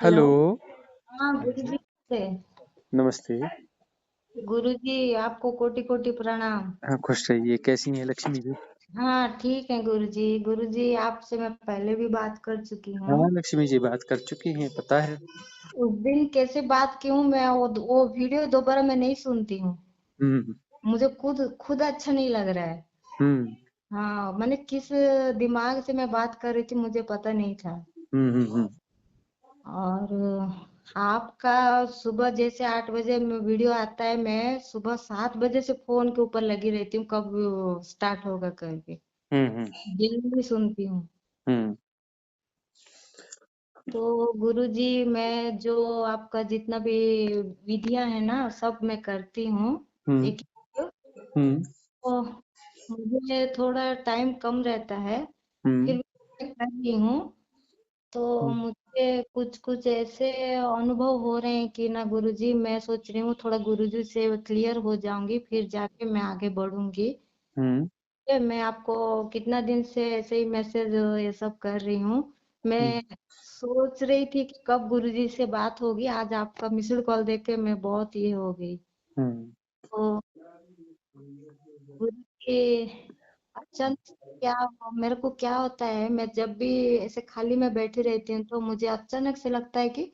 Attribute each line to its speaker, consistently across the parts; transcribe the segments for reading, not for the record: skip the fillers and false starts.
Speaker 1: Hello.
Speaker 2: Hello. हाँ गुरुजी से।
Speaker 1: नमस्ते।
Speaker 2: गुरुजी आपको कोटि कोटि प्रणाम।
Speaker 1: हाँ, खुश रहिए। कैसी हैं लक्ष्मी जी?
Speaker 2: हाँ ठीक है गुरुजी। गुरुजी आपसे मैं पहले भी बात कर चुकी हूँ।
Speaker 1: हाँ, लक्ष्मी जी बात कर चुकी हैं, पता है।
Speaker 2: उस दिन कैसे बात की हूँ मैं, वो वीडियो दोबारा मैं नहीं सुनती हूँ।
Speaker 1: हुँ,
Speaker 2: मुझे खुद खुद अच्छा नहीं लग रहा है।
Speaker 1: हुँ,
Speaker 2: हाँ मैंने किस दिमाग से मैं बात कर रही थी मुझे पता नहीं था।
Speaker 1: हुँ, हुँ, हुँ,
Speaker 2: और आपका सुबह जैसे 8 बजे में वीडियो आता है, मैं सुबह 7 बजे से फोन के ऊपर लगी रहती हूँ कब स्टार्ट होगा करके।
Speaker 1: हुँ, हुँ,
Speaker 2: दिल में सुनती हूँ।
Speaker 1: हुँ,
Speaker 2: तो गुरुजी मैं जो आपका जितना भी विधियां है ना सब मैं करती हूँ।
Speaker 1: हुँ,
Speaker 2: एक
Speaker 1: हुँ,
Speaker 2: तो मुझे थोड़ा टाइम कम रहता है, फिर
Speaker 1: हुँ,
Speaker 2: भी मैं कर रही हूँ। तो
Speaker 1: हुँ,
Speaker 2: मुझे कुछ कुछ ऐसे अनुभव हो रहे हैं कि ना गुरुजी मैं सोच रही हूँ थोड़ा गुरुजी से क्लियर हो जाऊंगी फिर जाके मैं आगे बढ़ूंगी।
Speaker 1: हुँ,
Speaker 2: ये मैं आपको कितना दिन से ऐसे ही मैसेज ये सब कर रही हूँ।
Speaker 1: हुँ,
Speaker 2: मैं सोच रही थी कि कब गुरुजी से बात होगी, आज आपका मिस्ड कॉल देख के मैं बहुत ये हो गई।
Speaker 1: हुँ,
Speaker 2: तो गुरुजी अचानक से क्या मेरे को क्या होता है, मैं जब भी ऐसे खाली में बैठी रहती हूँ तो मुझे अचानक से लगता है कि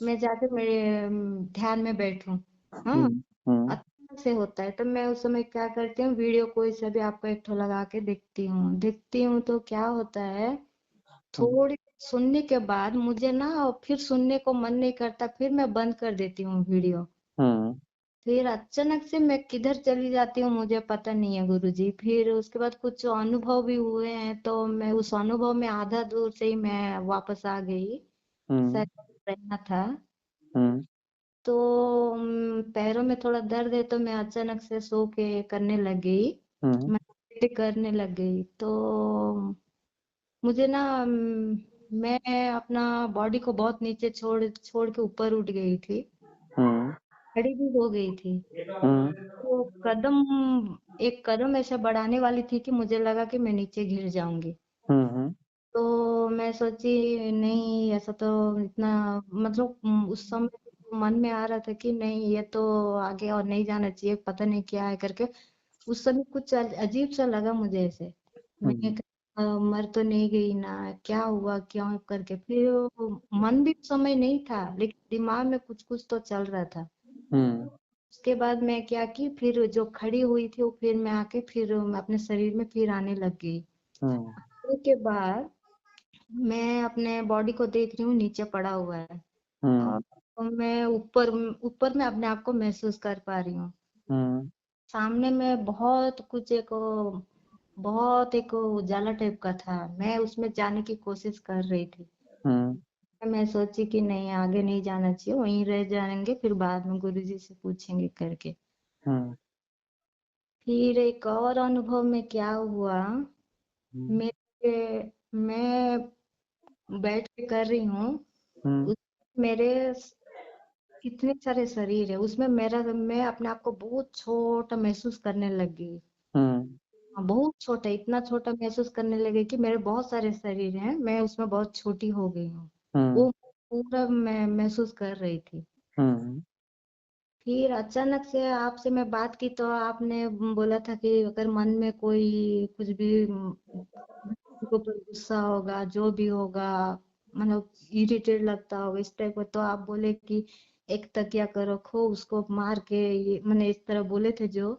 Speaker 2: मैं जाके मेरे ध्यान में बैठूं। हाँ
Speaker 1: हुँ, हुँ,
Speaker 2: अचानक से होता है तो मैं उस समय क्या करती हूँ, वीडियो कोई सा भी आपका एक ठो लगा के देखती हूँ तो क्या होता है, थोड़ी सुनने के बाद मुझे ना फिर सुनने को मन नहीं करता, फिर मैं बंद कर देती हूँ वीडियो।
Speaker 1: हुँ,
Speaker 2: फिर अचानक से मैं किधर चली जाती हूँ मुझे पता नहीं है गुरुजी। फिर उसके बाद कुछ अनुभव भी हुए हैं तो मैं उस अनुभव में आधा दूर से ही मैं वापस आ गई।
Speaker 1: हुँ,
Speaker 2: सर रहना था
Speaker 1: हुँ,
Speaker 2: तो पैरों में थोड़ा दर्द है तो मैं अचानक से सो के करने लग गई।
Speaker 1: हुँ,
Speaker 2: मैं करने लग गई तो मुझे ना मैं अपना बॉडी को बहुत नीचे छोड़ छोड़ के ऊपर उठ गई थी,
Speaker 1: हुँ,
Speaker 2: खड़ी भी हो गई थी।
Speaker 1: हुँ,
Speaker 2: तो कदम एक कदम ऐसे बढ़ाने वाली थी कि मुझे लगा कि मैं नीचे गिर जाऊंगी।
Speaker 1: हुँ, हुँ,
Speaker 2: तो मैं सोची नहीं ऐसा तो इतना मतलब उस समय तो मन में आ रहा था कि नहीं ये तो आगे और नहीं जाना चाहिए, पता नहीं क्या है करके। उस समय कुछ अजीब सा लगा मुझे ऐसे। मैं मर तो नहीं गई ना, क्या हुआ क्यों करके। फिर मन भी उस समय नहीं था लेकिन दिमाग में कुछ कुछ तो चल रहा था।
Speaker 1: हुँ,
Speaker 2: उसके बाद मैं क्या की, फिर जो खड़ी हुई थी वो फिर मैं आके फिर मैं अपने शरीर में फिर आने लग गई।
Speaker 1: हुँ,
Speaker 2: उसके बाद मैं अपने बॉडी को देख रही हूँ नीचे पड़ा हुआ है और
Speaker 1: हुँ,
Speaker 2: मैं ऊपर ऊपर में अपने आप को महसूस कर पा रही हूँ।
Speaker 1: हुँ,
Speaker 2: सामने में बहुत कुछ एक बहुत एक उजाला टाइप का था, मैं उसमें जाने की कोशिश कर रही थी।
Speaker 1: हुँ,
Speaker 2: मैं सोची कि नहीं आगे नहीं जाना चाहिए, वहीं रह जाएंगे फिर बाद में गुरुजी से पूछेंगे करके।
Speaker 1: हुँ,
Speaker 2: फिर एक और अनुभव में क्या हुआ, मेरे मैं बैठ के कर रही हूँ।
Speaker 1: हुँ,
Speaker 2: उस मेरे इतने सारे शरीर है उसमें मेरा, मैं अपने आप को बहुत छोटा महसूस करने लग गई।
Speaker 1: हुँ,
Speaker 2: हाँ, बहुत छोटा, इतना छोटा महसूस करने लगे कि मेरे बहुत सारे शरीर हैं, मैं उसमें बहुत छोटी हो गई हूँ।
Speaker 1: हुँ,
Speaker 2: वो पूरा मैं महसूस कर रही थी।
Speaker 1: हुँ,
Speaker 2: फिर अचानक से आपसे मैं बात की तो आपने बोला था कि अगर मन में कोई कुछ भी को ऊपर गुस्सा होगा जो भी होगा, मतलब इरिटेट लगता होगा इस टाइप का, तो आप बोले कि एक तकिया को रखो उसको मार के, ये मैंने इस तरह बोले थे जो।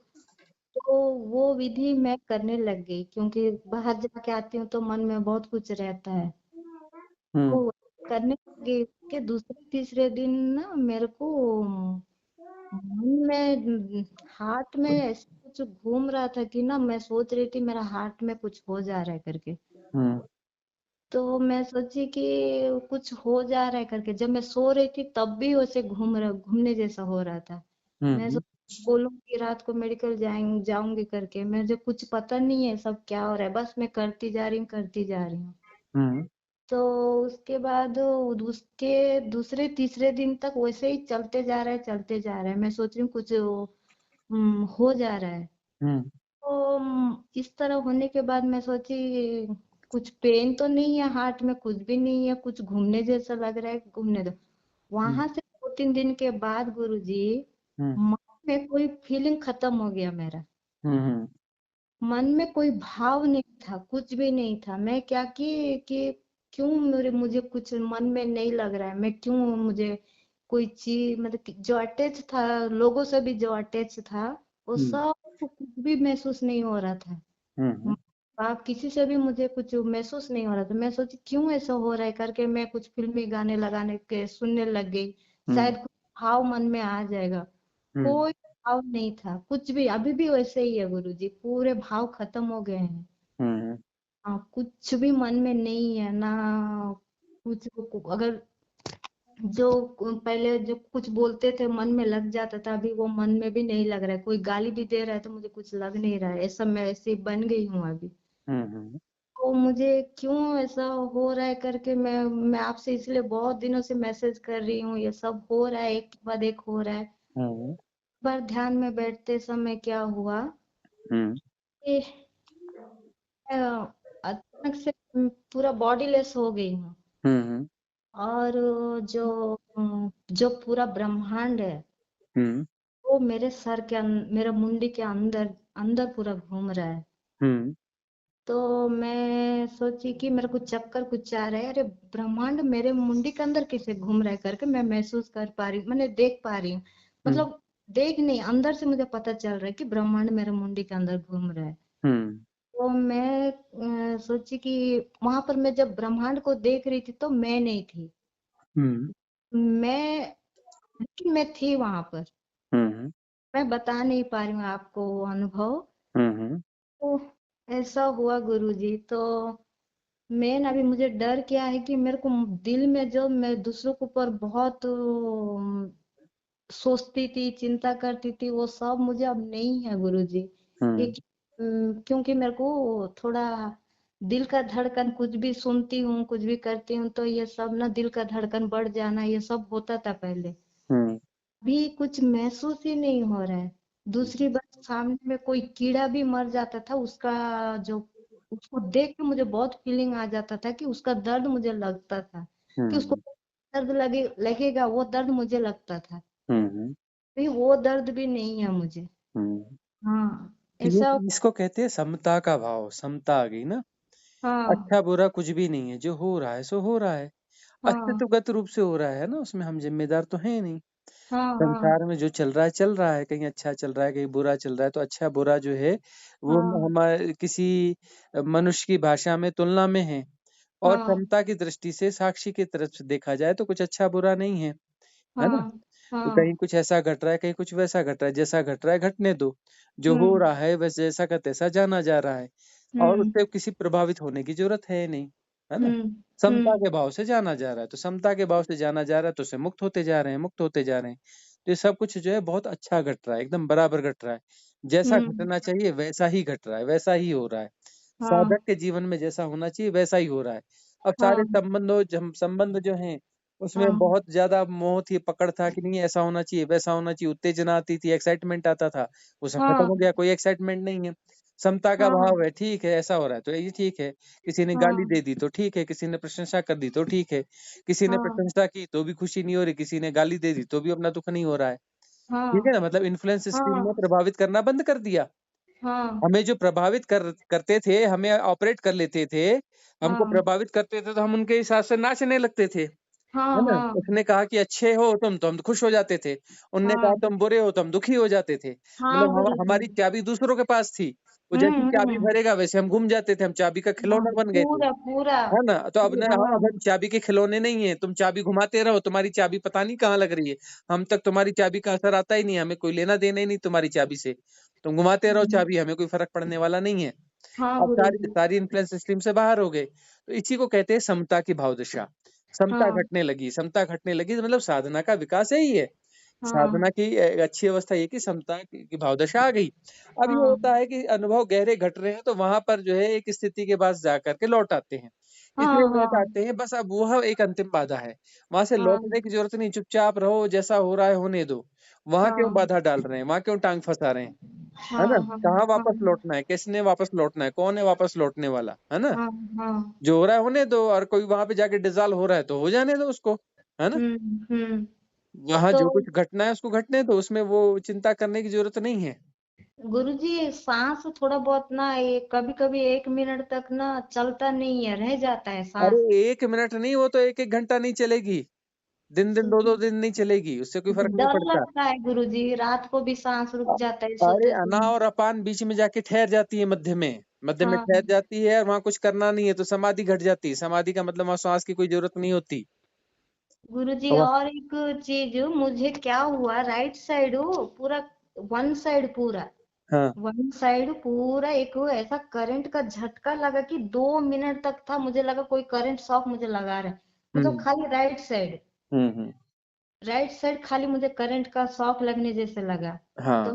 Speaker 2: तो वो विधि मैं करने लग गई क्योंकि बाहर जाके आती हूँ तो मन में बहुत कुछ रहता है।
Speaker 1: हुँ,
Speaker 2: तो करने लगी के दूसरे तीसरे दिन ना मेरे को मन में हार्ट में ऐसे कुछ घूम रहा था कि ना मैं सोच रही थी मेरा हार्ट में कुछ हो जा रहा है करके।
Speaker 1: हुँ,
Speaker 2: तो मैं सोची कि कुछ हो जा रहा है करके, जब मैं सो रही थी तब भी वैसे घूमने जैसा हो रहा था। मैं
Speaker 1: हुँ,
Speaker 2: बोलूंगी रात को मेडिकल जाऊंगी करके, मुझे कुछ पता नहीं है सब क्या हो रहा है, बस मैं करती जा रही हूँ करती जा रही हूँ।
Speaker 1: हुँ,
Speaker 2: तो उसके बाद उसके दूसरे तीसरे दिन तक वैसे ही चलते जा रहा है चलते जा रहा है, मैं सोच रही हूँ कुछ हो जा रहा है।
Speaker 1: हुँ,
Speaker 2: तो इस तरह होने के बाद मैं सोची कुछ पेन तो नहीं है हार्ट में, कुछ भी नहीं है, कुछ घूमने जैसा लग रहा है घूमने दो। वहां से 2-3 दिन के बाद गुरुजी
Speaker 1: हम्म,
Speaker 2: मन में कोई फीलिंग खत्म हो गया मेरा।
Speaker 1: हम्म,
Speaker 2: मन में कोई भाव नहीं था, कुछ भी नहीं था। मैं क्या कि क्यों मुझे कुछ मन में नहीं लग रहा है, मैं क्यों, मुझे कोई चीज मतलब कि जो अटैच था, लोगों से भी जो अटैच था, वो
Speaker 1: हम्म,
Speaker 2: सब कुछ भी महसूस नहीं हो रहा था।
Speaker 1: हम्म,
Speaker 2: आप किसी से भी मुझे कुछ महसूस नहीं हो रहा था। मैं सोची क्यों ऐसा हो रहा है करके, मैं कुछ फिल्मी गाने लगाने के सुनने लग गई,
Speaker 1: हम्म,
Speaker 2: शायद कुछ भाव मन में आ जाएगा।
Speaker 1: हम्म,
Speaker 2: कोई भाव नहीं था कुछ भी, अभी भी वैसे ही है गुरुजी, पूरे भाव खत्म हो गए हैं।
Speaker 1: हम्म,
Speaker 2: हाँ, कुछ भी मन में नहीं है ना। कुछ अगर जो पहले जो कुछ बोलते थे मन में लग जाता था, अभी वो मन में भी नहीं लग रहा है। कोई गाली भी दे रहा है तो मुझे कुछ लग नहीं रहा है, ऐसा मैं ऐसी बन गई हूँ अभी।
Speaker 1: हम्म,
Speaker 2: तो मुझे क्यों ऐसा हो रहा है करके, मैं आपसे इसलिए बहुत दिनों से मैसेज कर रही हूँ। ये सब हो रहा है, एक के बाद एक हो रहा है।
Speaker 1: हम्म,
Speaker 2: पर ध्यान में बैठते समय क्या हुआ
Speaker 1: हम्म,
Speaker 2: कि अ, अचानक से पूरा बॉडी लेस हो गई हूँ।
Speaker 1: हम्म,
Speaker 2: और जो पूरा ब्रह्मांड है
Speaker 1: हम्म,
Speaker 2: वो मेरे सर के मेरे मुंडी के अंदर अंदर पूरा घूम रहा है।
Speaker 1: हम्म,
Speaker 2: तो मैं सोची कि मेरे को चक्कर कुछ आ रहा है, अरे ब्रह्मांड मेरे मुंडी के अंदर कैसे घूम रहा है करके मैं महसूस कर पा रही हूँ, मैंने देख पा रही हूँ।
Speaker 1: हम्म,
Speaker 2: मतलब देख नहीं, अंदर से मुझे पता चल रहा है कि ब्रह्मांड मेरे मुंडी के अंदर घूम रहा है।
Speaker 1: हम्म,
Speaker 2: तो मैं सोची कि वहां पर मैं जब ब्रह्मांड को देख रही थी तो मैं नहीं थी।
Speaker 1: हम्म,
Speaker 2: मैं लेकिन मैं थी वहां पर।
Speaker 1: हम्म,
Speaker 2: मैं बता नहीं पा रही हूँ आपको वो अनुभव।
Speaker 1: हम्म,
Speaker 2: तो ऐसा हुआ गुरुजी। तो मेन अभी मुझे डर क्या है कि मेरे को दिल में जो मैं दूसरों के ऊपर बहुत सोचती थी, चिंता करती थी, वो सब मुझे अब नहीं है गुरुजी। ये
Speaker 1: हम्म,
Speaker 2: क्योंकि मेरे को थोड़ा दिल का धड़कन, कुछ भी सुनती हूँ कुछ भी करती हूँ तो ये सब ना, दिल का धड़कन बढ़ जाना, ये सब होता था पहले।
Speaker 1: हम्म,
Speaker 2: भी कुछ महसूस ही नहीं हो रहा है। दूसरी बात, सामने में कोई कीड़ा भी मर जाता था, उसका जो, उसको देख के मुझे बहुत फीलिंग आ जाता था कि उसका दर्द मुझे लगता था, कि उसको
Speaker 1: हम्म,
Speaker 2: दर्द लगेगा, वो दर्द मुझे लगता था।
Speaker 1: हम्म,
Speaker 2: भी वो दर्द भी नहीं है मुझे।
Speaker 1: हम्म।
Speaker 2: हाँ,
Speaker 1: तो ये
Speaker 2: ऐसा।
Speaker 1: इसको कहते हैं समता का भाव, समता आ गई ना।
Speaker 2: हाँ
Speaker 1: अच्छा बुरा कुछ भी नहीं है, जो हो रहा है सो हो रहा है,
Speaker 2: हाँ
Speaker 1: अस्तित्वगत रूप से हो रहा है ना, उसमें हम जिम्मेदार तो हैं नहीं।
Speaker 2: हाँ हाँ
Speaker 1: संसार में जो चल रहा है चल रहा है, कहीं अच्छा चल रहा है कहीं बुरा चल रहा है, तो अच्छा बुरा जो है वो
Speaker 2: हाँ
Speaker 1: हमारे किसी मनुष्य की भाषा में तुलना में है। और
Speaker 2: हाँ
Speaker 1: समता की दृष्टि से साक्षी की तरफ से देखा जाए तो कुछ अच्छा बुरा नहीं है ना।
Speaker 2: हाँ
Speaker 1: तो
Speaker 2: हाँ।
Speaker 1: कहीं कुछ ऐसा घट रहा है, कहीं कुछ वैसा घट रहा है, जैसा घट रहा है घटने दो, जो हो
Speaker 2: हम्म
Speaker 1: रहा है वैसे जैसा का तैसा जाना जा रहा है, और
Speaker 2: हम्म
Speaker 1: उससे किसी प्रभावित होने की जरूरत है नहीं, है ना।
Speaker 2: हम्म
Speaker 1: समता
Speaker 2: हम्म
Speaker 1: के भाव से जाना जा रहा है, तो समता के भाव से जाना जा रहा है, तो उससे मुक्त होते जा रहे हैं, मुक्त होते जा रहे हैं। तो ये सब कुछ जो है बहुत अच्छा घट रहा है, एकदम बराबर घट रहा है, जैसा
Speaker 2: हम्म,
Speaker 1: घटना चाहिए वैसा ही घट रहा है, वैसा ही हो रहा है।
Speaker 2: हाँ
Speaker 1: साधक के जीवन में जैसा होना चाहिए वैसा ही हो रहा है। अब सारे
Speaker 2: हाँ
Speaker 1: संबंध जो हैं उसमें
Speaker 2: हाँ
Speaker 1: बहुत ज्यादा मोह थी, पकड़ था कि नहीं ऐसा होना चाहिए वैसा होना चाहिए, उत्तेजना आती थी, एक्साइटमेंट आता था, वो सब खत्म
Speaker 2: हाँ
Speaker 1: हो गया, कोई एक्साइटमेंट नहीं है। समता का
Speaker 2: हाँ
Speaker 1: भाव है, ठीक है ऐसा हो रहा है तो ये ठीक है। किसी ने गाली
Speaker 2: हाँ
Speaker 1: दे दी तो ठीक है, किसी ने प्रशंसा कर दी तो ठीक है, किसी ने
Speaker 2: हाँ
Speaker 1: प्रशंसा की तो भी खुशी नहीं हो रही, किसी ने गाली दे दी तो भी अपना दुख नहीं हो रहा है। ठीक है
Speaker 2: हाँ
Speaker 1: ना, मतलब इन्फ्लुएंस स्ट्रीम ने
Speaker 2: हाँ
Speaker 1: प्रभावित करना बंद कर दिया।
Speaker 2: हाँ
Speaker 1: हमें जो प्रभावित करते थे, हमें ऑपरेट कर लेते थे, हमको
Speaker 2: हाँ
Speaker 1: प्रभावित करते थे, तो हम उनके हिसाब से नाचने लगते थे, है
Speaker 2: हाँ
Speaker 1: ना।
Speaker 2: हाँ
Speaker 1: उसने कहा कि अच्छे हो तुम तो हम खुश हो जाते थे, उनने कहा
Speaker 2: हाँ
Speaker 1: तुम बुरे हो तो हम दुखी हो जाते थे।
Speaker 2: हाँ
Speaker 1: मतलब
Speaker 2: गुरुजी।
Speaker 1: हमारी चाबी दूसरों के पास थी, वो जैसी चाबी
Speaker 2: हम्म।
Speaker 1: भरेगा वैसे हम घूम जाते थे, हम चाबी का
Speaker 2: हाँ,
Speaker 1: खिलौना बन गए थे,
Speaker 2: पूरा पूरा
Speaker 1: है ना। तो अब न
Speaker 2: हाँ
Speaker 1: अब हम चाबी के खिलौने नहीं है, तुम चाबी घुमाते रहो, तुम्हारी चाबी पता नहीं कहाँ लग रही है, हम तक तुम्हारी चाबी का असर आता ही नहीं, हमें कोई लेना देना ही नहीं तुम्हारी चाबी से, तुम घुमाते रहो चाबी, हमें कोई फर्क पड़ने वाला नहीं है।
Speaker 2: हाँ
Speaker 1: अब सारी
Speaker 2: गुरुजी।
Speaker 1: सारी इन्फ्लुएंस सिस्टम से बाहर हो गए, तो इसी को कहते हैं समता की भाव दशा। समता
Speaker 2: हाँ
Speaker 1: घटने लगी, समता घटने लगी, तो मतलब साधना का विकास यही है। साधना
Speaker 2: हाँ
Speaker 1: की अच्छी अवस्था ये कि समता की भाव दशा आ गई। अब ये
Speaker 2: हाँ
Speaker 1: होता है कि अनुभव गहरे घट रहे हैं, तो वहां पर जो है एक स्थिति के पास जा करके लौट आते हैं, इसलिए
Speaker 2: हाँ
Speaker 1: लौट
Speaker 2: हाँ
Speaker 1: आते हैं, बस अब वह एक अंतिम बाधा है। वहां से
Speaker 2: हाँ
Speaker 1: लौटने की जरूरत नहीं, चुपचाप रहो, जैसा हो रहा है होने दो। वहां क्यों
Speaker 2: हाँ
Speaker 1: बाधा डाल रहे हैं, वहां क्यों टांग फंसा रहे हैं, है ना।
Speaker 2: हाँ हाँ
Speaker 1: कहाँ
Speaker 2: हाँ
Speaker 1: वापस लौटना है, किसने वापस लौटना है, कौन है वापस लौटने वाला, है ना।
Speaker 2: हाँ हाँ
Speaker 1: जो हो रहा है होने दो, और कोई वहां पे जाके डिजॉल्व हो रहा है तो हो जाने दो उसको, है ना?
Speaker 2: हम्म।
Speaker 1: वहाँ
Speaker 2: तो
Speaker 1: जो कुछ घटना है उसको घटने दो, उसमें वो चिंता करने की जरूरत नहीं है।
Speaker 2: गुरुजी सांस थोड़ा बहुत ना, ये कभी कभी 1 मिनट तक ना चलता नहीं है, रह जाता है
Speaker 1: अरे
Speaker 2: सांस।
Speaker 1: 1 मिनट नहीं, वो तो 1-1 घंटा नहीं चलेगी, दिन-दिन, 2-2 दिन नहीं चलेगी, उससे कोई फर्क नहीं
Speaker 2: डर
Speaker 1: पड़ता।
Speaker 2: लगता है गुरुजी, रात को भी सांस रुक
Speaker 1: अ,
Speaker 2: जाता है
Speaker 1: अरे
Speaker 2: सोते
Speaker 1: अना
Speaker 2: समय।
Speaker 1: और अपान बीच में जाके ठहर जाती है, मध्य में
Speaker 2: हाँ
Speaker 1: ठहर जाती है, और वहां कुछ करना नहीं है तो समाधि घट जाती है। समाधि का मतलब वहां श्वास की कोई जरूरत नहीं होती।
Speaker 2: गुरुजी,
Speaker 1: वहाँ-
Speaker 2: और एक चीज, मुझे क्या हुआ, राइट साइड हो पूरा, वन साइड पूरा,
Speaker 1: हाँ।
Speaker 2: वन साइड पूरा एक वो ऐसा करंट का झटका लगा कि 2 मिनट तक था, मुझे लगा कोई करंट शॉक मुझे लगा रहा है। मतलब
Speaker 1: हम्म।
Speaker 2: खाली राइट साइड,
Speaker 1: हम्म।
Speaker 2: राइट साइड खाली मुझे करंट का शॉक लगने जैसे लगा। तो
Speaker 1: हाँ।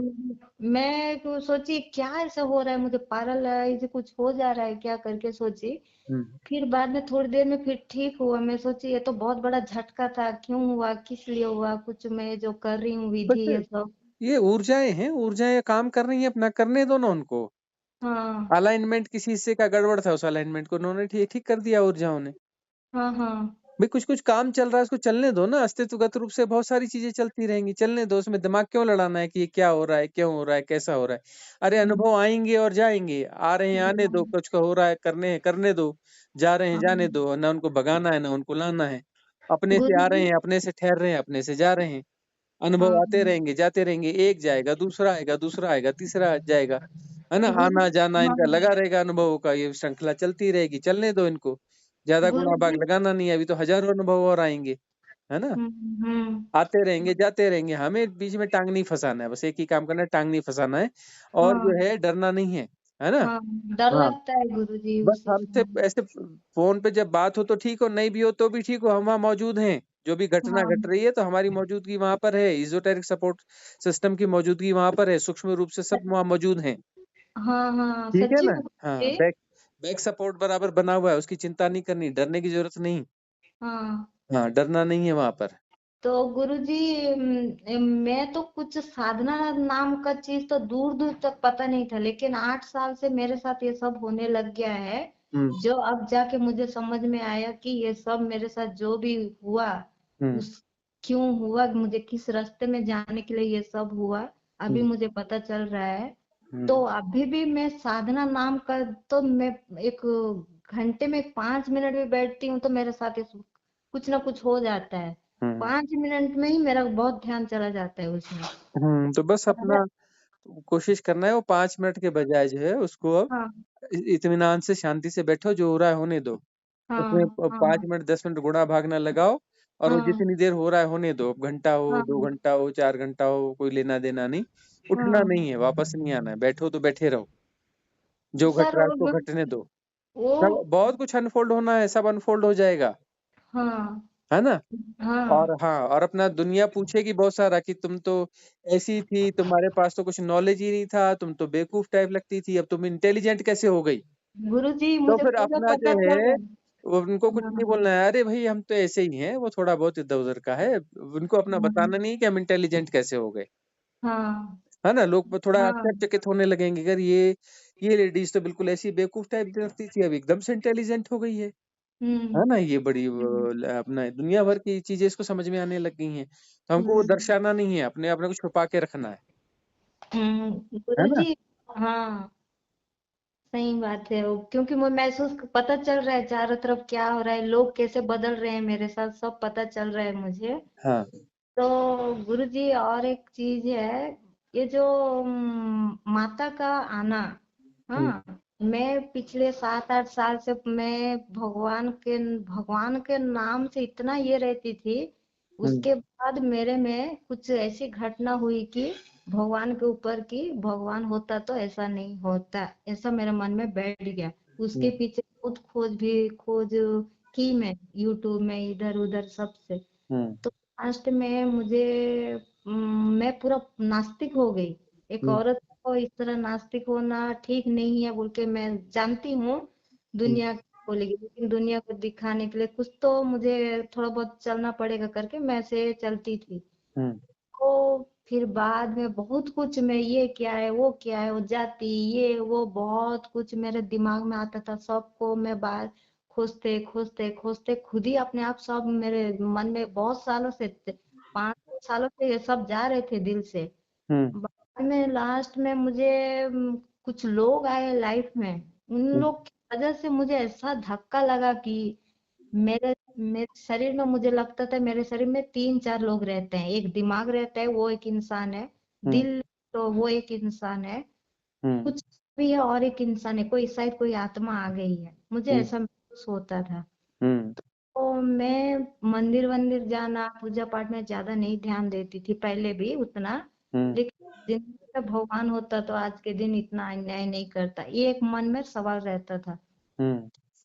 Speaker 2: मैं तो सोची क्या ऐसा हो रहा है, मुझे पैरालाइज कुछ हो जा रहा है क्या करके सोची।
Speaker 1: हम्म।
Speaker 2: फिर बाद में थोड़ी देर में फिर ठीक हुआ, मैं सोची ये तो बहुत बड़ा झटका था, क्यों हुआ, किस लिए हुआ, कुछ मैं जो कर रही हूँ
Speaker 1: बस
Speaker 2: विधि ये सब।
Speaker 1: ये ऊर्जाएं हैं, ऊर्जाएं काम कर रही हैं अपना, करने दो ना उनको।
Speaker 2: हाँ
Speaker 1: अलाइनमेंट किसी हिस्से का गड़बड़ था, उस अलाइनमेंट को उन्होंने ठीक ठीक कर दिया ऊर्जाओं ने।
Speaker 2: हाँ हाँ
Speaker 1: भाई कुछ कुछ काम चल रहा है, उसको चलने दो ना, अस्तित्वगत रूप से बहुत सारी चीजें चलती रहेंगी, चलने दो, उसमें दिमाग क्यों लड़ाना है कि ये क्या हो रहा है, क्यों हो रहा है, कैसा हो रहा है। अरे
Speaker 2: हम्म,
Speaker 1: अनुभव आएंगे और जाएंगे, आ रहे हैं आने दो,
Speaker 2: हाँ
Speaker 1: कुछ का हो रहा है करने दो, जा रहे हैं
Speaker 2: हाँ
Speaker 1: जाने दो, ना उनको भगाना है ना उनको लाना है। अपने से
Speaker 2: गुरु
Speaker 1: आ रहे
Speaker 2: जी।
Speaker 1: हैं, अपने से ठहर रहे हैं, अपने से जा रहे हैं। अनुभव
Speaker 2: हाँ
Speaker 1: आते रहेंगे जाते रहेंगे, एक जाएगा दूसरा आएगा, दूसरा आएगा तीसरा जाएगा, है ना?
Speaker 2: गुरु
Speaker 1: आना जाना
Speaker 2: हाँ
Speaker 1: इनका लगा रहेगा, अनुभवों का ये श्रृंखला चलती रहेगी, चलने दो इनको। ज्यादा
Speaker 2: गुरु
Speaker 1: गुणा भाग
Speaker 2: जी।
Speaker 1: लगाना नहीं है, अभी तो हजारों अनुभव और आएंगे, है ना?
Speaker 2: हम्म।
Speaker 1: आते रहेंगे जाते रहेंगे, हमें बीच में टांग नहीं फंसाना है, बस एक ही काम करना है, टांग नहीं फंसाना है। और जो
Speaker 2: हाँ
Speaker 1: है डरना नहीं है ना?
Speaker 2: हाँ, डर
Speaker 1: हाँ,
Speaker 2: लगता है गुरु जी
Speaker 1: बस
Speaker 2: उसी
Speaker 1: हमसे
Speaker 2: समय।
Speaker 1: ऐसे फोन पे जब बात हो तो ठीक हो, नहीं भी हो तो भी ठीक हो, हम वहाँ मौजूद हैं। जो भी घटना
Speaker 2: हाँ
Speaker 1: घट रही है तो हमारी मौजूदगी वहां पर है, इजोटेरिक सपोर्ट सिस्टम की मौजूदगी वहां पर है, सूक्ष्म रूप से सब वहां मौजूद हैं।
Speaker 2: हाँ हाँ,
Speaker 1: ठीक है
Speaker 2: सच्ची
Speaker 1: ना?
Speaker 2: में गुरु
Speaker 1: हाँ,
Speaker 2: जी।
Speaker 1: बैक बैक सपोर्ट बराबर बना हुआ है, उसकी चिंता नहीं करनी, डरने की जरूरत नहीं।
Speaker 2: हाँ,
Speaker 1: हाँ, डरना नहीं है वहां पर।
Speaker 2: तो गुरुजी, मैं तो कुछ साधना नाम का चीज तो दूर दूर तक पता नहीं था, लेकिन 8 साल से मेरे साथ ये सब होने लग गया है।
Speaker 1: हम्म।
Speaker 2: जो अब जाके मुझे समझ में आया कि ये सब मेरे साथ जो भी हुआ,
Speaker 1: हम्म।
Speaker 2: उस क्यों हुआ, मुझे किस रास्ते में जाने के लिए ये सब हुआ, अभी
Speaker 1: हम्म।
Speaker 2: मुझे पता चल रहा है। तो
Speaker 1: हम्म।
Speaker 2: अभी भी मैं साधना नाम का, तो मैं एक घंटे में 5 मिनट भी बैठती हूँ तो मेरे साथ कुछ ना कुछ हो जाता है।
Speaker 1: हम्म।
Speaker 2: 5 मिनट में ही मेरा बहुत ध्यान चला जाता है उसमें।
Speaker 1: तो बस
Speaker 2: अगर
Speaker 1: अपना कोशिश करना है, वो 5 मिनट के बजाय जो है उसको अब
Speaker 2: हाँ
Speaker 1: इत्मीनान से शांति से बैठो, जो हो रहा है होने दो। उसमें
Speaker 2: हाँ
Speaker 1: 5 मिनट 10 मिनट गुणा भाग ना लगाओ, और वो
Speaker 2: हाँ
Speaker 1: जितनी देर हो रहा है होने दो, अब घंटा हो,
Speaker 2: हाँ
Speaker 1: 2 घंटा हो, 4 घंटा हो, कोई लेना देना नहीं। उठना
Speaker 2: हाँ।
Speaker 1: नहीं है, वापस नहीं आना है, बैठो तो बैठे रहो, जो घट
Speaker 2: सर
Speaker 1: रहा है उसको घटने दो। सब
Speaker 2: वो
Speaker 1: बहुत कुछ अनफोल्ड होना है, सब अनफोल्ड हो जाएगा,
Speaker 2: हाँ
Speaker 1: है ना? और
Speaker 2: हाँ
Speaker 1: हाँ, और अपना दुनिया पूछेगी बहुत सारा कि तुम तो ऐसी थी, तुम्हारे पास तो कुछ नॉलेज ही नहीं था, तुम तो बेवकूफ टाइप लगती थी, अब तुम इंटेलिजेंट कैसे हो गई?
Speaker 2: गुरुजी,
Speaker 1: तो
Speaker 2: मुझे
Speaker 1: फिर
Speaker 2: पूरा
Speaker 1: अपना जो
Speaker 2: पता चल
Speaker 1: है,
Speaker 2: रहा
Speaker 1: वो उनको कुछ
Speaker 2: है।
Speaker 1: नहीं
Speaker 2: हाँ
Speaker 1: बोलना है, अरे भाई हम तो ऐसे ही हैं, वो थोड़ा बहुत इधर उधर का है, उनको अपना
Speaker 2: हाँ
Speaker 1: बताना नहीं है कि हम इंटेलिजेंट कैसे हो गए,
Speaker 2: हाँ
Speaker 1: है ना? लोग थोड़ा
Speaker 2: हाँ।
Speaker 1: आश्चर्यचकित होने लगेंगे, अगर ये लेडीज तो बिल्कुल ऐसी बेवकूफ टाइप लगती थी, अब एकदम से इंटेलिजेंट हो गई है
Speaker 2: हम्म
Speaker 1: ना? ये बड़ी
Speaker 2: हम्म
Speaker 1: अपना दुनिया भर की चीजें इसको समझ में आने लग गई हैं, तो हमको वो
Speaker 2: हम्म
Speaker 1: दर्शाना नहीं है, अपने अपने को छुपा के रखना है ना?
Speaker 2: गुरुजी। हाँ, सही बात है वो, क्योंकि मैं महसूस पता चल रहा है चारों तरफ क्या हो रहा है, लोग कैसे बदल रहे हैं मेरे साथ, सब पता चल रहा है मुझे।
Speaker 1: हाँ।
Speaker 2: तो गुरुजी, और एक चीज है, ये जो माता का आना,
Speaker 1: हम्म।
Speaker 2: हाँ, मैं पिछले 7-8 साल से मैं भगवान के नाम से इतना ये रहती थी।
Speaker 1: हम्म।
Speaker 2: उसके बाद मेरे में कुछ ऐसी घटना हुई कि भगवान के ऊपर की, भगवान होता तो ऐसा नहीं होता, ऐसा मेरे मन में बैठ गया। उसके
Speaker 1: हम्म।
Speaker 2: पीछे खुद खोज की मैं, यूट्यूब में इधर उधर सबसे।
Speaker 1: हम्म।
Speaker 2: तो लास्ट में मुझे मैं पूरा नास्तिक हो गई। एक
Speaker 1: हम्म।
Speaker 2: औरत को इस तरह नास्तिक होना ठीक नहीं है बोल के मैं जानती हूँ,
Speaker 1: हम्म।
Speaker 2: दुनिया बोलेगी, लेकिन दुनिया को दिखाने के लिए कुछ तो मुझे थोड़ा बहुत चलना पड़ेगा करके मैं से चलती थी।
Speaker 1: हम्म।
Speaker 2: तो फिर बाद में बहुत कुछ, मैं ये क्या है वो जाति ये वो बहुत कुछ मेरे दिमाग में आता था, सबको मैं बात खोजते खोजते खोजते खुद ही अपने आप सब मेरे मन में बहुत सालों से 5 सालों से ये सब जा रहे थे दिल से।
Speaker 1: हम्म
Speaker 2: बाद में लास्ट में मुझे कुछ लोग आए लाइफ में, उन
Speaker 1: हम्म
Speaker 2: लोग की वजह से मुझे ऐसा धक्का लगा कि मेरे मेरे शरीर में, मुझे लगता था मेरे शरीर में 3-4 लोग रहते हैं। एक दिमाग रहता है, वो एक इंसान है।
Speaker 1: हम्म
Speaker 2: दिल तो वो एक इंसान है।
Speaker 1: हम्म
Speaker 2: कुछ भी है और एक इंसान है, कोई शायद कोई आत्मा आ गई है, मुझे
Speaker 1: हम्म
Speaker 2: ऐसा महसूस होता था।
Speaker 1: हम्म
Speaker 2: तो मैं मंदिर वंदिर जाना, पूजा पाठ में ज्यादा नहीं ध्यान देती थी पहले भी उतना।
Speaker 1: हम्म
Speaker 2: लेकिन जिंदगी में भगवान होता तो आज के दिन इतना अन्याय नहीं करता, ये एक मन में सवाल रहता था।
Speaker 1: हम्म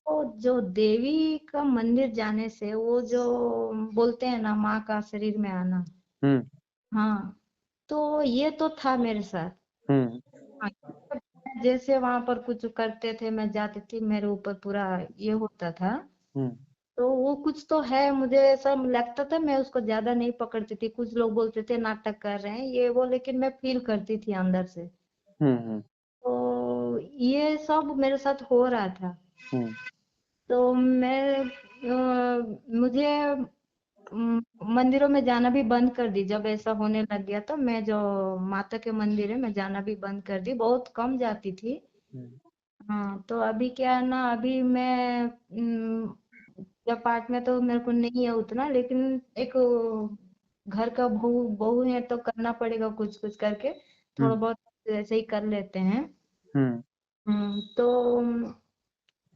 Speaker 2: तो जो देवी का मंदिर जाने से, वो जो बोलते हैं ना, माँ का शरीर में आना,
Speaker 1: हम्म
Speaker 2: हाँ, तो ये तो था मेरे साथ।
Speaker 1: हम्म
Speaker 2: हाँ, जैसे वहां पर कुछ करते थे, मैं जाती थी, मेरे ऊपर पूरा ये होता था।
Speaker 1: हम्म
Speaker 2: तो वो कुछ तो है, मुझे ऐसा लगता था, मैं उसको ज्यादा नहीं पकड़ती थी। कुछ लोग बोलते थे नाटक कर रहे हैं ये वो, लेकिन मैं फील करती थी अंदर से।
Speaker 1: हम्म
Speaker 2: तो ये सब मेरे साथ हो रहा था।
Speaker 1: हम्म
Speaker 2: तो मुझे मंदिरों में जाना भी बंद कर दी जब ऐसा होने लग गया। तो मैं जो माता के मंदिर है, मैं जाना भी बंद कर दी, बहुत कम जाती थी।
Speaker 1: हम्म
Speaker 2: हाँ, तो अभी क्या है ना, अभी मैं जब पार्ट में तो मेरे को नहीं है उतना, लेकिन एक घर का बहू बहू है तो करना पड़ेगा, कुछ कुछ करके थोड़ा
Speaker 1: हम्म
Speaker 2: बहुत ऐसे ही कर लेते हैं।
Speaker 1: हम्म
Speaker 2: तो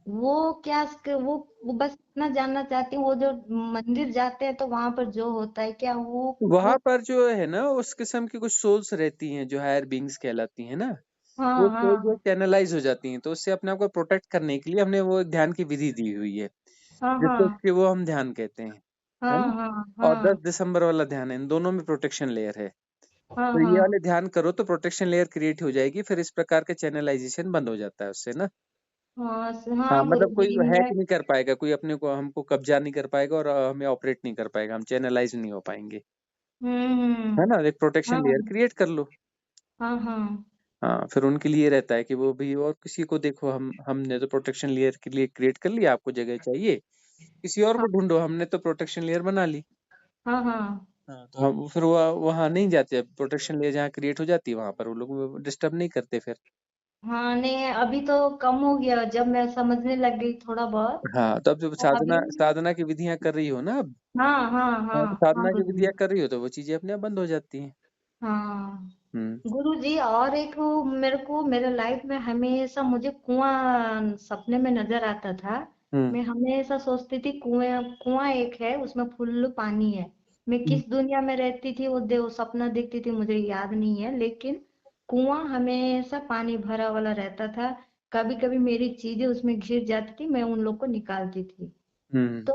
Speaker 2: वो क्या वो बस इतना जानना चाहती हूँ, वो जो मंदिर जाते हैं तो वहां पर जो होता है, क्या वो
Speaker 1: वहां पर जो है ना, उस किस्म की कुछ सोल्स रहती हैं जो हायर बींग्स कहलाती हैं ना। वो
Speaker 2: हाँ
Speaker 1: सोल जो
Speaker 2: हाँ
Speaker 1: चैनलाइज हो जाती हैं, तो उससे अपने आप को प्रोटेक्ट करने के लिए हमने वो एक ध्यान की विधि दी हुई है,
Speaker 2: हाँ
Speaker 1: जिसको
Speaker 2: हाँ
Speaker 1: कि वो हम ध्यान कहते हैं, है
Speaker 2: हाँ
Speaker 1: ना।
Speaker 2: हाँ
Speaker 1: और
Speaker 2: हाँ
Speaker 1: 10 दिसंबर वाला ध्यान है, इन दोनों में प्रोटेक्शन लेयर है।
Speaker 2: हाँ
Speaker 1: तो ये
Speaker 2: हाँ
Speaker 1: वाले ध्यान करो तो प्रोटेक्शन लेयर क्रिएट हो जाएगी, फिर इस प्रकार के चैनलाइजेशन बंद हो जाता है उससे ना।
Speaker 2: हाँ
Speaker 1: हाँ,
Speaker 2: हाँ
Speaker 1: मतलब
Speaker 2: गुरु
Speaker 1: कोई
Speaker 2: जी
Speaker 1: हैक
Speaker 2: मैं।
Speaker 1: नहीं कर पाएगा, कोई अपने को हमको कब्जा नहीं कर पाएगा और हमें ऑपरेट नहीं कर पाएगा, हम चैनलाइज नहीं हो पाएंगे, है
Speaker 2: हम्म।
Speaker 1: ना। एक प्रोटेक्शन
Speaker 2: हाँ
Speaker 1: लेयर क्रिएट कर लो।
Speaker 2: हाँ हाँ
Speaker 1: हाँ, फिर उनके लिए रहता है कि वो भी, और किसी को देखो, हमने तो प्रोटेक्शन लेयर के लिए क्रिएट कर लिया, आपको जगह चाहिए किसी और
Speaker 2: हाँ
Speaker 1: को ढूंढो, हमने तो प्रोटेक्शन लेयर बना ली।
Speaker 2: हाँ हाँ
Speaker 1: हाँ, तो हम फिर वहां नहीं जाते, प्रोटेक्शन लेयर जहाँ क्रिएट हो जाती है वहां पर वो लोग डिस्टर्ब नहीं करते फिर।
Speaker 2: हाँ, नहीं अभी तो कम हो गया, जब मैं समझने लग गई थोड़ा बहुत।
Speaker 1: हाँ, तो अब जब
Speaker 2: तो
Speaker 1: साधना
Speaker 2: अभी
Speaker 1: साधना की विधियां कर रही हो ना अब,
Speaker 2: हाँ हाँ हाँ
Speaker 1: हाँ, तो
Speaker 2: हाँ
Speaker 1: साधना की
Speaker 2: गुरु जी।
Speaker 1: विधियां कर रही हो तो वो चीजें अपने आप बंद हो जाती हैं।
Speaker 2: हाँ
Speaker 1: हम्म
Speaker 2: गुरुजी, और एक मेरे को मेरे लाइफ में हमेशा मुझे कुआं सपने में नजर आता था।
Speaker 1: हम्म
Speaker 2: मैं हमेशा सोचती थी कुआं कुआं एक है, उसमें फुल पानी है। मैं
Speaker 1: हम्म
Speaker 2: किस दुनिया में रहती थी, वो सपना देखती थी, मुझे याद नहीं है, लेकिन कुआं हमेशा पानी भरा वाला रहता था। कभी कभी मेरी चीजें उसमें घिर जाती थी, मैं उन लोग को निकालती थी।
Speaker 1: हम्म
Speaker 2: तो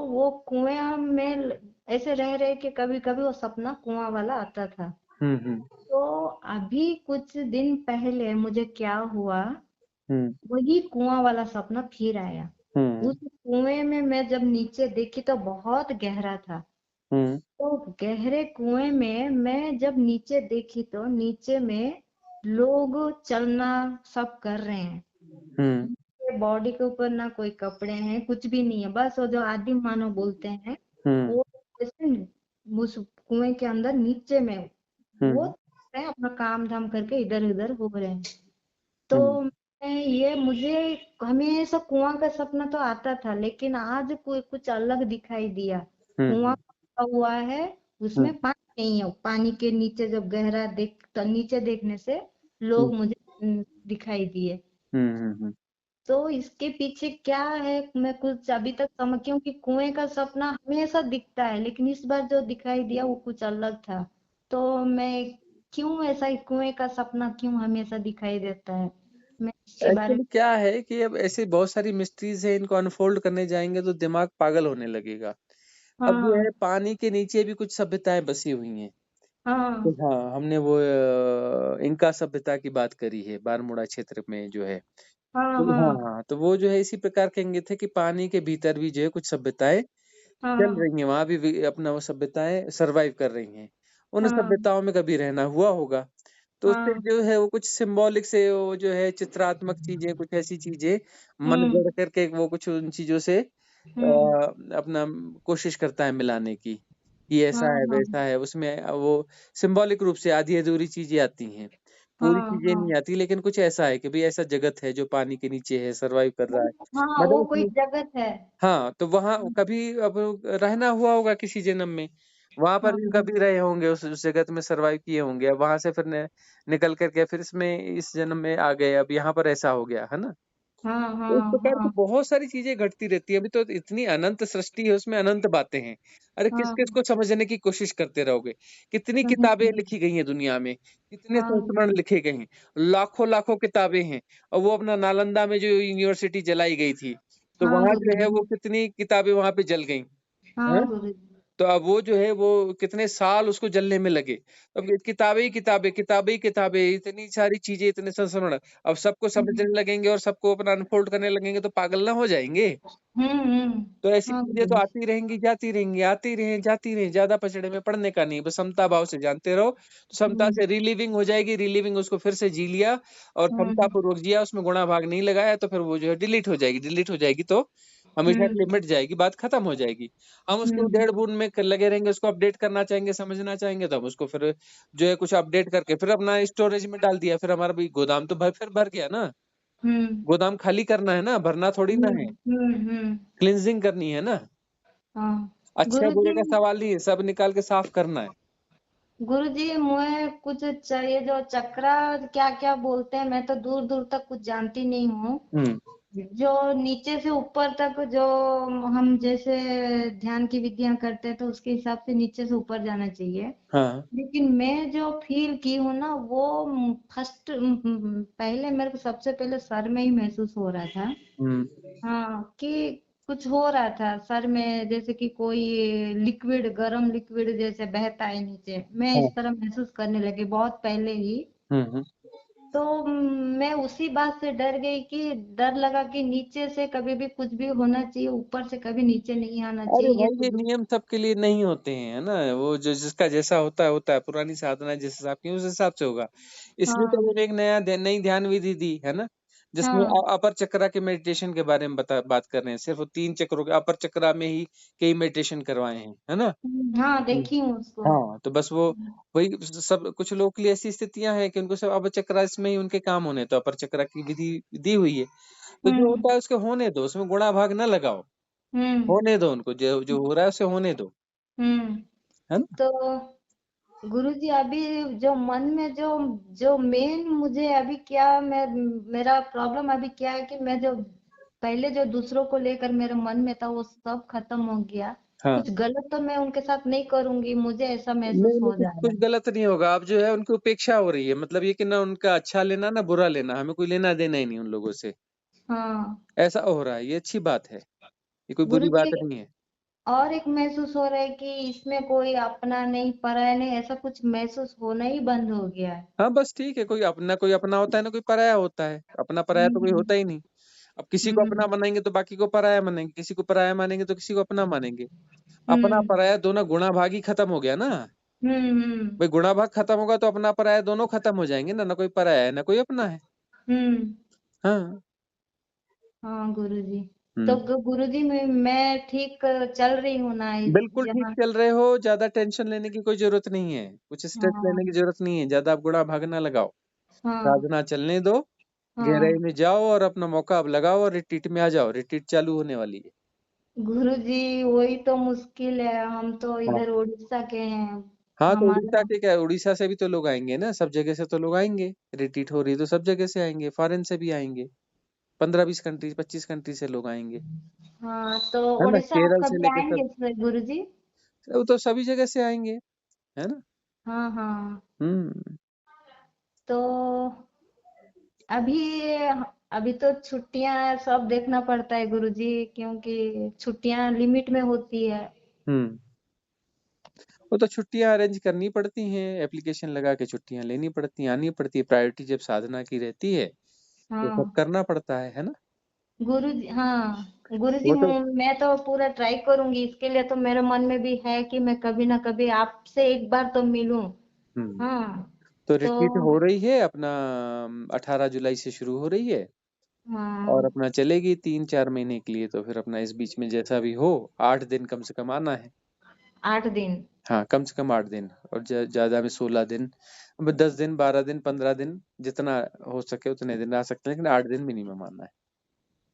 Speaker 2: वो कुआं में ऐसे रह रहे कि कभी कभी वो सपना कुआं वाला आता था।
Speaker 1: हम्म
Speaker 2: तो अभी कुछ दिन पहले मुझे क्या हुआ,
Speaker 1: हम्म
Speaker 2: वही कुआं वाला सपना फिर आया।
Speaker 1: हम्म
Speaker 2: उस कुएं में मैं जब नीचे देखी तो बहुत गहरा था।
Speaker 1: हम्म
Speaker 2: तो गहरे कुएं में मैं जब नीचे देखी तो नीचे में लोग चलना सब कर रहे हैं।
Speaker 1: हम्म
Speaker 2: बॉडी के ऊपर ना कोई कपड़े हैं, कुछ भी नहीं है, बस वो जो आदिम मानव बोलते हैं,
Speaker 1: हम्म
Speaker 2: वो जैसे उस कुएं के अंदर नीचे में वो
Speaker 1: हम्म
Speaker 2: हैं, अपना काम धाम करके इधर उधर हो रहे हैं।
Speaker 1: हम्म
Speaker 2: तो ये मुझे हमेशा कुआं का सपना तो आता था, लेकिन आज कोई कुछ अलग दिखाई दिया। कुआं
Speaker 1: हम्म
Speaker 2: का हुआ है,
Speaker 1: हम्म
Speaker 2: उसमें पानी नहीं है, पानी के नीचे जब गहरा देख तो नीचे देखने से लोग मुझे दिखाई दिए।
Speaker 1: हम्म
Speaker 2: तो इसके पीछे क्या है, मैं कुछ अभी तक समझ, क्योंकि कुएं का सपना हमेशा दिखता है, लेकिन इस बार जो दिखाई दिया वो कुछ अलग था। तो मैं क्यों ऐसा ही, कुएं का सपना क्यों हमेशा दिखाई देता है, मैं इसके बारे में।
Speaker 1: एक्चुअली क्या है कि अब ऐसे बहुत सारी मिस्ट्रीज है, इनको अनफोल्ड करने जाएंगे तो दिमाग पागल होने लगेगा। अब जो है
Speaker 2: हाँ
Speaker 1: पानी के नीचे भी कुछ सभ्यताएं बसी हुई हैं। तो
Speaker 2: हाँ
Speaker 1: हाँ, हमने वो इंका सभ्यता की बात करी है, बारमूडा क्षेत्र में जो है।
Speaker 2: हाँ
Speaker 1: तो हाँ
Speaker 2: हाँ
Speaker 1: हाँ, तो वो जो है इसी प्रकार कहेंगे थे कि पानी के भीतर भी जो है कुछ सभ्यताएं चल
Speaker 2: हाँ
Speaker 1: रही हैं, वहां भी अपना वो सभ्यताएं सरवाइव कर रही हैं। उन
Speaker 2: हाँ
Speaker 1: सभ्यताओं में कभी रहना हुआ होगा, तो उससे
Speaker 2: हाँ।
Speaker 1: जो है वो कुछ सिंबॉलिक से वो जो है चित्रात्मक चीजें, कुछ ऐसी चीजें मन
Speaker 2: हम्म।
Speaker 1: गढ़ करके वो कुछ उन चीजों से
Speaker 2: हम्म।
Speaker 1: अपना कोशिश करता है मिलाने की, कि ऐसा
Speaker 2: हाँ
Speaker 1: है
Speaker 2: हाँ।
Speaker 1: वैसा है, उसमें वो सिंबॉलिक रूप से आधी अधूरी चीजें आती हैं, पूरी
Speaker 2: हाँ
Speaker 1: चीजें नहीं
Speaker 2: हाँ।
Speaker 1: आती, लेकिन कुछ ऐसा है कि भाई ऐसा जगत है जो पानी के नीचे है, सरवाइव कर रहा है,
Speaker 2: हाँ,
Speaker 1: मतलब
Speaker 2: वो कोई
Speaker 1: उसमें।
Speaker 2: जगत है।
Speaker 1: हाँ, तो वहाँ कभी अब रहना हुआ होगा किसी जन्म में, वहां पर
Speaker 2: हाँ
Speaker 1: भी कभी रहे होंगे, उस जगत में सरवाइव किए होंगे, अब वहां से फिर निकल करके फिर इसमें इस जन्म में आ गए, अब यहाँ पर ऐसा हो गया है ना।
Speaker 2: हाँ
Speaker 1: तो इस
Speaker 2: हाँ।
Speaker 1: प्रकार की
Speaker 2: हाँ
Speaker 1: बहुत सारी चीजें घटती रहती है, अभी तो इतनी अनंत सृष्टि है, उसमें अनंत बातें हैं। अरे किस
Speaker 2: हाँ।
Speaker 1: किस को समझने की कोशिश करते रहोगे, कितनी किताबें
Speaker 2: हम्म।
Speaker 1: लिखी गई हैं दुनिया में, कितने
Speaker 2: हाँ।
Speaker 1: संस्मरण लिखे गए हैं, लाखों लाखों किताबें हैं। और वो अपना नालंदा में जो यूनिवर्सिटी जलाई गई थी, तो
Speaker 2: हाँ
Speaker 1: वहां जो है
Speaker 2: गुरुजी।
Speaker 1: वो कितनी किताबें वहां पे जल गई
Speaker 2: हाँ
Speaker 1: हैं।
Speaker 2: गुरुजी।
Speaker 1: तो अब वो जो है वो कितने साल उसको जलने में लगे। अब ये किताबें ही किताबें, किताबें ही किताबें, इतनी सारी चीजें, इतने संस्मरण, अब सबको समझने
Speaker 2: हम्म।
Speaker 1: लगेंगे और सबको अपना अनफोल्ड करने लगेंगे तो पागल ना हो जाएंगे। तो ऐसी
Speaker 2: हाँ
Speaker 1: चीजें तो
Speaker 2: गुरुजी।
Speaker 1: आती रहेंगी, जाती रहेंगी, आती रहें जाती रहें, ज्यादा पचड़े में पड़ने का नहीं, बस समता भाव से जानते रहो, तो समता
Speaker 2: हम्म।
Speaker 1: से रिलीविंग हो जाएगी, रिलीविंग उसको फिर से जी लिया और समता
Speaker 2: हम्म।
Speaker 1: पूर्वक जिया, उसमें गुणा भाग नहीं लगाया, तो फिर वो जो है डिलीट हो जाएगी, डिलीट हो जाएगी तो हमेशा के
Speaker 2: हम्म।
Speaker 1: लिए मिट जाएगी, बात खत्म हो जाएगी। हम उसको
Speaker 2: हम्म।
Speaker 1: उधेड़ बुन में लगे रहेंगे, उसको अपडेट करना चाहेंगे, समझना चाहेंगे, तो हम उसको फिर जो है कुछ अपडेट करके फिर अपना स्टोरेज में डाल दिया, फिर हमारा भी गोदाम तो फिर भर गया ना।
Speaker 2: हम्म।
Speaker 1: गोदाम खाली करना है ना, भरना थोड़ी ना है,
Speaker 2: हम्म।
Speaker 1: क्लींजिंग करनी है ना।
Speaker 2: हाँ
Speaker 1: अच्छे बुरे
Speaker 2: गुरुजी।
Speaker 1: का सवाल नहीं है, सब निकाल के साफ करना है।
Speaker 2: गुरुजी मुझे कुछ चाहिए, जो चक्रा क्या क्या बोलते हैं, मैं तो दूर दूर तक कुछ जानती नहीं हूँ।
Speaker 1: हम्म।
Speaker 2: जो नीचे से ऊपर तक, जो हम जैसे ध्यान की विधियां करते हैं तो उसके हिसाब से नीचे से ऊपर जाना चाहिए।
Speaker 1: हाँ।
Speaker 2: लेकिन मैं जो फील की हूँ ना, वो फर्स्ट, पहले मेरे को सबसे पहले सर में ही महसूस हो रहा था।
Speaker 1: हम्म।
Speaker 2: हाँ, कि कुछ हो रहा था सर में, जैसे कि कोई लिक्विड, गरम लिक्विड जैसे बहता है नीचे, मैं
Speaker 1: हाँ।
Speaker 2: इस तरह महसूस करने लगी बहुत पहले ही।
Speaker 1: हम्म।
Speaker 2: तो मैं उसी बात से डर गई, कि डर लगा कि नीचे से कभी भी कुछ भी होना चाहिए, ऊपर से कभी नीचे नहीं आना
Speaker 1: अरे
Speaker 2: चाहिए, ये
Speaker 1: भाई,
Speaker 2: तो
Speaker 1: ये नियम सबके लिए नहीं होते हैं, है ना, वो जो जिसका जैसा होता है होता है, पुरानी साधना जिस हिसाब की उस हिसाब से होगा। इसलिए तो
Speaker 2: हाँ
Speaker 1: मैंने एक नई ध्यान विधि दी है ना, जिसमें
Speaker 2: हाँ।
Speaker 1: अपर चक्रा के मेडिटेशन के बारे में बात कर रहे हैं, सिर्फ वो 3 चक्रों के अपर चक्रा में ही कई मेडिटेशन करवाए हैं, है ना।
Speaker 2: हाँ
Speaker 1: हम्म।
Speaker 2: देखी हूँ उसको।
Speaker 1: हाँ, तो बस वो वही सब, कुछ लोगों के लिए ऐसी स्थितियां हैं कि उनको सब अपर चक्रा इसमें ही उनके काम होने, तो अपर चक्रा की विधि दी हुई है, तो जो
Speaker 2: हम्म।
Speaker 1: होता है उसके होने दो, उसमें गुणा भाग ना लगाओ,
Speaker 2: हम्म।
Speaker 1: होने दो उनको, जो जो हो रहा है उसे होने दो,
Speaker 2: हम्म।
Speaker 1: है ना।
Speaker 2: तो गुरुजी, अभी जो मन में जो जो मेन मुझे अभी क्या, मैं मेरा प्रॉब्लम अभी क्या है, कि मैं जो पहले जो दूसरों को लेकर मेरे मन में था वो सब खत्म हो गया।
Speaker 1: हाँ,
Speaker 2: कुछ गलत तो मैं उनके साथ नहीं करूंगी, मुझे ऐसा
Speaker 1: नहीं
Speaker 2: महसूस
Speaker 1: नहीं,
Speaker 2: हो
Speaker 1: कुछ
Speaker 2: जा
Speaker 1: कुछ
Speaker 2: रहा है।
Speaker 1: गलत नहीं होगा, अब जो है उनकी उपेक्षा हो रही है, मतलब ये कि ना उनका अच्छा लेना ना बुरा लेना, हमें कोई लेना देना ही नहीं उन लोगों से,
Speaker 2: हाँ
Speaker 1: ऐसा हो रहा है, ये अच्छी बात है, ये कोई बुरी
Speaker 2: गुरुजी,
Speaker 1: बात नहीं है।
Speaker 2: और एक महसूस हो रहा है कि इसमें कोई अपना नहीं पराया नहीं, ऐसा कुछ महसूस होना ही बंद हो गया है।
Speaker 1: हाँ बस ठीक है, कोई अपना होता है ना, कोई पराया होता है, अपना पराया तो कोई
Speaker 2: हम्म।
Speaker 1: होता ही नहीं। अब किसी को अपना
Speaker 2: हम्म।
Speaker 1: मानेंगे तो बाकी को पराया मानेंगे, किसी को पराया मानेंगे तो किसी को अपना मानेंगे। अपना
Speaker 2: हम्म।
Speaker 1: पराया दोनों गुणा भाग ही खत्म हो गया ना।
Speaker 2: हम्म।
Speaker 1: भाई गुणा भाग खत्म होगा तो अपना पराया दोनों खत्म हो जाएंगे ना, ना कोई पराया है ना कोई अपना है।
Speaker 2: हम्म।
Speaker 1: हाँ।
Speaker 2: हाँ गुरुजी। तो
Speaker 1: हम्म।
Speaker 2: गुरुजी, मैं ठीक चल रही हूँ ना
Speaker 1: बिल्कुल ठीक
Speaker 2: जहाँ।
Speaker 1: चल रहे हो, ज्यादा टेंशन लेने की कोई जरूरत नहीं है, कुछ स्ट्रेस लेने की
Speaker 2: हाँ
Speaker 1: जरूरत नहीं है, ज्यादा आप गुणा भाग ना लगाओ,
Speaker 2: हाँ।
Speaker 1: साधना चलने दो, गहराई
Speaker 2: हाँ
Speaker 1: में जाओ और अपना मौका अब लगाओ और रिट्रीट में आ जाओ, रिट्रीट चालू होने वाली है।
Speaker 2: गुरुजी, वही तो मुश्किल है, हम तो
Speaker 1: हाँ।
Speaker 2: इधर उड़ीसा के हैं।
Speaker 1: हाँ, तो उड़ीसा
Speaker 2: हमारा।
Speaker 1: के क्या है, उड़ीसा से भी तो लोग आएंगे ना, सब जगह से तो लोग आएंगे, रिट्रीट हो रही है तो सब जगह से आएंगे, फॉरेन से भी आएंगे, 15-20 कंट्री 25 कंट्री से लोग आएंगे,
Speaker 2: हाँ, तो
Speaker 1: है ना,
Speaker 2: उड़ीसा आप
Speaker 1: केरल से
Speaker 2: कभी
Speaker 1: लेके सब,
Speaker 2: आएंगे गुरुजी?
Speaker 1: वो तो सभी जगह से आएंगे, है ना।
Speaker 2: हाँ हाँ।
Speaker 1: हम्म।
Speaker 2: तो अभी अभी तो छुट्टियां सब देखना पड़ता है गुरुजी, क्योंकि छुट्टियां लिमिट में होती है।
Speaker 1: हम्म। वो तो छुट्टियां अरेंज करनी पड़ती हैं, एप्लीकेशन लगा के छुट्टियां लेनी पड़ती हैं, आनी पड़ती है, प्रायोरिटी जब साधना की रहती है तो सब
Speaker 2: हाँ
Speaker 1: करना पड़ता है ना।
Speaker 2: गुरुजी। हाँ गुरुजी,
Speaker 1: वो तो
Speaker 2: मैं तो पूरा ट्राई करूंगी, इसके लिए तो मेरे मन में भी है कि मैं कभी ना कभी आपसे एक बार तो मिलूं।
Speaker 1: हम्म।
Speaker 2: हाँ
Speaker 1: तो
Speaker 2: तो
Speaker 1: रिट्रीट हो रही है अपना 18 जुलाई से शुरू हो रही है और
Speaker 2: हाँ,
Speaker 1: अपना चलेगी 3-4 महीने के लिए। तो फिर अपना इस बीच में जैसा भी हो 8 दिन कम से कम आना है।
Speaker 2: 8 दिन।
Speaker 1: हाँ, कम से कम 8 दिन और ज्यादा में 16 दिन। अब 10 दिन 12 दिन 15 दिन जितना हो सके उतने दिन आ सकते हैं, लेकिन 8 दिन मिनिमम आना है।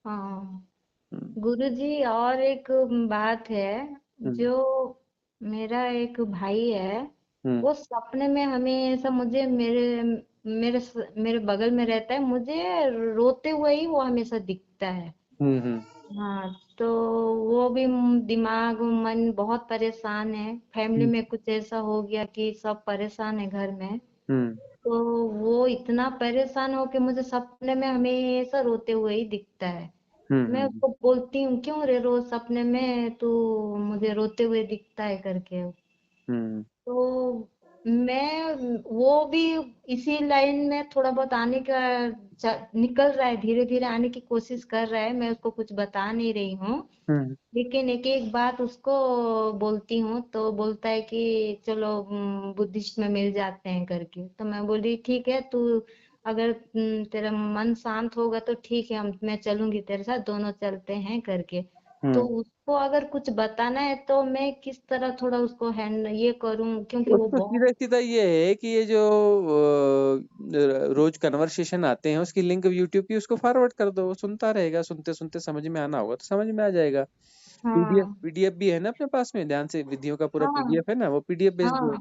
Speaker 2: हाँ
Speaker 1: हम्म,
Speaker 2: गुरुजी, और एक बात है।
Speaker 1: हम्म,
Speaker 2: जो मेरा एक भाई है,
Speaker 1: हम्म,
Speaker 2: वो सपने में हमेशा मुझे मेरे बगल में रहता है, मुझे रोते हुए ही वो हमेशा दिखता है।
Speaker 1: हम्म, हम्म,
Speaker 2: हाँ, तो वो भी दिमाग मन बहुत परेशान है। फैमिली
Speaker 1: हम्म,
Speaker 2: में कुछ ऐसा हो गया कि सब परेशान है घर में।
Speaker 1: हम्म,
Speaker 2: तो वो इतना परेशान हो कि मुझे सपने में हमेशा रोते हुए ही दिखता है।
Speaker 1: हम्म,
Speaker 2: मैं उसको बोलती हूँ, क्यों रे रोज सपने में तू मुझे रोते हुए दिखता है करके।
Speaker 1: हम्म,
Speaker 2: तो मैं वो भी इसी लाइन में थोड़ा बहुत आने का निकल रहा है, धीरे धीरे आने की कोशिश कर रहा है। मैं उसको कुछ बता नहीं रही हूँ,
Speaker 1: हम्म,
Speaker 2: लेकिन एक एक बात उसको बोलती हूँ तो बोलता है कि चलो बुद्धिस्ट में मिल जाते हैं करके। तो मैं बोली ठीक है, तू अगर तेरा मन शांत होगा तो ठीक है, हम मैं चलूंगी तेरे साथ, दोनों चलते हैं करके। तो
Speaker 1: हम्म।
Speaker 2: उसको अगर कुछ बताना है तो मैं किस तरह थोड़ा उसको हैंड ये करूं, क्योंकि वो
Speaker 1: उसको
Speaker 2: बहुत।
Speaker 1: सीधा सीधा ये है कि ये जो रोज कन्वर्सेशन आते हैं उसकी लिंक यूट्यूब की उसको फॉरवर्ड कर दो, वो सुनता रहेगा, सुनते सुनते समझ में आना होगा तो समझ में आ जाएगा। पीडीएफ
Speaker 2: हाँ
Speaker 1: पीडीएफ भी है ना अपने पास में, ध्यान से विधियों का पूरा
Speaker 2: हाँ
Speaker 1: पीडीएफ है ना, वो पीडीएफ भेज
Speaker 2: हाँ
Speaker 1: दो,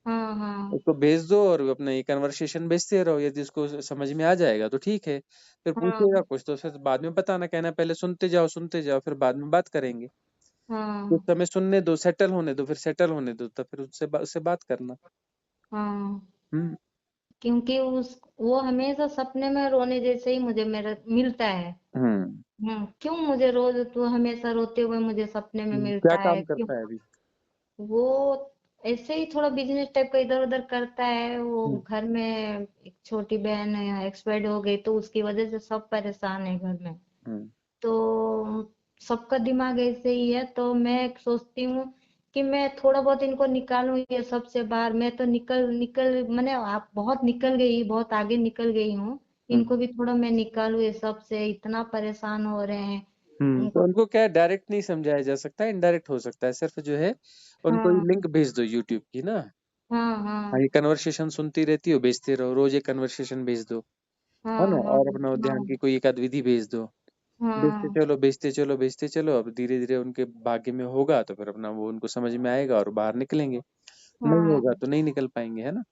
Speaker 2: हाँ हाँ
Speaker 1: उसको भेज दो और अपना ये कन्वर्सेशन भेजते रहो। यदि उसको समझ में आ जाएगा तो ठीक है, फिर
Speaker 2: हाँ
Speaker 1: पूछेगा कुछ तो फिर बाद में बताना, कहना पहले सुनते जाओ फिर बाद में बात करेंगे। कुछ
Speaker 2: हाँ
Speaker 1: समय सुनने दो, सेटल होने दो, फिर सेटल होने दो तो फिर उससे बात करना।
Speaker 2: हाँ।
Speaker 1: हम्म,
Speaker 2: क्योंकि उस वो हमेशा सपने में रोने जैसे ही मुझे मेरा मिलता है।
Speaker 1: हम्म,
Speaker 2: क्यों मुझे रोज तू हमेशा रोते हुए मुझे सपने में
Speaker 1: क्या
Speaker 2: मिलता है,
Speaker 1: काम
Speaker 2: क्यों?
Speaker 1: करता है अभी?
Speaker 2: वो ऐसे ही थोड़ा बिजनेस टाइप का इधर उधर करता है। वो
Speaker 1: हम्म,
Speaker 2: घर में एक छोटी बहन है, एक्सपायर्ड हो गई, तो उसकी वजह से सब परेशान है घर में।
Speaker 1: हम्म,
Speaker 2: तो सबका दिमाग ऐसे ही है, तो मैं सोचती हूँ कि मैं थोड़ा बहुत इनको निकालूं ये सबसे बाहर। मैं तो निकल निकल मैंने आप बहुत निकल गई, बहुत आगे निकल गई हूँ। इनको
Speaker 1: हम्म,
Speaker 2: भी थोड़ा मैं निकालूं ये सब से, इतना परेशान हो रहे हैं
Speaker 1: तो
Speaker 2: उनको।
Speaker 1: उनको क्या डायरेक्ट नहीं समझाया जा सकता, इनडायरेक्ट हो सकता है, सिर्फ जो है उनको ये
Speaker 2: हाँ
Speaker 1: लिंक भेज दो यूट्यूब की ना।
Speaker 2: हाँ
Speaker 1: हाँ,
Speaker 2: हाँ
Speaker 1: ये कन्वर्सेशन सुनती रहती हो, भेजते रहो, रोज एक कन्वर्सेशन भेज दो, है
Speaker 2: हाँ
Speaker 1: ना,
Speaker 2: हाँ
Speaker 1: और अपना ध्यान की कोई एक आध विधि भेज दो। भेजते
Speaker 2: हाँ
Speaker 1: चलो भेजते चलो भेजते चलो, अब धीरे धीरे उनके भाग्य में होगा तो फिर अपना वो उनको समझ में आएगा और बाहर निकलेंगे। नहीं
Speaker 2: हाँ
Speaker 1: होगा तो नहीं निकल पाएंगे, है ना।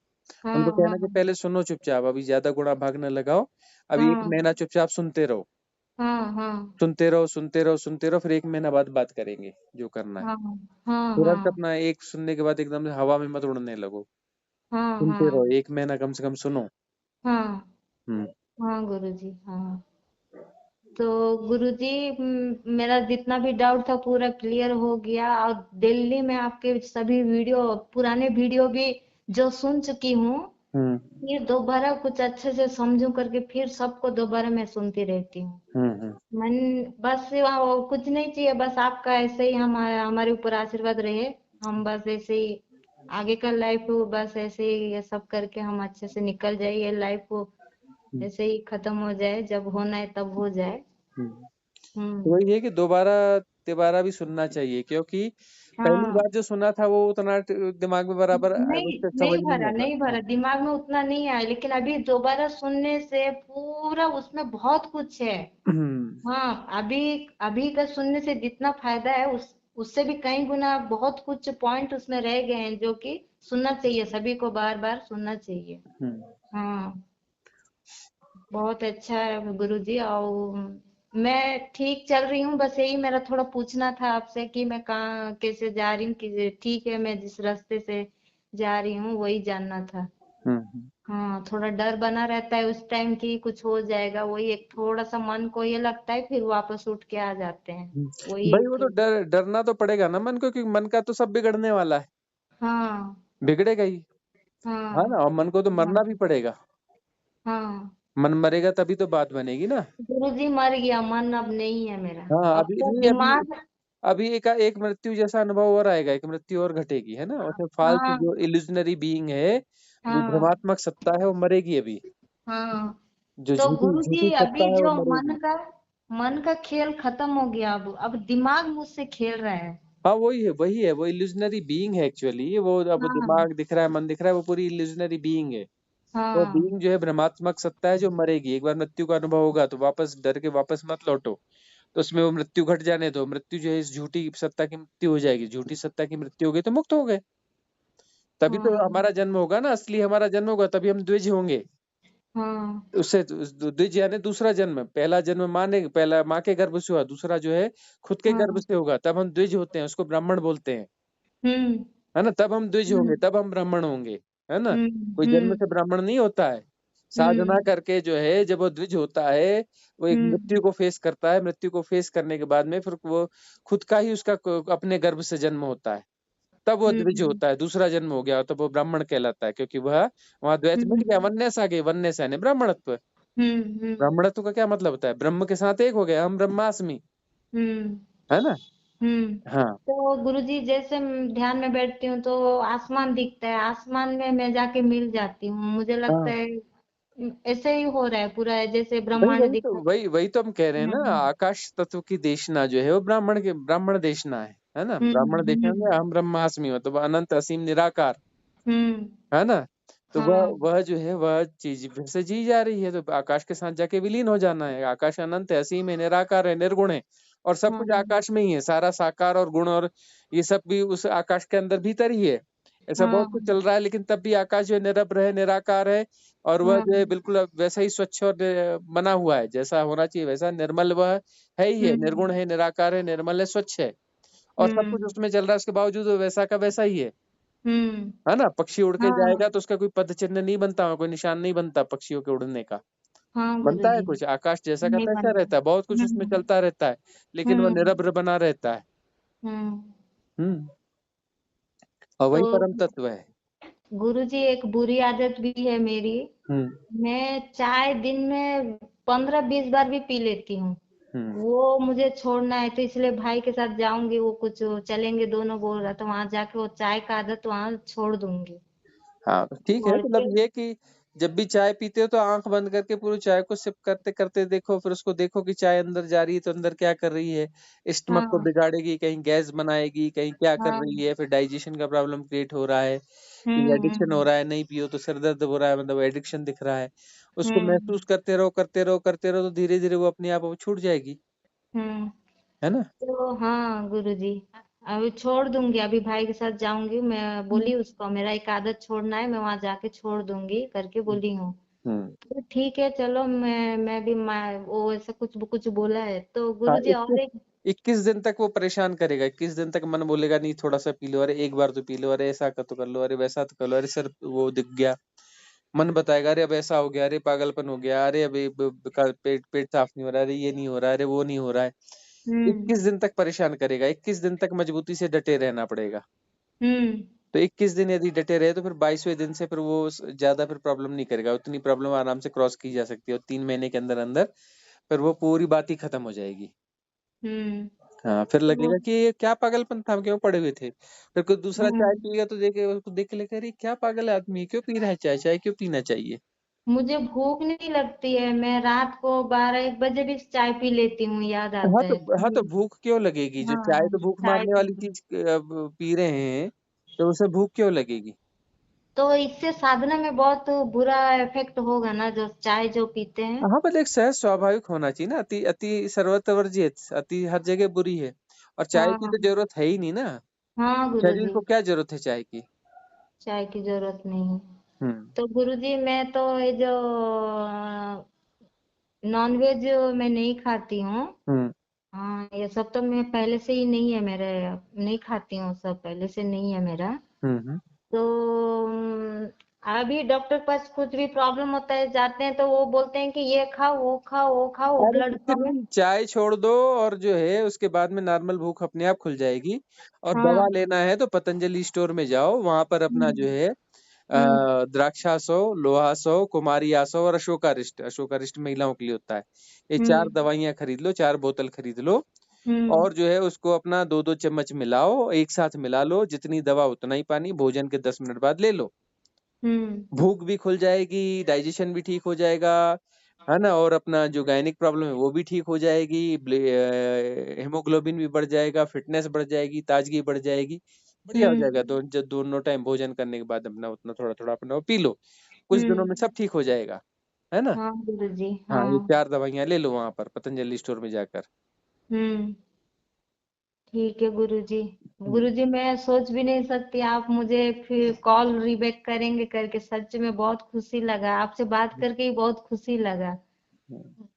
Speaker 2: हाँ
Speaker 1: उनको कहना कि
Speaker 2: हाँ
Speaker 1: पहले सुनो चुपचाप, अभी ज्यादा गुणा भाग न लगाओ, अभी एक
Speaker 2: हाँ
Speaker 1: महीना चुपचाप सुनते रहो,
Speaker 2: हाँ हाँ
Speaker 1: सुनते रहो सुनते रहो सुनते रहो, फिर एक महीना बाद बात करेंगे जो करना है।
Speaker 2: हाँ हाँ
Speaker 1: तुरंत
Speaker 2: हाँ
Speaker 1: अपना एक सुनने के बाद एकदम से हवा में मत उड़ने लगो,
Speaker 2: हाँ
Speaker 1: सुनते
Speaker 2: हाँ
Speaker 1: रहो, एक महीना कम से कम सुनो।
Speaker 2: हाँ
Speaker 1: हम्म,
Speaker 2: हाँ गुरुजी। हाँ, तो गुरुजी मेरा जितना भी डाउट था पूरा क्लियर हो गया। और दिल्ली में आपके सभी वीडियो, पुराने वीडियो भी जो सुन चुकी हूँ,
Speaker 1: हम्म,
Speaker 2: फिर दोबारा कुछ अच्छे से समझूं करके फिर सबको दोबारा मैं सुनती रहती हूँ।
Speaker 1: हम्म, हम्म,
Speaker 2: मन बस वहाँ वो कुछ नहीं चाहिए, बस आपका ऐसे ही हमारे ऊपर आशीर्वाद रहे। हम बस ऐसे ही आगे का लाइफ को बस ऐसे ही ये सब करके हम अच्छे से निकल जाए, ये लाइफ को
Speaker 1: हम्म,
Speaker 2: ऐसे ही खत्म हो जाए, जब होना है तब हो जाए।
Speaker 1: हम्म। तो
Speaker 2: हम्म।
Speaker 1: वही है कि दोबारा तिबारा भी सुनना चाहिए, क्योंकि पहली
Speaker 2: हाँ,
Speaker 1: बार जो सुना था वो उतना दिमाग में बराबर
Speaker 2: नहीं
Speaker 1: उससे समझ
Speaker 2: नहीं
Speaker 1: नहीं
Speaker 2: भरा,
Speaker 1: आया
Speaker 2: नहीं
Speaker 1: था।
Speaker 2: भरा, दिमाग में उतना नहीं आया, लेकिन अभी दोबारा सुनने से पूरा उसमें बहुत कुछ है।
Speaker 1: हम्म,
Speaker 2: हाँ, अभी अभी का सुनने से जितना फायदा है उससे भी कई गुना बहुत कुछ पॉइंट उसमें रह गए हैं, जो कि सुनना चाहिए, सभी को बार बार सुनना चाहिए।
Speaker 1: हम्म,
Speaker 2: हाँ, बहुत अच्छा है गुरुजी। और मैं ठीक चल रही हूँ, बस यही मेरा थोड़ा पूछना था आपसे कि मैं कहाँ कैसे जा रही हूँ, कि ठीक है मैं जिस रास्ते से जा रही हूँ वही जानना था।
Speaker 1: हम्म,
Speaker 2: हाँ, थोड़ा डर बना रहता है उस टाइम की कुछ हो जाएगा, वही एक थोड़ा सा मन को ये लगता है, फिर वापस उठ के आ जाते हैं। वही
Speaker 1: भाई वो तो
Speaker 2: थोड़ा।
Speaker 1: डरना तो पड़ेगा ना मन को, क्योंकि मन का तो सब बिगड़ने वाला है,
Speaker 2: हाँ
Speaker 1: बिगड़ेगा ही, है
Speaker 2: हाँ
Speaker 1: ना, और मन को तो
Speaker 2: हाँ
Speaker 1: मरना भी पड़ेगा।
Speaker 2: हाँ।
Speaker 1: मन मरेगा तभी तो बात बनेगी ना।
Speaker 2: गुरुजी मर गया मन, अब नहीं है मेरा।
Speaker 1: हाँ
Speaker 2: अब
Speaker 1: अभी
Speaker 2: तो
Speaker 1: नहीं, अभी
Speaker 2: दिमाग
Speaker 1: अभी एक मृत्यु जैसा अनुभव और आएगा, एक मृत्यु और घटेगी, है ना। और फिर फालतू
Speaker 2: हाँ
Speaker 1: जो इल्यूजनरी बीइंग है, जो
Speaker 2: हाँ
Speaker 1: भ्रमात्मक सत्ता है, वो मरेगी अभी।
Speaker 2: हाँ।
Speaker 1: जो
Speaker 2: तो
Speaker 1: झूठी झूठी
Speaker 2: गुरुजी
Speaker 1: सत्ता
Speaker 2: अभी
Speaker 1: है वो
Speaker 2: जो
Speaker 1: मरेगी।
Speaker 2: मन का खेल खत्म हो गया, अब दिमाग मुझसे खेल रहा है।
Speaker 1: हाँ वही है, वो इल्यूजनरी बीइंग है एक्चुअली। वो अब
Speaker 2: हाँ
Speaker 1: दिमाग दिख रहा है, मन दिख रहा है, वो पूरी इल्यूजनरी बीइंग है। वो
Speaker 2: हाँ
Speaker 1: बीइंग जो है भ्रमात्मक सत्ता है, जो मरेगी। एक बार मृत्यु का अनुभव होगा तो वापस डर के वापस मत लौटो। तो उसमें वो मृत्यु घट जाने दो। मृत्यु जो है इस झूठी सत्ता की मृत्यु हो जाएगी। झूठी सत्ता की मृत्यु हो गई तो मुक्त हो गए। तभी तो
Speaker 2: हाँ
Speaker 1: हमारा जन्म होगा ना, असली हमारा जन्म होगा, तभी हम द्विज होंगे।
Speaker 2: हाँ
Speaker 1: उससे द्विज यानी दूसरा जन्म। पहला जन्म पहला माँ के गर्भ से हुआ, दूसरा जो है खुद के गर्भ
Speaker 2: हाँ।
Speaker 1: से होगा, तब हम द्विज होते हैं, उसको ब्राह्मण बोलते हैं,
Speaker 2: हम्म
Speaker 1: है ना। तब हम द्विज होंगे,
Speaker 2: हम्म
Speaker 1: तब हम ब्राह्मण होंगे, है ना। कोई जन्म
Speaker 2: हम्म
Speaker 1: से ब्राह्मण नहीं होता है। साधना
Speaker 2: हम्म
Speaker 1: करके जो है, जब वो द्विज होता है, वो एक
Speaker 2: हम्म
Speaker 1: मृत्यु को फेस करता है। मृत्यु को फेस करने के बाद में फिर वो खुद का ही उसका अपने गर्भ से जन्म होता है। तब वो द्विज
Speaker 2: हम्म
Speaker 1: होता है, दूसरा जन्म हो गया, तब वो ब्राह्मण कहलाता है, क्योंकि वह वहां द्वैत मिट गया,
Speaker 2: हम्म
Speaker 1: वननेस आ गई। वननेस यानी ब्राह्मणत्व।
Speaker 2: हम्म
Speaker 1: ब्राह्मणत्व का क्या मतलब होता है? ब्रह्म के साथ एक हो गया, हम ब्रह्मास्मि,
Speaker 2: हम्म
Speaker 1: है ना।
Speaker 2: हम्म।
Speaker 1: हाँ
Speaker 2: तो गुरुजी जैसे ध्यान में बैठती हूँ तो आसमान दिखता है, आसमान में मैं जाके मिल जाती हूँ, मुझे लगता
Speaker 1: हाँ।
Speaker 2: है ऐसे ही हो रहा है पूरा, जैसे
Speaker 1: वही
Speaker 2: ब्रह्मांड
Speaker 1: वही तो
Speaker 2: दिखता
Speaker 1: वही तो हम कह रहे हैं ना,
Speaker 2: है।
Speaker 1: आकाश तत्व की देशना जो है वो ब्राह्मण देशना है ना। ब्राह्मण देशना में
Speaker 2: हम्म
Speaker 1: हम ब्रह्मास्मि, मतलब अनंत असीम निराकार,
Speaker 2: हम्म।
Speaker 1: है ना। तो
Speaker 2: हाँ
Speaker 1: वह जो है, वह चीज फिर से जी जा रही है, तो आकाश के साथ जाके विलीन हो जाना है। आकाश अनंत है, असीम है, निराकार है, निर्गुण है, और सब
Speaker 2: हाँ
Speaker 1: कुछ आकाश में ही है। सारा साकार और गुण और ये सब भी उस आकाश के अंदर भीतर ही है। ऐसा बहुत
Speaker 2: हाँ
Speaker 1: कुछ चल रहा है, लेकिन तब भी आकाश जो है निरभ्र है, निराकार है। और वह
Speaker 2: हाँ।
Speaker 1: जो है बिल्कुल वैसा ही स्वच्छ और बना हुआ है, जैसा होना चाहिए वैसा निर्मल वह है ही है।
Speaker 2: हम्म
Speaker 1: निर्गुण है, निराकार है, निर्मल है, स्वच्छ है, और सब कुछ
Speaker 2: हम्म
Speaker 1: उसमें चल रहा है। उसके बावजूद वो वैसा का वैसा ही
Speaker 2: हम्म।
Speaker 1: है ना। पक्षी उड़ के
Speaker 2: हाँ
Speaker 1: जाएगा तो उसका कोई पद चिन्ह नहीं बनता, कोई निशान नहीं बनता पक्षियों के उड़ने का।
Speaker 2: हाँ
Speaker 1: बनता है
Speaker 2: गुरुजी।
Speaker 1: कुछ, आकाश जैसा का
Speaker 2: नहीं
Speaker 1: तैसा
Speaker 2: बनता।
Speaker 1: रहता है, बहुत कुछ उसमें
Speaker 2: हम्म
Speaker 1: चलता रहता है, लेकिन वह
Speaker 2: हम्म
Speaker 1: निरभ्र बना रहता है।
Speaker 2: हम्म।
Speaker 1: हम्म। और
Speaker 2: तो
Speaker 1: वही परम तत्व है।
Speaker 2: गुरुजी एक बुरी आदत भी है मेरी,
Speaker 1: हम्म
Speaker 2: मैं चाय दिन में 15-20 बार भी पी लेती हूँ।
Speaker 1: हम्म।
Speaker 2: वो मुझे छोड़ना है, तो इसलिए भाई के साथ जाऊंगी, वो कुछ चलेंगे दोनों बोल रहा, तो वहां जाके वो चाय का आदत वहां छोड़ दूंगी।
Speaker 1: हाँ तो ठीक है,
Speaker 2: छोड़
Speaker 1: मतलब
Speaker 2: के
Speaker 1: ये कि जब भी चाय पीते हो तो आंख बंद करके पूरी चाय को सिप करते करते देखो, फिर उसको देखो कि चाय अंदर जा रही है तो अंदर क्या कर रही है। स्टमक को
Speaker 2: हाँ
Speaker 1: बिगाड़ेगी, कहीं गैस बनाएगी, कहीं क्या कर
Speaker 2: हाँ।
Speaker 1: रही है, फिर डाइजेशन का प्रॉब्लम क्रिएट हो रहा है, कि एडिक्शन हो
Speaker 2: हम्म
Speaker 1: रहा है, नहीं पियो तो सिर दर्द हो रहा है, मतलब एडिक्शन दिख रहा है। उसको
Speaker 2: हम्म
Speaker 1: महसूस करते रहो, करते रहो, करते रहो, तो धीरे धीरे वो अपने आप वो छूट जाएगी,
Speaker 2: हम्म।
Speaker 1: है ना।
Speaker 2: तो हाँ गुरुजी, अभी छोड़ दूंगी, अभी भाई के साथ जाऊंगी, मैं बोली उसको मेरा एक आदत छोड़ना है, मैं वहां जाके छोड़ दूंगी करके बोली हूँ।
Speaker 1: हम्म।
Speaker 2: तो ठीक है चलो, मैं भी वो ऐसा कुछ कुछ बोला है तो
Speaker 1: हाँ,
Speaker 2: गुरुजी, और एक
Speaker 1: 21 दिन तक वो परेशान करेगा। 21 दिन तक मन बोलेगा नहीं थोड़ा सा पी लो, अरे एक बार तो पी लो, अरे ऐसा कर तो कर लो, अरे वैसा तो कर लो, अरे सर वो दिख गया। मन बताएगा अरे अब ऐसा हो गया, अरे पागलपन हो गया, अरे अभी पेट पेट साफ नहीं हो रहा, अरे ये नहीं हो रहा, अरे वो नहीं हो रहा है।
Speaker 2: हम्म
Speaker 1: 21 दिन तक परेशान करेगा, 21 दिन तक मजबूती से डटे रहना पड़ेगा।
Speaker 2: हम्म
Speaker 1: तो 21 दिन यदि डटे रहे तो फिर 22वें दिन से फिर वो ज्यादा फिर प्रॉब्लम नहीं करेगा। उतनी प्रॉब्लम आराम से क्रॉस की जा सकती है, और 3 महीने के अंदर अंदर फिर वो पूरी बात ही खत्म हो जाएगी।
Speaker 2: हम्म।
Speaker 1: हाँ, फिर
Speaker 2: तो
Speaker 1: लगेगा कि ये क्या पागलपन था, हम क्यों पड़े हुए थे। फिर कोई दूसरा चाय
Speaker 2: हम्म,
Speaker 1: पिएगा तो देखे, उसको देख के लेकर अरे क्या पागल आदमी है, क्यों पी रहा है चाय, चाय क्यों पीना चाहिए।
Speaker 2: मुझे भूख नहीं लगती है, मैं रात को 12-1 बजे भी चाय पी लेती हूँ, याद
Speaker 1: हाँ
Speaker 2: आता
Speaker 1: तो
Speaker 2: है
Speaker 1: हाँ तो
Speaker 2: कि
Speaker 1: भूख क्यों लगेगी, जो चाय
Speaker 2: हाँ
Speaker 1: तो भूख
Speaker 2: चाय
Speaker 1: मारने वाली
Speaker 2: पी।
Speaker 1: चीज पी रहे हैं, तो उसे भूख क्यों लगेगी।
Speaker 2: तो इससे साधना में बहुत बुरा इफेक्ट होगा ना, जो चाय जो पीते हैं।
Speaker 1: हाँ, पर एक सहज स्वाभाविक होना चाहिए ना। अति अति सर्वत्र वर्जित, अति हर जगह बुरी है। और चाय की
Speaker 2: हाँ
Speaker 1: तो जरूरत है ही नहीं ना।
Speaker 2: हाँ
Speaker 1: शरीर
Speaker 2: गुरुजी,
Speaker 1: को क्या जरूरत है चाय की।
Speaker 2: चाय की जरूरत नहीं।
Speaker 1: हम्म
Speaker 2: तो गुरुजी मैं तो ये जो नॉन वेज मैं नहीं खाती हूँ।
Speaker 1: हम्म
Speaker 2: हाँ, ये सब तो मैं पहले से ही नहीं है मेरे, नहीं खाती हूँ, सब पहले से नहीं है मेरा।
Speaker 1: हम्म।
Speaker 2: तो अभी डॉक्टर के पास कुछ भी प्रॉब्लम होता है जाते हैं तो वो बोलते हैं कि ये खाओ वो खाओ वो खाओ
Speaker 1: अरे
Speaker 2: ब्लड
Speaker 1: कुछ
Speaker 2: कम है।
Speaker 1: नहीं, चाय छोड़ दो, और जो है उसके बाद में नॉर्मल भूख अपने आप खुल जाएगी। और
Speaker 2: हाँ।
Speaker 1: दवा लेना है तो पतंजलि स्टोर में जाओ, वहां पर अपना जो
Speaker 2: हम्म
Speaker 1: है
Speaker 2: हम्म
Speaker 1: द्राक्षासो, लोहासो, कुमारियासो और अशोकारिष्ट। अशोकारिष्ट महिलाओं के लिए होता है। ये चार
Speaker 2: हम्म
Speaker 1: दवाइयां खरीद लो, 4 बोतल खरीद लो। और जो है उसको अपना 2-2 चम्मच मिलाओ, एक साथ मिला लो, जितनी दवा उतना ही पानी, भोजन के 10 मिनट बाद ले लो। भूख भी खुल जाएगी, डाइजेशन भी ठीक हो जाएगा, है ना? और अपना जो गायनिक प्रॉब्लम है वो भी ठीक हो जाएगी, हेमोग्लोबिन भी बढ़ जाएगा, फिटनेस बढ़ जाएगी, ताजगी बढ़ जाएगी, बढ़िया हो जाएगा। तो जब दोनों टाइम भोजन करने के बाद अपना उतना थोड़ा-थोड़ा अपना वो पी लो, कुछ दिनों में सब ठीक हो जाएगा, है ना?
Speaker 2: हाँ गुरुजी,
Speaker 1: हाँ, ये
Speaker 2: हाँ।
Speaker 1: 4 दवाइयाँ ले लो वहाँ पर पतंजलि स्टोर में जाकर।
Speaker 2: ठीक है गुरुजी। गुरुजी मैं सोच भी नहीं सकती आप मुझे फिर कॉल रिबैक करेंगे करके, सच में बहुत खुशी लगा, आपसे बात करके ही बहुत खुशी लगा,
Speaker 1: बस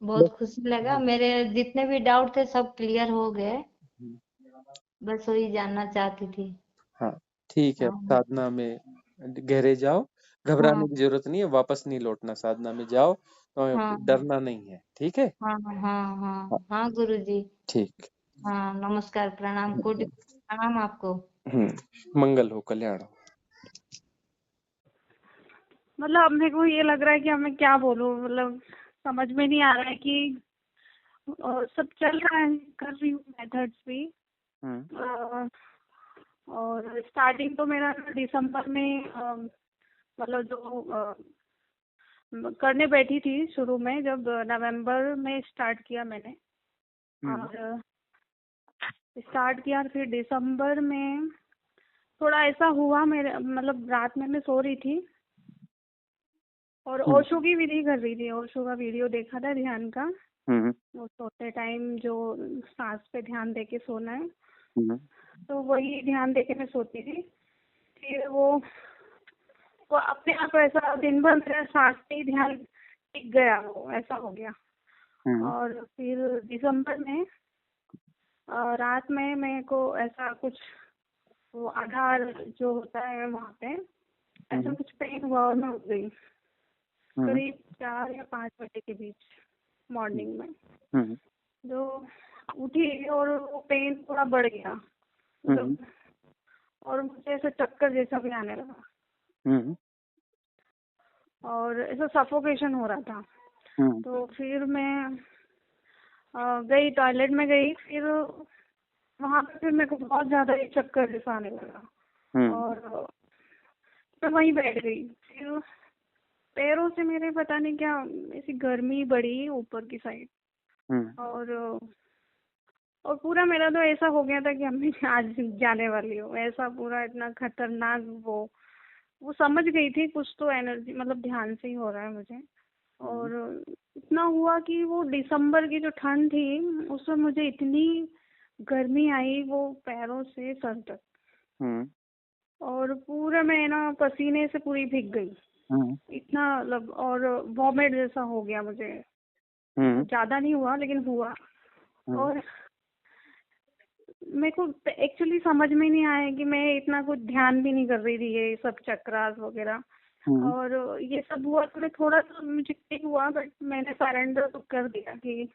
Speaker 2: बहुत खुशी लगा। मेरे जितने भी डाउट थे सब क्लियर हो गए, बस वही जानना चाहती थी।
Speaker 1: हाँ, ठीक है,
Speaker 2: हाँ
Speaker 1: साधना में गहरे जाओ, घबराने
Speaker 2: हाँ
Speaker 1: की ज़रूरत नहीं है, वापस नहीं लौटना, साधना में जाओ,
Speaker 2: हाँ
Speaker 1: डरना नहीं है, ठीक है?
Speaker 2: हाँ हाँ
Speaker 1: हाँ,
Speaker 2: हाँ हाँ गुरुजी।
Speaker 1: ठीक।
Speaker 2: हाँ नमस्कार, प्रणाम, कोटि प्रणाम आपको।
Speaker 1: मंगल हो, कल्याण हो।
Speaker 3: मतलब अब मेरे को ये लग रहा है कि अब मैं क्या बोलूं, मतलब समझ में नहीं आ रहा है कि सब चल रहा है, कर रही हूँ मेथड्स भी। अ, और स्टार्टिंग तो मेरा दिसंबर में मतलब जो करने बैठी थी शुरू में, जब नवंबर में स्टार्ट किया मैंने, और स्टार्ट किया, फिर दिसंबर में थोड़ा ऐसा हुआ मेरे, मतलब रात में मैं सो रही थी और ओशो की विधि कर रही थी, ओशो का वीडियो देखा था ध्यान का, वो सोते टाइम जो सांस पे ध्यान देके सोना है, तो वही ध्यान देके मैं सोती थी। फिर वो अपने आप ऐसा दिन भर मेरा सांस पे ही ध्यान टिक गया, वो ऐसा हो गया। और फिर दिसंबर में रात में मेरे को ऐसा कुछ, वो आधार जो होता है वहाँ पे, ऐसा कुछ पेन हुआ और मैं उठ गई करीब 4 या 5 बजे के बीच मॉर्निंग में। जो उठी और वो पेन थोड़ा बढ़ गया, मतलब, और मुझे ऐसा चक्कर जैसा भी आने लगा और ऐसा सफोकेशन हो रहा था। तो फिर मैं गई, टॉयलेट में गई, फिर वहाँ पे फिर मेरे को बहुत ज्यादा ही चक्कर जैसा आने लगा और मैं वहीं बैठ गई। फिर पैरों से मेरे पता नहीं क्या ऐसी गर्मी बढ़ी ऊपर की साइड, और पूरा मेरा तो ऐसा हो गया था कि अम्मी आज जाने वाली हो, ऐसा पूरा इतना खतरनाक। वो समझ गई थी कुछ तो एनर्जी, मतलब ध्यान से ही हो रहा है मुझे। और इतना हुआ कि वो दिसंबर की जो ठंड थी उसमें मुझे इतनी गर्मी आई वो पैरों से सर तक, और पूरा मैं ना पसीने से पूरी भीग गई, इतना मतलब, और वॉमिट जैसा हो गया मुझे। ज्यादा नहीं हुआ लेकिन हुआ। और मेरे को एक्चुअली समझ में नहीं आया कि मैं इतना कुछ ध्यान भी नहीं कर रही थी, ये सब चक्रास वगैरह, और ये सब हुआ तो मैं थोड़ा सा मुझे फील हुआ, बट मैंने सरेंडर तो कर दिया कि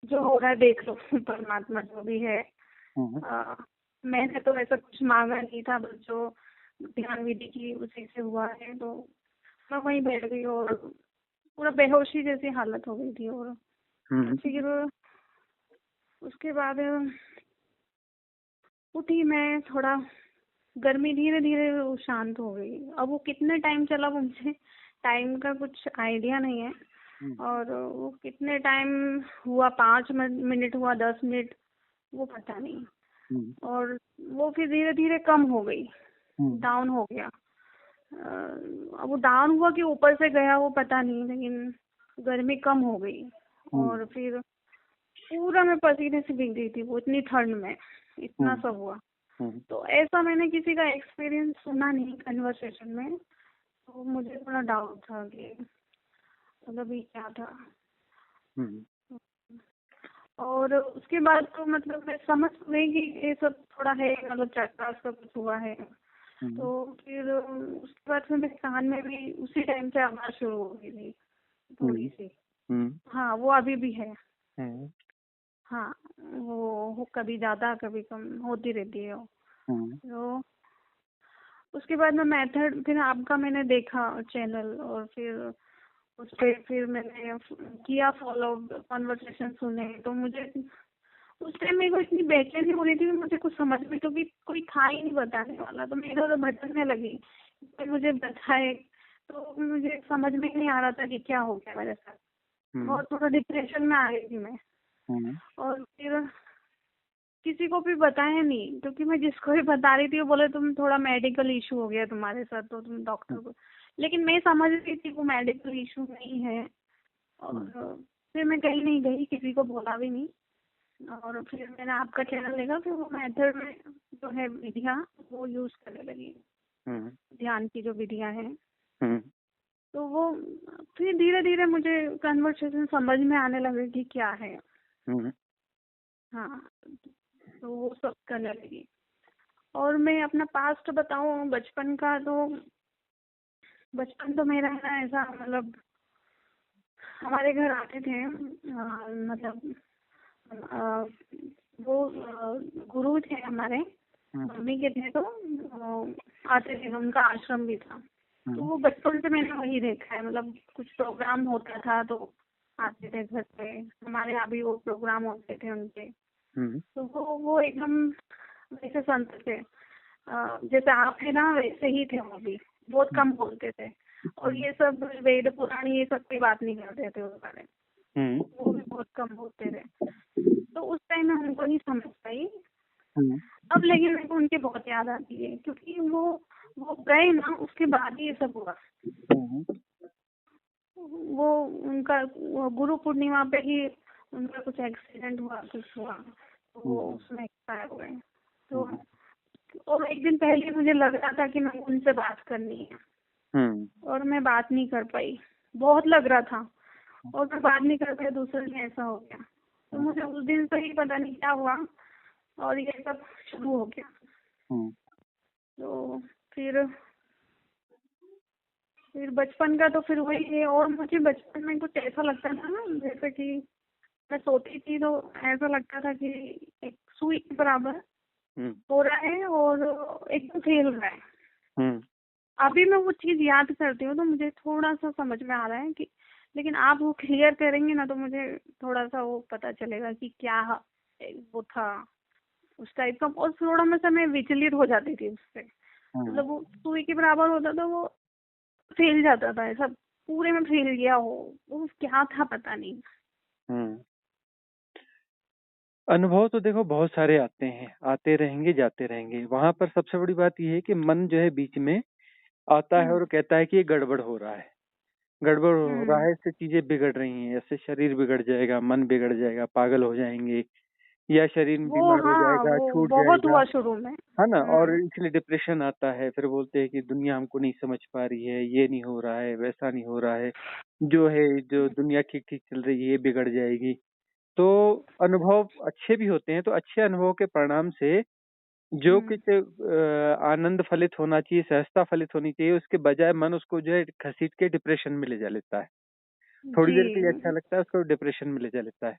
Speaker 3: जो हो रहा है देख लो, परमात्मा जो भी है। मैंने तो ऐसा कुछ मांगा नहीं था, बस जो ध्यान विधि की उसी से हुआ है। तो मैं वहीं बैठ गई और पूरा बेहोशी जैसी हालत हो गई थी। और फिर उसके बाद उठी मैं, थोड़ा गर्मी धीरे धीरे शांत हो गई। अब वो कितने टाइम चला वो मुझे टाइम का कुछ आइडिया नहीं है, और वो कितने टाइम हुआ, 5 मिनट हुआ, 10 मिनट, वो पता नहीं। और वो फिर धीरे धीरे कम हो गई, डाउन हो गया। अब वो डाउन हुआ कि ऊपर से गया वो पता नहीं, लेकिन गर्मी कम हो गई। और फिर पूरा मैं पसीने से भीग गई थी, वो इतनी ठंड में, इतना सब हुआ। तो ऐसा मैंने किसी का एक्सपीरियंस सुना नहीं कन्वर्सेशन में, तो मुझे थोड़ा डाउट था कि मतलब ये क्या था। और उसके बाद तो मतलब मैं समझ गई कि ये सब थोड़ा है, मतलब चक्रास का कुछ हुआ है। तो फिर उसके बाद फिर मेरे कान में भी उसी टाइम से आवाज शुरू हो गई थी थोड़ी सी। हाँ वो अभी भी है। हाँ वो कभी ज्यादा कभी कम होती रहती है वो। तो उसके बाद में मेथड फिर आपका मैंने देखा चैनल, और फिर उस पे फिर मैंने किया फॉलो, कॉन्वर्सेशन सुने, तो मुझे उस टाइम मेरे को इतनी बेचैनी हो रही थी, मुझे कुछ समझ में, क्योंकि कोई था ही नहीं बताने वाला, तो मैं इधर उधर भटकने लगी, कोई मुझे बताए, तो मुझे समझ में ही नहीं आ रहा था कि क्या हो गया मेरे साथ। बहुत थोड़ा डिप्रेशन में आ गई थी मैं। और फिर किसी को भी बताया नहीं, क्योंकि मैं जिसको भी बता रही थी वो बोले तुम थोड़ा मेडिकल इशू हो गया तुम्हारे साथ, तो तुम डॉक्टर को, लेकिन मैं समझ रही थी वो मेडिकल इशू नहीं है। और फिर मैं कहीं नहीं गई, किसी को बोला भी नहीं। और फिर मैंने आपका चैनल देखा, फिर वो मेथड में जो है विधियाँ वो यूज करने लगी, ध्यान की जो विधियाँ हैं। तो वो फिर धीरे धीरे मुझे कन्वर्सेशन समझ में आने लगे कि क्या है। हाँ, तो वो सब करने लगी। और मैं अपना पास्ट बताऊं, बचपन का, तो बचपन तो मेरा है ना ऐसा, मतलब हमारे घर आते थे, मतलब वो गुरु थे हमारे, मम्मी के थे, तो आते थे, उनका आश्रम भी था। तो वो बचपन से मैंने वही देखा है, मतलब कुछ प्रोग्राम होता था तो आते थे घर पे, हमारे यहाँ भी वो प्रोग्राम होते थे उनके। तो वो एकदम वैसे संत थे, जैसे आप है ना वैसे ही थे वो भी, बहुत कम बोलते थे, और ये सब वेद पुराण ये सब की बात नहीं करते थे उस बारे में, वो भी बहुत कम बोलते थे। तो उस टाइम में हमको नहीं समझ पाई। अब लेकिन मेरे को उनकी बहुत याद आती है, क्योंकि वो गए ना, उसके बाद ही ये सब हुआ। वो उनका वो गुरु पूर्णिमा पे ही उनका कुछ एक्सीडेंट हुआ, कुछ हुआ, तो वो उसमें एक्सपायर हो गए। तो और एक दिन पहले मुझे लग रहा था कि मैं उनसे बात करनी है, और मैं बात नहीं कर पाई, बहुत लग रहा था, और मैं बात नहीं कर पाई, दूसरे दिन ऐसा हो गया। तो मुझे उस दिन से ही पता नहीं क्या हुआ, और ये सब शुरू हो गया। तो फिर बचपन का तो फिर वही है। और मुझे बचपन में कुछ ऐसा लगता था ना, जैसे कि मैं सोती थी तो ऐसा लगता था कि एक सुई के बराबर हो रहा है और एकदम खेल रहा है। अभी मैं वो चीज याद करती हूँ तो मुझे थोड़ा सा समझ में आ रहा है कि, लेकिन आप वो क्लियर करेंगे ना तो मुझे थोड़ा सा वो पता चलेगा कि क्या वो था उस टाइप का। और थोड़ा मैं समय विचलित हो जाती थी उससे, मतलब वो सुई के बराबर होता था, वो फैल जाता था, ऐसा पूरे में फैल गया हो, वो क्या था पता नहीं।
Speaker 1: अनुभव तो देखो बहुत सारे आते हैं, आते रहेंगे जाते रहेंगे। वहां पर सबसे बड़ी बात यह है कि मन जो है बीच में आता है और कहता है कि ये गड़बड़ हो रहा है, गड़बड़ हो रहा है, इससे चीजें बिगड़ रही हैं, इससे शरीर बिगड़ जाएगा, मन बिगड़ जाएगा, पागल हो जाएंगे, या शरीर
Speaker 3: वो
Speaker 1: बीमार हो
Speaker 3: हाँ,
Speaker 1: जाएगा,
Speaker 3: वो
Speaker 1: छूट
Speaker 3: बहुत
Speaker 1: जाएगा,
Speaker 3: हुआ शुरू में,
Speaker 1: है ना। और इसलिए डिप्रेशन आता है, फिर बोलते हैं कि दुनिया हमको नहीं समझ पा रही है, ये नहीं हो रहा है, वैसा नहीं हो रहा है, जो है जो दुनिया ठीक ठीक चल रही है ये बिगड़ जाएगी। तो अनुभव अच्छे भी होते हैं, तो अच्छे अनुभव के परिणाम से जो कुछ आनंद फलित होना चाहिए, सहजता फलित होनी चाहिए, उसके बजाय मन उसको जो है घसीट के डिप्रेशन में ले जा लेता है। थोड़ी देर के लिए अच्छा लगता है, उसको डिप्रेशन में ले जा लेता है।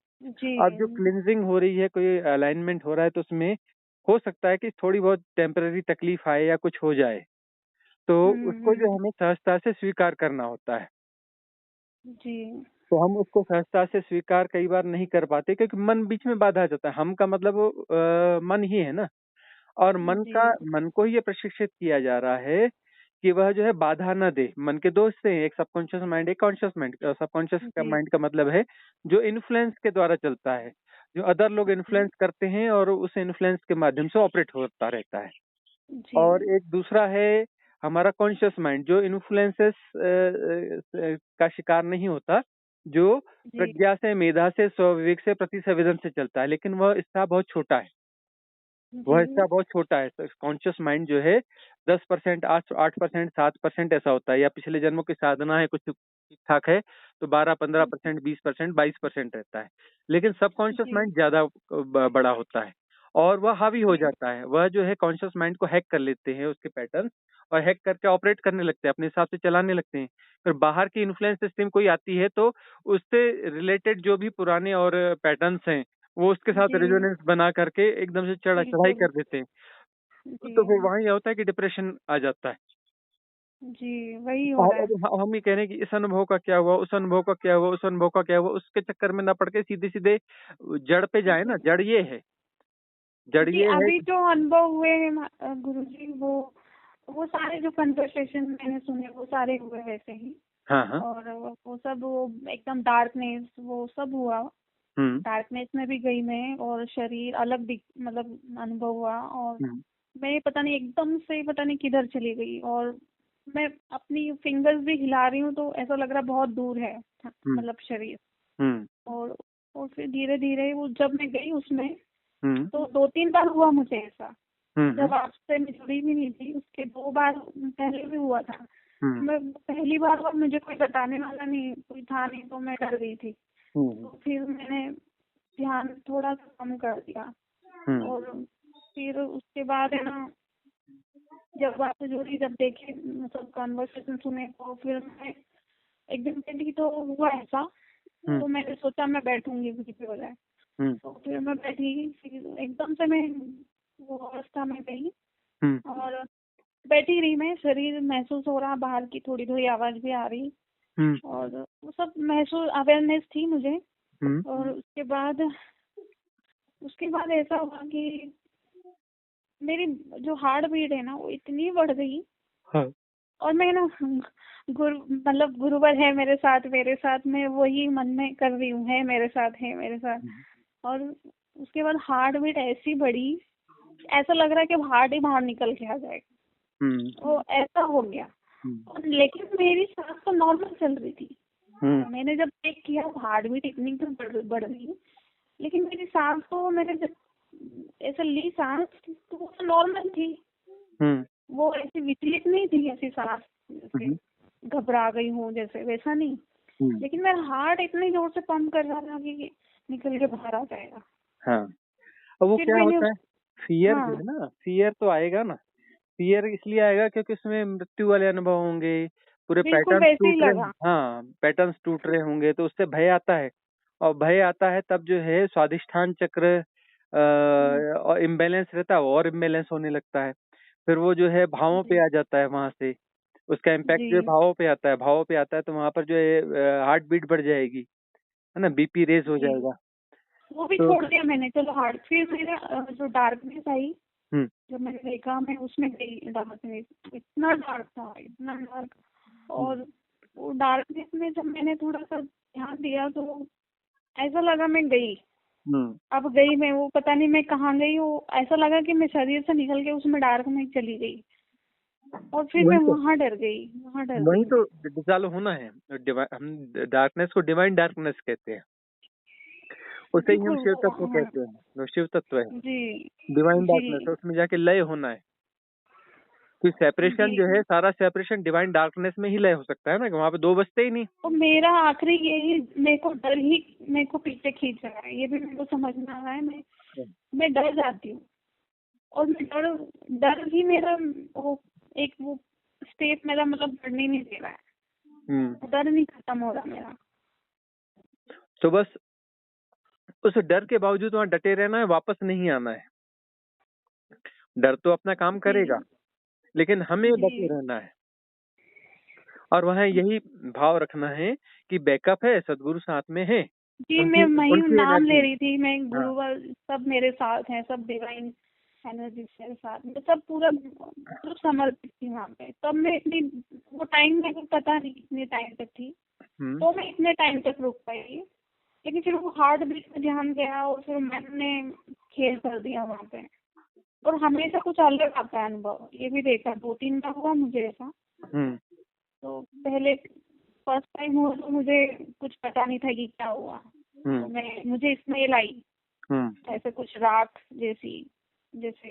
Speaker 1: अब जो क्लिनजिंग हो रही है, कोई अलाइनमेंट हो रहा है, तो उसमें हो सकता है कि थोड़ी बहुत टेम्पररी तकलीफ आए या कुछ हो जाए, तो उसको जो हमें सहजता से स्वीकार करना होता है। तो हम उसको सहजता से स्वीकार कई बार नहीं कर पाते, क्योंकि मन बीच में बाधा आ जाता है। हम का मतलब मन ही है ना, और मन को ही ये प्रशिक्षित किया जा रहा है कि वह जो है बाधा न दे। मन के दो हिस्से हैं, एक सबकॉन्शियस माइंड, एक कॉन्शियस माइंड। सबकॉन्शियस का माइंड का मतलब है जो इन्फ्लुएंस के द्वारा चलता है, जो अदर लोग इन्फ्लुएंस करते हैं और उस इन्फ्लुएंस के माध्यम से ऑपरेट होता रहता है। और एक दूसरा है हमारा कॉन्शियस माइंड, जो इन्फ्लुएंसेस का शिकार नहीं होता, जो प्रज्ञा से, मेधा से, स्वविवेक से, प्रति संवेदन से चलता है, लेकिन वह हिस्सा बहुत छोटा है। वह हिस्सा बहुत छोटा है। कॉन्शियस माइंड जो है 10%, 8%, 7% ऐसा होता है, या पिछले जन्मों की साधना है, कुछ ठीक ठाक है तो 12, 15%, 20%, 22% रहता है। लेकिन सबकॉन्शियस माइंड ज्यादा बड़ा होता है, और वह हावी हो जाता है। वह जो है कॉन्शियस माइंड को हैक कर लेते हैं, उसके पैटर्न, और हैक करके ऑपरेट करने लगते हैं, अपने हिसाब से चलाने लगते हैं। फिर बाहर की इन्फ्लुएंस सिस्टम कोई आती है तो उससे रिलेटेड जो भी पुराने और पैटर्न्स हैं वो उसके साथ रेजोनेंस बना करके एकदम से चढ़ाई कर देते हैं। तो फिर वहाँ ये होता है कि डिप्रेशन आ जाता है।
Speaker 3: जी, वही हो रहा है।
Speaker 1: अब हम ये कह रहे हैं कि इस अनुभव का क्या हुआ, उस अनुभव का क्या हुआ, उस अनुभव का क्या हुआ, उसके चक्कर में ना पड़ के सीधे-सीधे जड़ पे जाए ना। जड़ ये है, जड़
Speaker 3: जी,
Speaker 1: ये है
Speaker 3: अभी
Speaker 1: कि
Speaker 3: जो अनुभव हुए हैं गुरुजी, वो सारे जो कन्वर्सेशन मैंने सुने वो सारे हुए वैसे ही।
Speaker 1: हाँ, हाँ।
Speaker 3: और वो सब वो एकदम डार्कनेस वो सब हुआ।
Speaker 1: हुँ,
Speaker 3: डार्कनेस में भी गई मैं, और शरीर अलग मतलब अनुभव हुआ। और
Speaker 1: हुँ,
Speaker 3: मैं पता नहीं एकदम से पता नहीं किधर चली गई, और मैं अपनी फिंगर्स भी हिला रही हूँ तो ऐसा लग रहा बहुत दूर है
Speaker 1: हुँ,
Speaker 3: मतलब शरीर।
Speaker 1: हुँ,
Speaker 3: और और फिर धीरे धीरे वो जब मैं गई उसमें,
Speaker 1: हुँ,
Speaker 3: तो 2-3 बार हुआ मुझे ऐसा।
Speaker 1: हुँ,
Speaker 3: जब आपसे मैं जुड़ी भी नहीं थी उसके 2 बार पहले भी हुआ था।
Speaker 1: हुँ,
Speaker 3: मैं पहली बार हुआ, मुझे कोई बताने वाला नहीं, कोई था नहीं, तो मैं डर गई थी।
Speaker 1: हुँ,
Speaker 3: तो फिर मैंने ध्यान थोड़ा सा कम कर दिया।
Speaker 1: हुँ,
Speaker 3: और फिर उसके बाद है ना, जब आपसे जुड़ी, जब देखे मतलब कॉन्वर्सेशन सुने, तो फिर मैं एक दिन बैठी तो हुआ ऐसा।
Speaker 1: हुँ,
Speaker 3: तो मैंने सोचा मैं बैठूंगी कुछ भी हो जाए।
Speaker 1: हुँ,
Speaker 3: तो फिर मैं बैठी, फिर एकदम से मैं वो अवस्था में गई।
Speaker 1: हुँ,
Speaker 3: और बैठी रही मैं, शरीर महसूस हो रहा, बाहर की थोड़ी थोड़ी आवाज भी आ रही,
Speaker 1: हुँ,
Speaker 3: और वो सब महसूस अवेयरनेस थी मुझे।
Speaker 1: हुँ,
Speaker 3: और उसके बाद ऐसा हुआ कि मेरी जो हार्ट बीट है ना वो इतनी बढ़ गई।
Speaker 1: हाँ,
Speaker 3: और मैं ना मतलब गुरुवर है मेरे साथ मैं वही मन में कर रही हूँ, है मेरे साथ, है मेरे साथ। और उसके बाद हार्ट बीट ऐसी बढ़ी, ऐसा लग रहा है कि हार्ट ही बाहर निकल के आ जाएगा।
Speaker 1: हुँ,
Speaker 3: वो ऐसा हो गया।
Speaker 1: हुँ,
Speaker 3: और लेकिन मेरी सांस तो नॉर्मल चल रही थी।
Speaker 1: हुँ,
Speaker 3: मैंने जब चेक किया हार्ट बीट इतनी तो बढ़ रही, लेकिन मेरी सांस तो मैंने जब ऐसे ली सांस तो वो नॉर्मल थी।
Speaker 1: हुँ,
Speaker 3: वो ऐसी विचलित नहीं थी, ऐसी सांस जैसे
Speaker 1: हुँ,
Speaker 3: घबरा गई हूँ जैसे, वैसा नहीं।
Speaker 1: हुँ,
Speaker 3: लेकिन मेरा हार्ट इतनी जोर से पंप कर रहा था कि निकल के बाहर आ जाएगा।
Speaker 1: हाँ। अब वो
Speaker 3: फिर
Speaker 1: क्या
Speaker 3: मैंने
Speaker 1: होता है, फ़ियर जो
Speaker 3: हाँ
Speaker 1: है ना, फ़ियर तो आएगा ना। फ़ियर इसलिए आएगा क्योंकि उसमें मृत्यु वाले अनुभव होंगे, पूरे
Speaker 3: बिल्कुल
Speaker 1: पैटर्न्स
Speaker 3: वैसे ही
Speaker 1: टूट रहे
Speaker 3: लगा।
Speaker 1: हाँ, पैटर्न्स टूट रहे होंगे तो उससे भय आता है। और भय आता है तब जो है स्वादिष्ठान चक्र और इम्बैलेंस रहता है और इम्बैलेंस होने लगता है। फिर वो जो है भावों पे
Speaker 3: जी
Speaker 1: आ जाता है वहाँ से, उसका इम्पैक्ट जो है
Speaker 3: जी
Speaker 1: भावों पे आता है तो वहाँ पर जो है हार्ट बीट बढ़ जाएगी, है ना? बीपी रेज़ हो
Speaker 3: जी
Speaker 1: जाएगा।
Speaker 3: वो भी
Speaker 1: तो
Speaker 3: छोड़ दिया मैंने, चलो हार्ट। फिर मेरा जो डार्कनेस आई,
Speaker 1: हुँ,
Speaker 3: जब मैंने देखा, मैं उसमें गई डार्कनेस। इतना डार्क था, इतना डार्क।
Speaker 1: हुँ,
Speaker 3: और वो डार्कनेस में जब मैंने थोड़ा सा ध्यान दिया तो ऐसा लगा मैं गई।
Speaker 1: हुँ।
Speaker 3: अब गई मैं, वो पता नहीं मैं कहाँ गई, वो ऐसा लगा कि मैं शरीर से निकल के उसमें डार्क में चली गई। और फिर मैं
Speaker 1: वही तो
Speaker 3: वहां डर
Speaker 1: वही
Speaker 3: गई
Speaker 1: तो
Speaker 3: मैं।
Speaker 1: डिसॉल्व होना है। हम डार्कनेस को डिवाइन डार्कनेस कहते हैं। उसे ही हम
Speaker 3: बिल्कुल
Speaker 1: शिव
Speaker 3: वो
Speaker 1: तत्व
Speaker 3: वहाँ।
Speaker 1: कहते हैं। वो शिव तत्व है।
Speaker 3: जी
Speaker 1: डिवाइन
Speaker 3: जी
Speaker 1: डार्कनेस है, उसमें जाके लय होना है। कि सेपरेशन जो
Speaker 3: जी।
Speaker 1: है सारा सेपरेशन डिवाइन डार्कनेस में ही लय हो सकता है ना, कि वहाँ पे दो बचते ही नहीं।
Speaker 3: तो मेरा आखिरी यही, मेरे को डर ही मेरे को पीछे खींच रहा है, ये भी मेरे को समझ में आ रहा है। मैं डर जाती हूँ। और मैं डर डर ही मेरा वो स्टेप मेरा मतलब बढ़ने नहीं दे रहा
Speaker 1: हम्म।
Speaker 3: है। डर नहीं खत्म हो रहा मेरा।
Speaker 1: तो बस उस डर के बावजूद वहाँ डटे रहना है, वापस नहीं आना है। डर तो अपना काम करेगा,
Speaker 3: जी
Speaker 1: लेकिन हमें डटे
Speaker 3: जी
Speaker 1: रहना है। और वहाँ यही भाव रखना है कि बैकअप है, सदगुरु साथ में है।
Speaker 3: जी। मैं
Speaker 1: उनकी
Speaker 3: वही
Speaker 1: उनकी
Speaker 3: नाम ले
Speaker 1: एनर्जी।
Speaker 3: रही थी, मैं
Speaker 1: हाँ।
Speaker 3: गुरुवर सब मेरे साथ हैं, सब डिवाइन एनर्जी मेरे साथ, मैं सब पूरा मतलब समर्पित थी वहाँ पे। तब मैं इतनी, वो टाइम मेरे को पता नहीं कितने टाइम तक थी,
Speaker 1: हम्म।
Speaker 3: तो मैं इतने टाइम तक रुक पाई। लेकिन फिर वो हार्ट बीट पे ध्यान गया, और फिर मैंने खेल कर दिया वहाँ पे। और हमेशा कुछ अलग आता है अनुभव, ये भी देखा 2-3 बार हुआ मुझे ऐसा।
Speaker 1: हम्म।
Speaker 3: तो पहले फर्स्ट टाइम हुआ तो मुझे कुछ पता नहीं था कि क्या हुआ। तो
Speaker 1: हम्म।
Speaker 3: मुझे स्मेल आई,
Speaker 1: हम्म।
Speaker 3: ऐसे कुछ राख जैसी, जैसे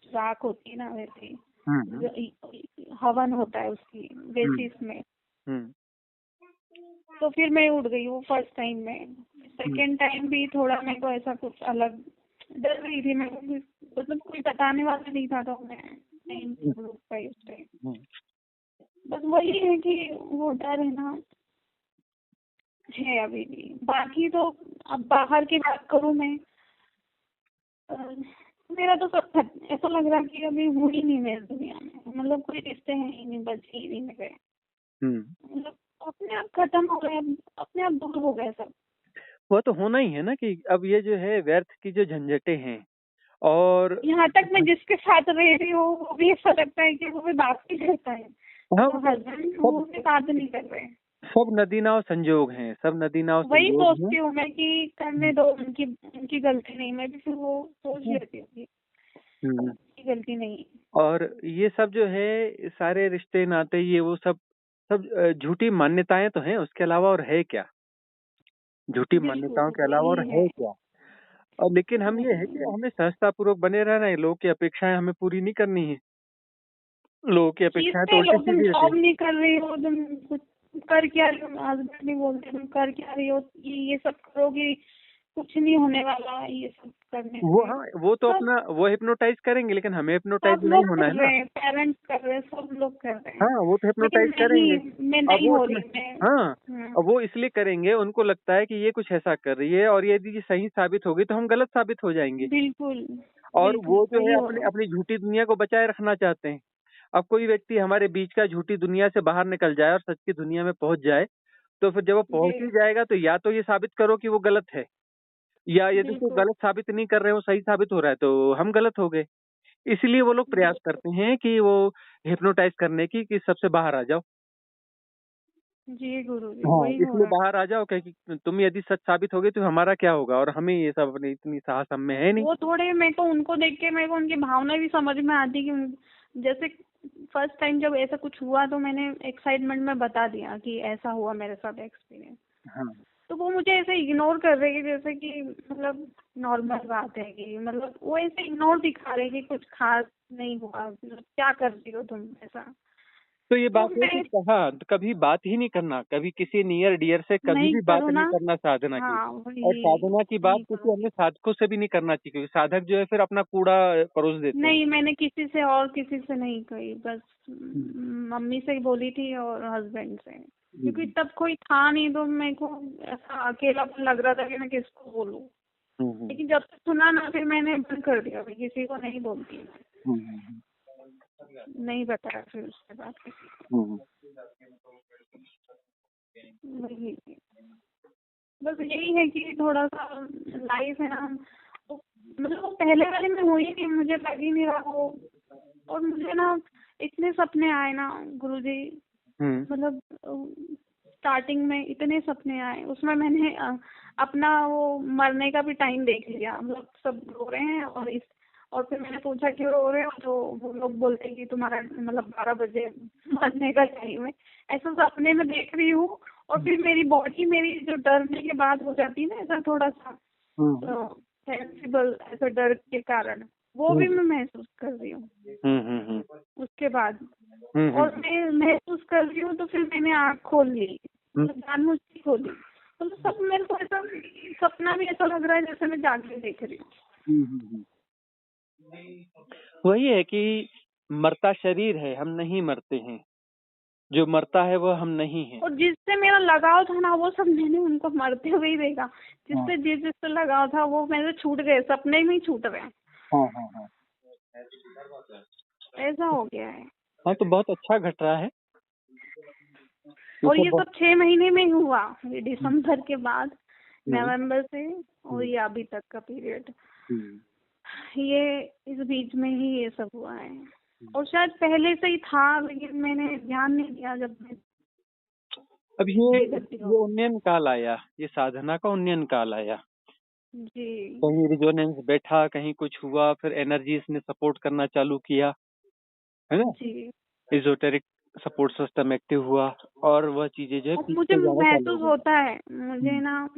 Speaker 3: राख होती है ना वैसे,
Speaker 1: हम्म।
Speaker 3: हवन होता है उसकी
Speaker 1: हम्म।
Speaker 3: वैसी स्मेल।
Speaker 1: हम्म।
Speaker 3: तो फिर मैं उठ गई वो फर्स्ट टाइम में। सेकेंड टाइम भी थोड़ा मेरे को ऐसा कुछ अलग, डर रही थी मैं, मतलब कोई बताने वाला नहीं था, तो मैं नहीं रुक पाई उस टाइम।
Speaker 1: हम्म।
Speaker 3: बस वही है कि वो डर है ना, है अभी भी। बाकी तो अब बाहर की बात करूं मैं, अ, मेरा तो सब ऐसा लग रहा है कि अभी हूँ ही नहीं मैं इस दुनिया में, मतलब कोई रिश्ते हैं ही नहीं, बचे ही नहीं मेरे। मतलब अपने आप खत्म हो गए, अपने आप दूर हो गए सब।
Speaker 4: वो तो होना ही है ना कि अब ये जो है व्यर्थ की जो झंझटें हैं, और
Speaker 3: यहाँ तक मैं जिसके साथ रह रही हूँ वो भी ऐसा लगता है कि वो भी बात नहीं करता है,
Speaker 4: हाँ,
Speaker 3: तो हस्बैंड वो भी बात नहीं कर रहे।
Speaker 4: सब नदी नाव संजोग हैं, सब नदी नाव
Speaker 3: वही
Speaker 4: संजोग
Speaker 3: सोचती
Speaker 4: हैं।
Speaker 3: हूँ मैं कि करने दो, उनकी गलती नहीं, मैं भी फिर वो सोच लेती हूँ कि उनकी गलती नहीं।
Speaker 4: और ये सब जो है सारे रिश्ते नाते ये वो सब झूठी मान्यताएं तो हैं, उसके अलावा और है क्या? झूठी मान्यताओं के अलावा और है क्या? और लेकिन हम ये है कि हमें सहजता पूर्वक बने रहना है, लोगों की अपेक्षाएं हमें पूरी नहीं करनी है। लोगों की अपेक्षाएं तो उल्टी
Speaker 3: तुम
Speaker 4: सीधी रहती
Speaker 3: जॉब नहीं कर रही हो, तुम कुछ कर क्या रही हो, हस्बैंड नहीं बोलते तुम कर क्या रही हो, ये सब करोगी कुछ नहीं होने वाला, ये सब करने
Speaker 4: वो
Speaker 3: से।
Speaker 4: हाँ, वो तो अपना वो हिप्नोटाइज करेंगे, लेकिन हमें हिप्नोटाइज
Speaker 3: सब
Speaker 4: नहीं
Speaker 3: लोग
Speaker 4: होना
Speaker 3: कर
Speaker 4: है ना।
Speaker 3: रहे हैं, पेरेंट्स कर रहे हैं, सब लोग कर रहे हैं,
Speaker 4: हाँ, वो तो
Speaker 3: लेकिन
Speaker 4: हिप्नोटाइज
Speaker 3: नहीं,
Speaker 4: करेंगे।
Speaker 3: मैं
Speaker 4: अब
Speaker 3: नहीं
Speaker 4: वो
Speaker 3: हो
Speaker 4: उसमें
Speaker 3: रही मैं।
Speaker 4: हाँ, अब वो इसलिए करेंगे, उनको लगता है कि ये कुछ ऐसा कर रही है, और यदि ये सही साबित होगी तो हम गलत साबित हो जाएंगे।
Speaker 3: बिल्कुल
Speaker 4: और
Speaker 3: बिल्कुल
Speaker 4: वो जो
Speaker 3: वही
Speaker 4: है
Speaker 3: हो
Speaker 4: अपनी
Speaker 3: रहा है।
Speaker 4: अपनी झूठी दुनिया को बचाए रखना चाहते हैं। अब कोई व्यक्ति हमारे बीच का झूठी दुनिया से बाहर निकल जाए और सच की दुनिया में पहुंच जाए, तो फिर जब वो पहुंच ही
Speaker 3: जी
Speaker 4: जाएगा तो या तो ये साबित करो कि वो गलत है, या यदि कोई
Speaker 3: बिल्कुल
Speaker 4: गलत साबित नहीं कर रहे हो, सही साबित हो रहा है, तो हम गलत हो गए। इसलिए वो लोग प्रयास करते हैं कि वो हिप्नोटाइज करने की, कि सबसे बाहर आ जाओ।
Speaker 3: जी गुरुजी
Speaker 4: हाँ,
Speaker 3: वही हो
Speaker 4: इसलिए
Speaker 3: रहा है।
Speaker 4: बाहर आ जाओ, क्योंकि तुम यदि सच साबित हो गए तो हमारा क्या होगा, और हमें ये सब अपनी इतनी साहस हम में है नहीं।
Speaker 3: वो थोड़े, मेरे को उनको देख के मेरे को उनकी भावना भी समझ में आती कि जैसे फर्स्ट टाइम जब ऐसा कुछ हुआ तो मैंने एक्साइटमेंट में बता दिया कि ऐसा हुआ मेरे साथ एक्सपीरियंस,
Speaker 4: हाँ,
Speaker 3: तो वो मुझे ऐसे इग्नोर कर रहे हैं जैसे कि मतलब नॉर्मल बात है, कि मतलब वो ऐसे इग्नोर दिखा रहे हैं कि कुछ खास नहीं हुआ, मतलब क्या कर रही हो तुम ऐसा।
Speaker 4: तो ये
Speaker 3: तो
Speaker 4: बात है कि
Speaker 3: मैं
Speaker 4: हाँ, कभी बात ही नहीं करना, कभी किसी नियर डियर से कभी
Speaker 3: नहीं
Speaker 4: भी बात
Speaker 3: करूँ
Speaker 4: नहीं
Speaker 3: ना।
Speaker 4: करना साधना की।
Speaker 3: हाँ
Speaker 4: और
Speaker 3: वही
Speaker 4: साधना की बात
Speaker 3: नहीं
Speaker 4: किसी
Speaker 3: करूँगी।
Speaker 4: अन्य साधकों से भी नहीं करना चाहिए, क्योंकि साधक जो है फिर अपना कूड़ा परोस देते हैं।
Speaker 3: नहीं मैंने किसी से और किसी से नहीं कही, बस
Speaker 4: हम्म,
Speaker 3: मम्मी से ही बोली थी और हस्बैंड से, क्योंकि
Speaker 4: हम्म,
Speaker 3: तब कोई था नहीं तो मेरे को ऐसा अकेलापन लग रहा था कि मैं किसको बोलूं।
Speaker 4: हम्म,
Speaker 3: लेकिन जब से सुना ना फिर मैंने बंद कर दिया, मैं किसी को नहीं बोलती मैं,
Speaker 4: हम्म,
Speaker 3: नहीं बताया फिर उसके बाद किसी को।
Speaker 4: हम्म,
Speaker 3: वही बस यही है कि थोड़ा सा लाइफ है ना, तो मतलब वो पहले वाले में हुई नहीं, मुझे लग ही नहीं रहा वो। और मुझे ना इतने सपने आए ना गुरुजी, मतलब स्टार्टिंग में इतने सपने आए, उसमें मैंने अपना वो मरने का भी टाइम देख लिया, मतलब सब रो रहे हैं और फिर मैंने पूछा क्यों रो रहे हो, तो वो लोग बोलते हैं कि तुम्हारा मतलब 12 बजे मरने का टाइम है। ऐसा सपने में देख रही हूँ, और फिर मेरी बॉडी मेरी जो डरने के बाद हो जाती है ना ऐसा थोड़ा सा सेंसिबल, ऐसा डर के कारण वो भी मैं महसूस कर रही हूँ उसके बाद। और मैं महसूस कर रही हूँ तो फिर मैंने आँख खोल ली, मतलब जानबूझ के खोली, मतलब सब मेरे को ऐसा सपना भी ऐसा लग रहा है जैसे मैं जाके देख रही हूँ।
Speaker 4: वही है कि मरता शरीर है, हम नहीं मरते हैं, जो मरता है वो हम नहीं हैं।
Speaker 3: और जिससे मेरा लगाव था ना वो सब मैंने उनको मरते हुए ही देखा, जिससे लगाव था वो मेरे छूट गए, सपने में ही छूट रहे हैं।
Speaker 4: हाँ हाँ हाँ,
Speaker 3: ऐसा हो गया है।
Speaker 4: हाँ तो बहुत अच्छा घट रहा है।
Speaker 3: और ये सब 6 महीने में ही हुआ, ये दिसंबर के बाद, नवंबर से और ये अभी तक का पीरियड, ये इस बीच में ही ये सब हुआ है। और शायद पहले से ही था लेकिन मैंने ध्यान नहीं दिया जब मैं।
Speaker 4: अब ये उन्नयन काल आया, ये साधना का उन्नयन काल आया
Speaker 3: जी,
Speaker 4: कहीं रिजोनेंस बैठा, कहीं कुछ हुआ, फिर एनर्जीज ने सपोर्ट करना चालू किया, है ना
Speaker 3: जी।
Speaker 4: एजोटेरिक सपोर्ट सिस्टम एक्टिव हुआ, और वह चीजें जो है
Speaker 3: अब
Speaker 4: पीछे
Speaker 3: मुझे
Speaker 4: जाना चालू
Speaker 3: महसूस
Speaker 4: हो
Speaker 3: होता है, मुझे ना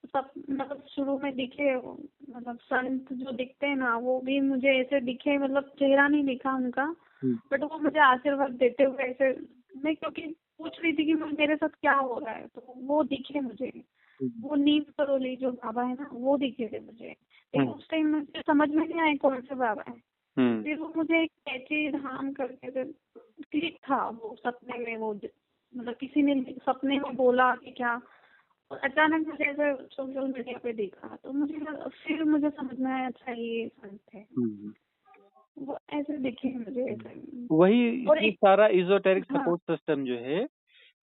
Speaker 3: सब मतलब शुरू में दिखे, मतलब संत जो दिखते हैं ना वो भी मुझे ऐसे दिखे, मतलब चेहरा नहीं दिखा उनका, बट वो मुझे आशीर्वाद देते हुए ऐसे, मैं क्योंकि पूछ रही थी कि मेरे साथ क्या हो रहा है, तो वो दिखे मुझे, वो नीम करोली जो बाबा है ना वो दिखे थे मुझे, लेकिन उस टाइम मुझे समझ में नहीं आया कौन से बाबा है। फिर वो मुझे एक कैची धाम करके क्लिक था वो सपने में, वो मतलब किसी ने सपने में बोला कि क्या, और अचानक मुझे ऐसे सोशल मीडिया पे देखा तो मुझे फिर मुझे समझ में आया अच्छा ये संत है। वो ऐसे दिखे मुझे ऐसे।
Speaker 4: वही
Speaker 3: और
Speaker 4: ये
Speaker 3: एक
Speaker 4: सारा इजोटेरिक
Speaker 3: हाँ
Speaker 4: सपोर्ट सिस्टम जो है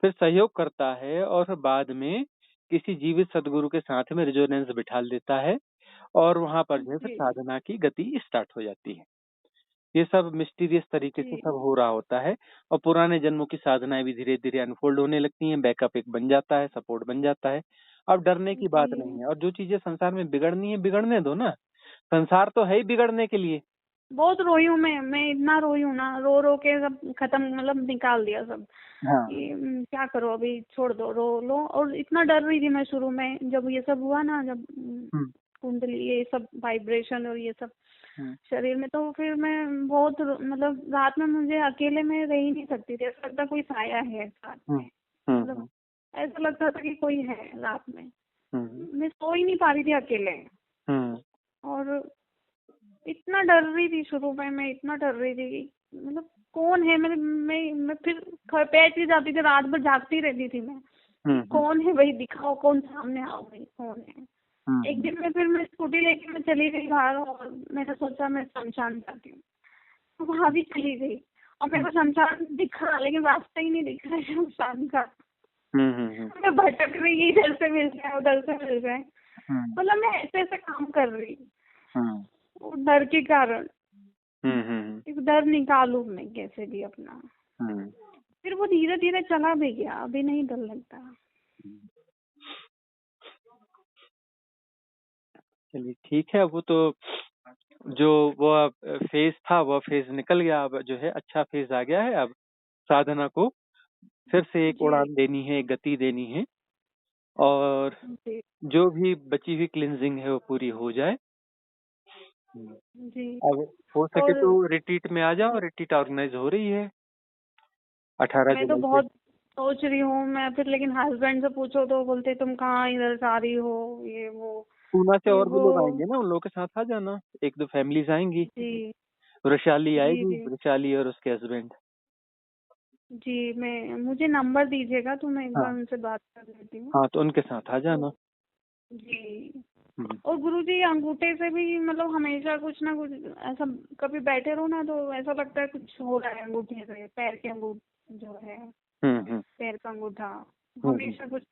Speaker 4: फिर सहयोग करता है और बाद में किसी जीवित सदगुरु के साथ में रेजोनेंस बिठा देता है और वहां पर जो है फिर
Speaker 3: जी
Speaker 4: साधना की गति स्टार्ट हो जाती है। ये सब मिस्टीरियस तरीके से
Speaker 3: जी
Speaker 4: सब हो रहा होता है और पुराने जन्मों की साधनाएं भी धीरे धीरे अनफोल्ड होने लगती हैं, बैकअप एक बन जाता है, सपोर्ट बन जाता है। अब डरने की बात
Speaker 3: जी
Speaker 4: नहीं है और जो चीजें संसार में बिगड़नी है बिगड़ने दो ना, संसार तो है ही बिगड़ने के लिए।
Speaker 3: बहुत रोई हूँ मैं इतना रोई हूँ ना, रो रो के सब खत्म, मतलब निकाल दिया सब
Speaker 4: हाँ
Speaker 3: कि क्या करो, अभी छोड़ दो, रो लो। और इतना डर रही थी मैं शुरू में, जब ये सब हुआ ना, जब
Speaker 4: हम्म,
Speaker 3: कुंडली ये सब वाइब्रेशन और ये सब
Speaker 4: हम्म,
Speaker 3: शरीर में, तो फिर मैं बहुत मतलब रात में मुझे अकेले में रह ही नहीं सकती थी, ऐसा लगता कोई साया है साथ
Speaker 4: हम्म,
Speaker 3: में,
Speaker 4: हम्म,
Speaker 3: मतलब ऐसा लगता था कि कोई है रात में।
Speaker 4: हम्म,
Speaker 3: मैं सो ही नहीं पा रही थी अकेले।
Speaker 4: हम्म,
Speaker 3: और इतना डर रही थी शुरू में, मैं इतना डर रही थी कि मतलब कौन है, मैं फिर बैठ जाती थी, रात भर जागती रहती थी मैं कि
Speaker 4: हम्म,
Speaker 3: कौन है भाई, दिखाओ कौन सामने आओ भाई, कौन है। एक
Speaker 4: हम्म,
Speaker 3: दिन में फिर मैं स्कूटी लेके मैं चली गई बाहर, और मैंने सोचा मैं शमशान जाती हूँ, तो वहां भी चली गई और मेरे को शमशान दिखा, लेकिन रास्ता ही नहीं दिख रहा है शमशान का। मैं भटक रही, इधर से मिल जाए उधर से मिल जाए, मतलब मैं ऐसे ऐसे काम कर रही वो डर के कारण। एक डर निकालूं मैं कैसे भी अपना, फिर वो धीरे धीरे चला भी गया, अभी नहीं डर लगता।
Speaker 4: चलिए ठीक है, वो तो जो वो फेज था वो फेज निकल गया, अब जो है अच्छा फेज आ गया है। अब साधना को फिर से एक
Speaker 3: जी
Speaker 4: उड़ान देनी है, एक गति देनी है और
Speaker 3: जी
Speaker 4: जो भी बची हुई क्लिनजिंग है वो पूरी हो जाए।
Speaker 3: जी।
Speaker 4: अब हो सके
Speaker 3: और
Speaker 4: तो रिट्रीट में आ जाओ,
Speaker 3: जी,
Speaker 4: रिट्रीट ऑर्गेनाइज हो रही है 18
Speaker 3: मैं तो
Speaker 4: जुलाई से।
Speaker 3: बहुत सोच रही हूँ मैं, फिर लेकिन हस्बैंड से पूछो तो बोलते तुम कहाँ इधर से आ रही हो, ये वो
Speaker 4: पूना से
Speaker 3: ये
Speaker 4: और भी
Speaker 3: वो।
Speaker 4: लोग आएंगे ना, उन लोगों के साथ आ जाना, एक दो फैमिलीज आएंगी।
Speaker 3: जी
Speaker 4: वैशाली
Speaker 3: जी
Speaker 4: आएगी,
Speaker 3: जी
Speaker 4: वैशाली और उसके हस्बैंड।
Speaker 3: जी। मुझे नंबर दीजिएगा तो मैं एक
Speaker 4: हाँ
Speaker 3: बार उनसे बात कर लेती हूँ।
Speaker 4: हाँ, तो उनके साथ आ
Speaker 3: तो
Speaker 4: जाना।
Speaker 3: जी।
Speaker 4: हम्म,
Speaker 3: और गुरुजी अंगूठे से भी मतलब हमेशा कुछ ना कुछ ऐसा, कभी बैठे रहो ना तो ऐसा लगता है कुछ हो रहा है अंगूठे से, पैर के अंगूठे जो है,
Speaker 4: हम्म,
Speaker 3: पैर का अंगूठा,
Speaker 4: हम्म।
Speaker 3: हमेशा कुछ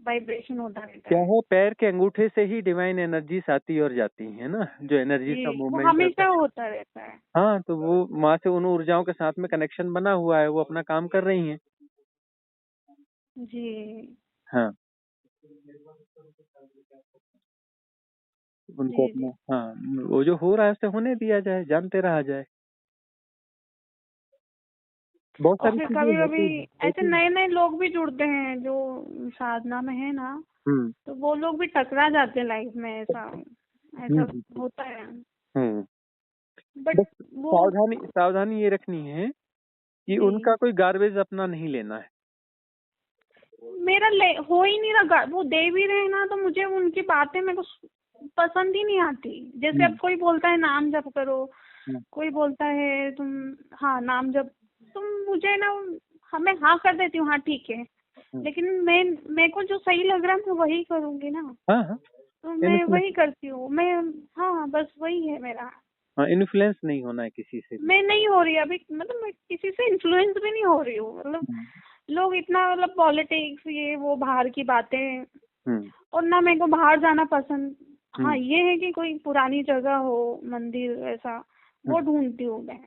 Speaker 3: वाइब्रेशन होता रहता
Speaker 4: क्या
Speaker 3: है।
Speaker 4: है, पैर के अंगूठे से ही डिवाइन एनर्जीज आती और जाती है ना, जो एनर्जी का
Speaker 3: जी, वो
Speaker 4: मूवमेंट रहता
Speaker 3: हमेशा
Speaker 4: है।
Speaker 3: होता रहता है।
Speaker 4: हाँ, तो वो वहां से उन ऊर्जाओं के साथ में कनेक्शन बना हुआ है, वो अपना काम कर रही हैं।
Speaker 3: जी
Speaker 4: हाँ, उनको
Speaker 3: जी
Speaker 4: अपना,
Speaker 3: जी।
Speaker 4: हाँ, वो जो हो रहा है उसे होने दिया जाए, जानते रहा जाए। बहुत
Speaker 3: और
Speaker 4: सारी
Speaker 3: फिर
Speaker 4: चीजें
Speaker 3: कभी
Speaker 4: होती
Speaker 3: कभी ऐसे
Speaker 4: होती।
Speaker 3: नए नए लोग भी जुड़ते हैं जो साधना में है ना,
Speaker 4: हम्म,
Speaker 3: तो वो लोग भी टकरा जाते हैं लाइफ में, ऐसा
Speaker 4: हम्म,
Speaker 3: ऐसा होता है।
Speaker 4: हम्म।
Speaker 3: बट
Speaker 4: बस
Speaker 3: वो
Speaker 4: सावधानी सावधानी ये रखनी है कि
Speaker 3: जी,
Speaker 4: उनका कोई गार्बेज अपना नहीं लेना है।
Speaker 3: मेरा हो ही नहीं रहा, वो दे भी रहे हैं ना तो मुझे उनकी बातें मेरे को पसंद ही नहीं आती। जैसे अब
Speaker 4: हम्म,
Speaker 3: कोई बोलता है नाम जप करो,
Speaker 4: हम्म,
Speaker 3: कोई बोलता है तुम, हाँ नाम जप, तुम मुझे ना, हाँ मैं हाँ कर देती हूँ, हाँ ठीक है,
Speaker 4: हम्म।
Speaker 3: लेकिन मेरे को जो सही लग रहा है मैं वही करूँगी ना,
Speaker 4: हाँ हाँ,
Speaker 3: तो मैं
Speaker 4: इन्फ्लुएंस,
Speaker 3: वही करती हूँ मैं। हाँ बस वही है मेरा।
Speaker 4: हाँ, इन्फ्लुएंस नहीं होना है किसी से भी।
Speaker 3: मैं नहीं हो रही अभी, मतलब मैं किसी से इन्फ्लुएंस भी नहीं हो रही हूँ, मतलब
Speaker 4: हम्म,
Speaker 3: लोग इतना मतलब पॉलिटिक्स ये वो बाहर की बातें,
Speaker 4: हम्म,
Speaker 3: और ना मेरे को बाहर जाना पसंद। हाँ
Speaker 4: हम्म,
Speaker 3: ये है कि कोई पुरानी जगह हो, मंदिर ऐसा, वो
Speaker 4: हम्म,
Speaker 3: ढूंढती हूँ मैं,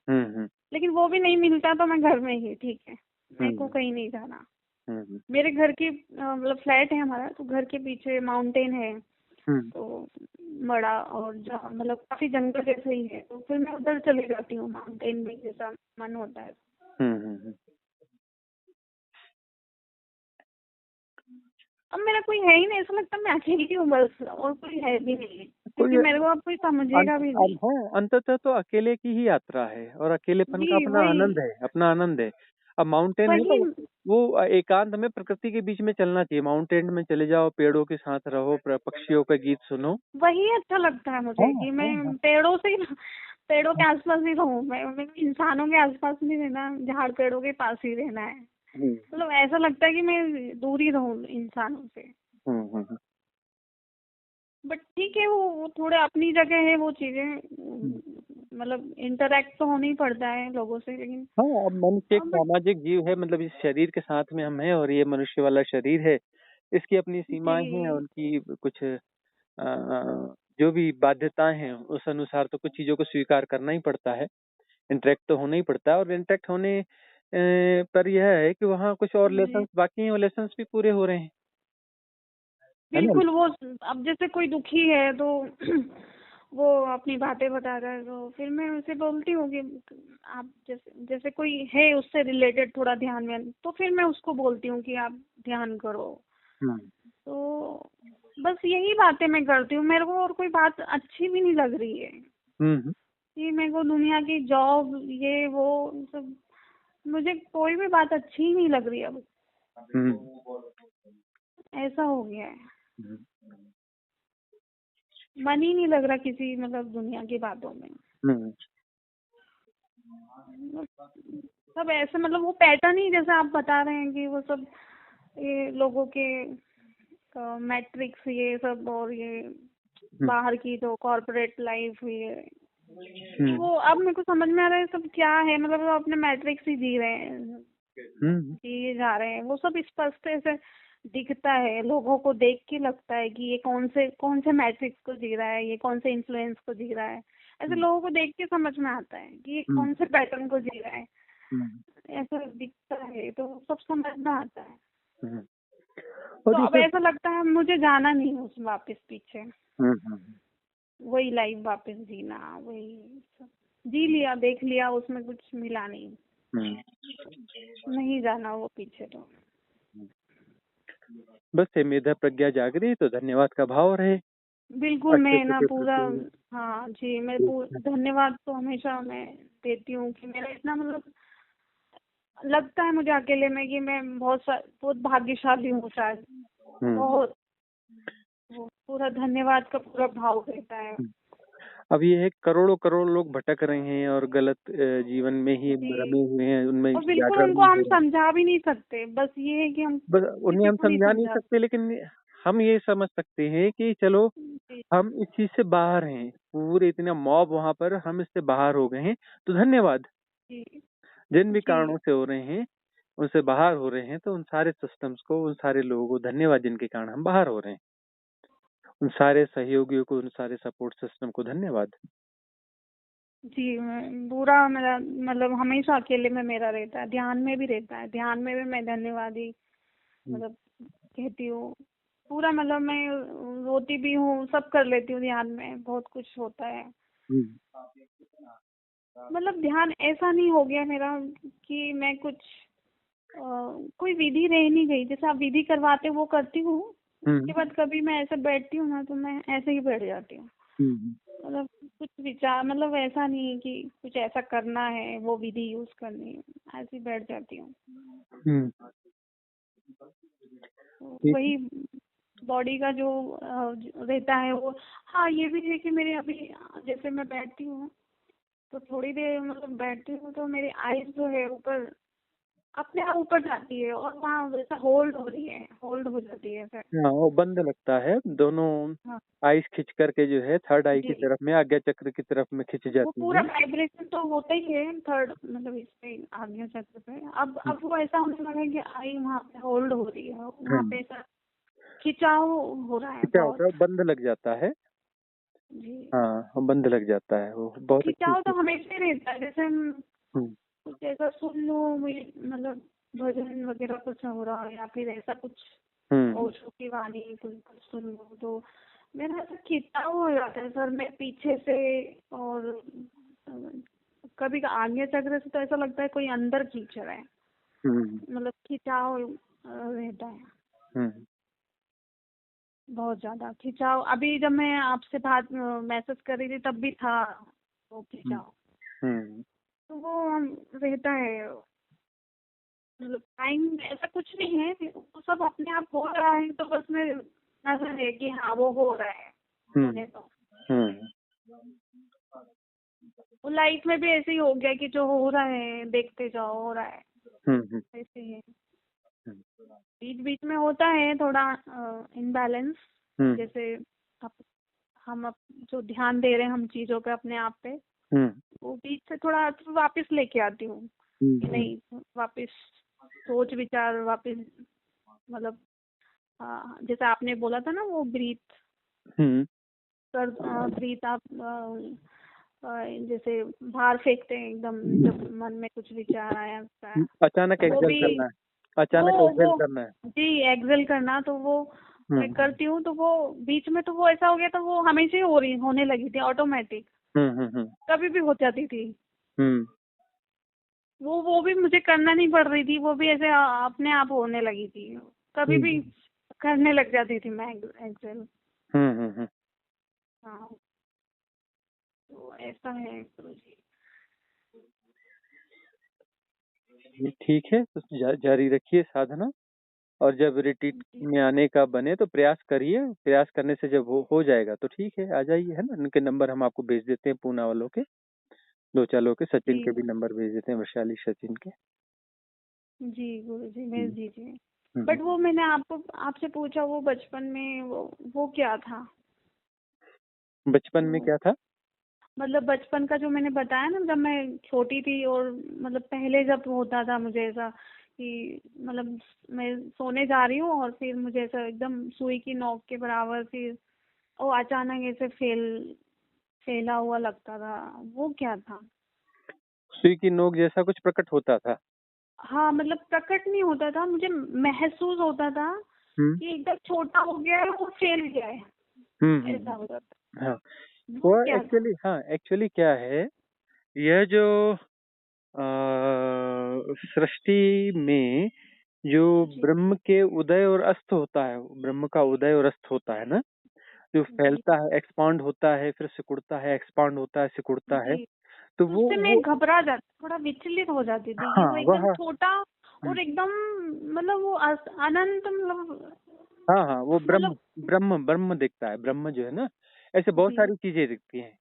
Speaker 4: हम्म,
Speaker 3: लेकिन वो भी नहीं मिलता तो मैं घर में ही ठीक है, मेरे को
Speaker 4: हम्म,
Speaker 3: कहीं नहीं जाना।
Speaker 4: हम्म,
Speaker 3: मेरे घर की मतलब फ्लैट है हमारा, तो घर के पीछे माउंटेन है,
Speaker 4: हम्म,
Speaker 3: तो बड़ा, और जहाँ मतलब काफी जंगल जैसे ही है, तो फिर मैं उधर चली जाती हूँ माउंटेन में, जैसा मन होता है।
Speaker 4: हम्म।
Speaker 3: अब मेरा कोई है ही नहीं, ऐसा लगता है मैं अकेली हूँ बस, और कोई है भी नहीं, क्योंकि
Speaker 4: कोई
Speaker 3: मेरे को अब कोई समझेगा भी नहीं।
Speaker 4: हाँ, अंततः तो अकेले की ही यात्रा है और अकेलेपन का
Speaker 3: जी
Speaker 4: अपना
Speaker 3: वही
Speaker 4: आनंद है, अपना आनंद है। अब माउंटेन है
Speaker 3: वही
Speaker 4: तो वो एकांत में प्रकृति के बीच में चलना चाहिए। माउंटेन में चले जाओ, पेड़ों के साथ रहो, पक्षियों का गीत सुनो।
Speaker 3: वही अच्छा लगता है
Speaker 4: हाँ
Speaker 3: मुझे कि
Speaker 4: हाँ
Speaker 3: मैं
Speaker 4: हाँ
Speaker 3: पेड़ों के आसपास ही रहूं, मैं इंसानों के आसपास नहीं रहना, झाड़ पेड़ों के पास ही रहना है,
Speaker 4: हम्म,
Speaker 3: मतलब ऐसा लगता है कि मैं दूर ही रहूं इंसानों से।
Speaker 4: हम्म, हम्म,
Speaker 3: बट ठीक है, वो थोड़े अपनी जगह है वो चीजें,
Speaker 4: हम्म।
Speaker 3: मतलब इंटरेक्ट तो होना ही पड़ता है लोगों से, लेकिन
Speaker 4: हाँ, अब मनुष्य एक
Speaker 3: बट
Speaker 4: सामाजिक जीव है, मतलब इस शरीर के साथ में हम हैं और ये मनुष्य वाला शरीर है, इसकी अपनी सीमाएं हैं,
Speaker 3: जी
Speaker 4: उनकी कुछ जो भी बाध्यताएं हैं उस अनुसार तो कुछ चीजों को स्वीकार करना ही पड़ता है। इंटरेक्ट तो होना ही पड़ता है, और इंटरेक्ट होने पर यह है कि वहाँ कुछ और
Speaker 3: जी
Speaker 4: लेसन्स बाकी हैं, वो लेसन्स भी पूरे हो रहे हैं, है ना।
Speaker 3: बिल्कुल। वो अब जैसे कोई दुखी है तो वो अपनी बातें बता रहा है, तो फिर मैं उसे बोलती हूँ कि आप जैसे जैसे कोई है उससे रिलेटेड थोड़ा ध्यान में, तो फिर मैं उसको बोलती हूँ कि आप ध्यान करो।
Speaker 4: हम्म
Speaker 3: तो बस यही बातें मैं करती हूँ, मेरे को और कोई बात अच्छी भी नहीं लग रही है
Speaker 4: हम्म
Speaker 3: कि मेरे को दुनिया की जॉब ये वो सब, मुझे कोई भी बात अच्छी ही नहीं लग रही अब,
Speaker 4: हम्म
Speaker 3: ऐसा हो गया है।
Speaker 4: हम्म
Speaker 3: मन ही नहीं लग रहा किसी मतलब दुनिया की बातों में।
Speaker 4: हम्म
Speaker 3: सब ऐसे मतलब वो पैटर्न ही जैसे आप बता रहे हैं कि वो सब ये लोगों के मैट्रिक्स ये सब, और ये बाहर की जो कॉर्पोरेट लाइफ ये, वो अब मेरे को समझ में आ रहा है सब क्या है, मतलब वो अपने मैट्रिक्स ही जी रहे हैं, जी जा रहे हैं। वो सब स्पष्ट ऐसे दिखता है, लोगों को देख के लगता है कि ये कौन से मैट्रिक्स को जी रहा है, ये कौन से इन्फ्लुएंस को जी रहा है। ऐसे लोगों को देख के समझ में आता है कि ये कौन से पैटर्न को जी रहा है, ऐसा दिखता है तो सब समझ में आता है।
Speaker 4: और
Speaker 3: तो
Speaker 4: ये
Speaker 3: अब
Speaker 4: सब
Speaker 3: ऐसा लगता है मुझे जाना नहीं उस वापस पीछे, वही लाइफ वापस जीना, वही सब जी लिया, देख लिया, उसमें कुछ मिला नहीं, नहीं जाना वो पीछे। तो
Speaker 4: बस ये मेधा प्रज्ञा जाग रही तो धन्यवाद का भाव रहे,
Speaker 3: बिल्कुल
Speaker 4: अच्छे
Speaker 3: मैं
Speaker 4: से
Speaker 3: ना
Speaker 4: के
Speaker 3: पूरा,
Speaker 4: प्रति।
Speaker 3: हाँ जी, मैं धन्यवाद तो हमेशा मैं देती हूँ कि मेरा इतना मतलब लगता है मुझे अकेले में कि मैं बहुत भाग्यशाली हूँ शायद, बहुत वो पूरा धन्यवाद का पूरा भाव रहता है।
Speaker 4: अब ये है करोड़ों करोड़ लोग भटक रहे हैं और गलत जीवन में ही रमे हुए हैं, उनमें
Speaker 3: और बिल्कुल
Speaker 4: जागरण
Speaker 3: उनको
Speaker 4: नहीं हो
Speaker 3: हम
Speaker 4: रहा है।
Speaker 3: समझा भी नहीं सकते, बस ये है कि हम
Speaker 4: बस उन्हें
Speaker 3: किसी
Speaker 4: हम
Speaker 3: को नहीं
Speaker 4: समझा नहीं
Speaker 3: समझा
Speaker 4: सकते, लेकिन हम ये समझ सकते हैं कि चलो
Speaker 3: सकते।
Speaker 4: हम इस चीज से बाहर हैं, पूरे इतना मॉब वहां पर, हम इससे बाहर हो गए हैं, तो धन्यवाद।
Speaker 3: जी
Speaker 4: जिन भी
Speaker 3: जी
Speaker 4: कारणों से हो रहे हैं उनसे बाहर हो रहे हैं, तो उन सारे सिस्टम्स को, उन सारे लोगों को धन्यवाद जिनके कारण हम बाहर हो रहे हैं, उन सारे सहयोगियों को, उन सारे सपोर्ट सिस्टम को धन्यवाद।
Speaker 3: जी। पूरा मेरा मतलब हमेशा अकेले में मेरा रहता है, ध्यान में भी रहता है, ध्यान में भी मैं धन्यवाद ही मतलब कहती हूँ पूरा, मतलब मैं रोती भी हूँ, सब कर लेती हूँ ध्यान में, बहुत कुछ होता है। मतलब ध्यान ऐसा नहीं हो गया मेरा कि मैं कुछ कोई विधि रह नहीं गई, जैसे आप विधि करवाते वो करती हूँ, उसके बाद कभी मैं ऐसे बैठती हूँ ना तो मैं ऐसे ही बैठ जाती हूँ, मतलब कुछ विचार, मतलब ऐसा नहीं है कि कुछ ऐसा करना है वो विधि यूज करनी है, ऐसे ही बैठ जाती हूँ। तो वही बॉडी का जो रहता है वो। हाँ ये भी है कि मेरे अभी जैसे मैं बैठती हूँ तो थोड़ी देर मतलब बैठती हूँ तो मेरी आईज जो है ऊपर अपने आप ऊपर जाती है, और वहाँ वैसा होल्ड हो रही है, होल्ड हो जाती है फिर।
Speaker 4: हाँ, वो बंद लगता है, दोनों
Speaker 3: हाँ
Speaker 4: आईज खिंच करके जो है थर्ड आई की
Speaker 3: जी,
Speaker 4: तरफ में, आज्ञा चक्र की तरफ में खिंच
Speaker 3: वो
Speaker 4: जाती
Speaker 3: पूरा
Speaker 4: है।
Speaker 3: वाइब्रेशन तो होता ही है थर्ड मतलब इस पे आज्ञा चक्र पे। अब वो ऐसा होने लगा है कि आई वहाँ पे होल्ड हो रही है, वहाँ पे ऐसा खिंचाव हो रहा है
Speaker 4: क्या होता है,
Speaker 3: बहुत।
Speaker 4: वो बंद लग जाता है।
Speaker 3: जी
Speaker 4: हाँ, वो बंद लग जाता है, वो बहुत अच्छी
Speaker 3: खिंचाव तो
Speaker 4: चीज।
Speaker 3: हमेशा ही रहता है, जैसे हम
Speaker 4: हम्म,
Speaker 3: कुछ ऐसा सुन लो, मतलब भजन वगैरह कुछ हो रहा है या फिर ऐसा कुछ ओशो की वाणी कुछ सुन लो तो मेरा ऐसा खिंचाव हो जाता है सर में पीछे से, और कभी आगे चक्र से तो ऐसा लगता है कोई अंदर खींच रहा है, मतलब खिंचाव रहता है, बहुत ज्यादा खिंचाव। अभी जब मैं आपसे बात मैसेज कर रही थी तब भी था वो खिंचाव, तो वो रहता है, मतलब टाइम ऐसा कुछ नहीं है, वो सब अपने आप हो रहा है, तो बस मैं नजर है कि हाँ वो हो रहा है, होने तो वो लाइफ में भी ऐसे ही हो गया कि जो हो रहा है देखते जाओ, हो रहा है ऐसे ही है। बीच बीच में होता है थोड़ा इनबैलेंस, जैसे अब हम जो ध्यान दे रहे हैं हम चीजों पे अपने आप पे, वो बीच से थोड़ा वापस लेके आती हूँ कि नहीं, वापस सोच विचार वापस, मतलब जैसे आपने बोला था ना वो ब्रीथ कर, ब्रीथ आप जैसे बाहर फेंकते हैं एकदम जब मन में कुछ विचार आया होता है,
Speaker 4: अचानक
Speaker 3: वो
Speaker 4: एक्सेल
Speaker 3: भी
Speaker 4: करना है, अचानक एक्सेल करना है।
Speaker 3: जी एक्सेल करना, तो वो मैं करती हूँ, तो वो बीच में तो वो ऐसा हो गया था, वो हमेशा ही होने लगी थी ऑटोमेटिक, कभी भी हो जाती थी। वो भी मुझे करना नहीं पड़ रही थी, वो भी ऐसे अपने आप होने लगी थी, कभी भी करने लग जाती थी मैं एक्सेल। हाँ, तो ऐसा है गुरुजी।
Speaker 4: ठीक है, तो जारी रखिए साधना, और जब रिट्रीट में आने का बने तो प्रयास करिए। प्रयास करने से जब हो जाएगा तो ठीक है, आ जाइए, है ना। उनके नंबर हम आपको भेज देते हैं, पूना वालों के 2-4 लोग के, सचिन के भी नंबर भेज देते हैं, वैशाली सचिन के।
Speaker 3: जी गुरुजी भेज दीजिए। बट वो मैंने आपसे पूछा, वो बचपन में वो क्या था?
Speaker 4: बचपन में क्या था?
Speaker 3: मतलब बचपन का जो मैंने बताया ना, जब मैं छोटी थी, और मतलब पहले जब होता था मुझे ऐसा कि मतलब मैं सोने जा रही हूँ और फिर मुझे ऐसा एकदम सुई की नोक के बराबर, फिर वो अचानक ऐसे फैला हुआ लगता था, वो क्या था?
Speaker 4: सुई की नोक जैसा कुछ प्रकट होता था?
Speaker 3: हाँ, मतलब प्रकट नहीं होता था, मुझे महसूस होता था कि एकदम छोटा हो गया है, वो फैल गया है, ऐसा होता था।
Speaker 4: हाँ, वो एक्चुअली क्या है, यह जो सृष्टि में जो ब्रह्म के उदय और अस्त होता है, ब्रह्म का उदय और अस्त होता है ना, जो फैलता है, एक्सपांड होता है, फिर सिकुड़ता है, एक्सपांड होता है, सिकुड़ता है, तो
Speaker 3: उससे मैं घबरा जाती, थोड़ा विचलित हो जाती थी कि वो एकदम छोटा और एकदम मतलब वो अनंत, मतलब
Speaker 4: हाँ, वो ब्रह्म दिखता है। ब्रह्म जो है ना, ऐसे बहुत सारी चीजें दिखती हैं,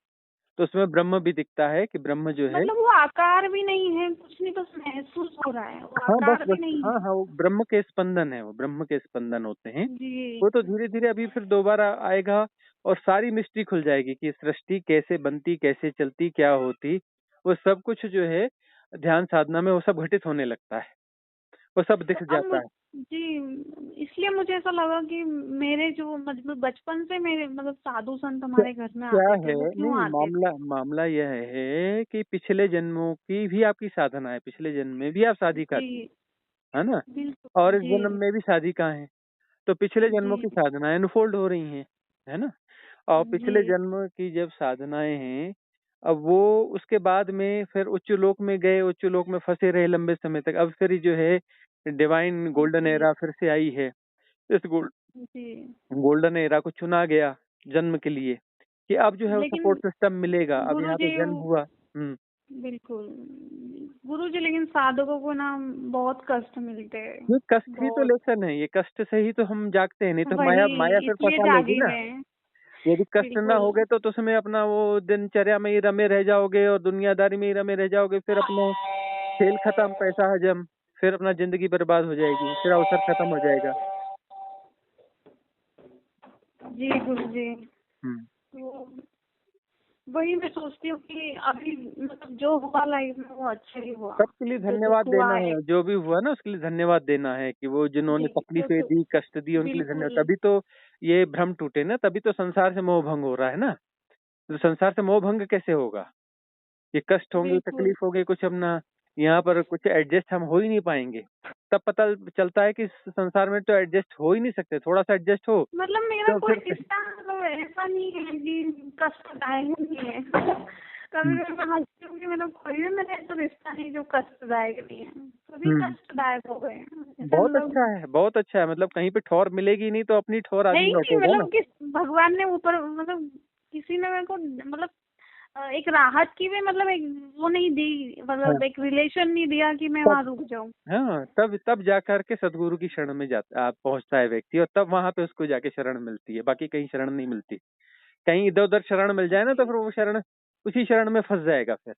Speaker 4: तो उसमें ब्रह्म भी दिखता है कि ब्रह्म जो है,
Speaker 3: मतलब वो आकार भी नहीं है, कुछ नहीं, बस महसूस हो रहा है, वो आकार भी नहीं है।
Speaker 4: हाँ, वो ब्रह्म के स्पंदन है, वो ब्रह्म के स्पंदन होते हैं। वो तो धीरे धीरे अभी फिर दोबारा आएगा और सारी मिस्ट्री खुल जाएगी कि सृष्टि कैसे बनती, कैसे चलती, क्या होती, वो सब कुछ जो है ध्यान साधना में वो सब घटित होने लगता है, वो सब दिख जाता है।
Speaker 3: जी, इसलिए मुझे ऐसा लगा कि मेरे जो मतलब बचपन से मेरे मतलब साधु संत हमारे घर में आते थे, वो क्यों आते थे?
Speaker 4: मामला यह है कि पिछले जन्मों की भी आपकी साधना है, पिछले जन्म में भी आप साधिका थी, है ना, और इस जन्म में भी साधिका है, तो पिछले जन्मों की साधनाएं अनफोल्ड हो रही हैं, है ना। और पिछले जन्म की जब साधनाएं हैं, अब वो उसके बाद में फिर उच्च लोक में गए, उच्च लोक में फंसे रहे लंबे समय तक, अब फिर जो है डिवाइन गोल्डन एरा फिर से आई है। इस गोल्डन एरा को चुना गया जन्म के लिए कि अब जो है सपोर्ट सिस्टम मिलेगा, अब यहाँ पे जन्म हुआ।
Speaker 3: बिल्कुल गुरुजी, लेकिन साधकों को ना बहुत कष्ट मिलते हैं।
Speaker 4: ये कष्ट ही तो लेसन है, ये कष्ट से ही तो हम जागते हैं, नहीं तो माया फिर फंसा लेगी ना। यदि कष्ट ना हो गए तो उसमें अपना वो दिनचर्या में ही रमे रह जाओगे और दुनियादारी में ही रमे रह जाओगे, फिर अपना खेल खत्म, पैसा हजम, फिर अपना जिंदगी बर्बाद हो जाएगी, फिर अवसर खत्म हो जाएगा।
Speaker 3: जी गुरुजी, वही मैं सोचती हूँ कि अभी मतलब जो हुआ लाइफ में वो अच्छा ही हुआ।
Speaker 4: सबके लिए धन्यवाद देना है, जो भी हुआ ना उसके लिए धन्यवाद देना है कि वो जिन्होंने तकलीफें दी, कष्ट दी, उनके लिए धन्यवाद। तभी तो ये भ्रम टूटे ना, तभी तो संसार से मोह भंग हो रहा है ना। तो संसार से मोह भंग कैसे होगा? ये कष्ट होंगे, तकलीफ होगी, कुछ अपना यहाँ पर कुछ एडजस्ट हम हो ही नहीं पाएंगे, तब पता चलता है कि संसार में तो एडजस्ट हो ही नहीं सकते। थोड़ा सा एडजस्ट हो,
Speaker 3: मतलब मेरा तो कोई रिश्ता मतलब ऐसा नहीं है कि कष्टदायक नहीं है। कभी मैं हंसती हूँ कि मतलब कोई भी मेरा ऐसा रिश्ता नहीं जो कष्टदायक नहीं है, सभी कष्टदायक हो गए।
Speaker 4: बहुत अच्छा है, बहुत अच्छा है। मतलब कहीं पे ठोर मिलेगी नहीं तो अपनी ठोर आदमी लौटेगा ना।
Speaker 3: मतलब कि भगवान ने ऊपर मतलब किसी ने मेरे को मतलब एक राहत की भी मतलब एक वो नहीं दी, मतलब एक रिलेशन नहीं दिया कि मैं वहाँ रुक जाऊँ।
Speaker 4: हाँ, तब जा करके सदगुरु की शरण में जाता पहुंचता है व्यक्ति, और तब वहां पे उसको जाके शरण मिलती है, बाकी कहीं शरण नहीं मिलती। कहीं इधर उधर शरण मिल जाए ना तो फिर वो शरण उसी शरण में फंस जाएगा फिर।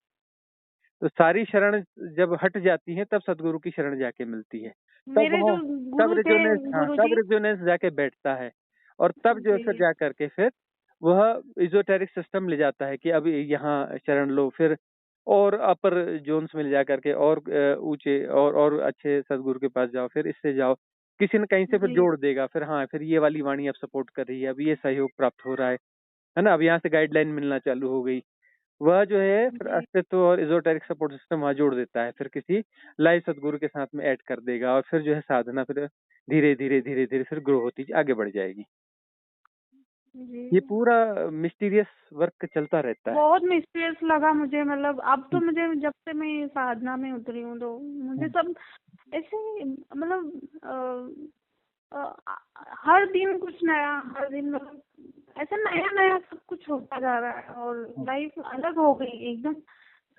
Speaker 4: तो सारी शरण जब हट जाती है तब सदगुरु की शरण जाके मिलती है, तब रिजोनेंस जाके बैठता है, और तब जो फिर जा करके फिर वह इजोटेरिक सिस्टम ले जाता है कि अब यहाँ शरण लो, फिर और अपर जोन्स में ले जा करके और ऊंचे और अच्छे सदगुरु के पास जाओ, फिर इससे जाओ, किसी न कहीं से फिर
Speaker 3: जी
Speaker 4: जोड़ देगा, फिर हाँ फिर ये वाली वाणी अब सपोर्ट कर रही है, अब ये सहयोग प्राप्त हो रहा है ना, अब यहाँ से गाइडलाइन मिलना चालू हो गई। वह जो है फिर
Speaker 3: जी
Speaker 4: अस्तित्व और इजोटेरिक सपोर्ट सिस्टम वहाँ जोड़ देता है, फिर किसी लाइव सदगुरु के साथ में ऐड कर देगा, और फिर जो है साधना फिर धीरे धीरे धीरे धीरे फिर ग्रो होती आगे बढ़ जाएगी। ये
Speaker 3: जी
Speaker 4: पूरा मिस्टीरियस वर्क चलता रहता है।
Speaker 3: बहुत मिस्टीरियस लगा मुझे, मतलब अब तो मुझे जब से मैं साधना में उतरी हूँ तो मुझे सब ऐसे मतलब हर दिन कुछ नया, हर दिन मतलब ऐसा नया नया सब कुछ होता जा रहा है, और लाइफ अलग हो गई एकदम।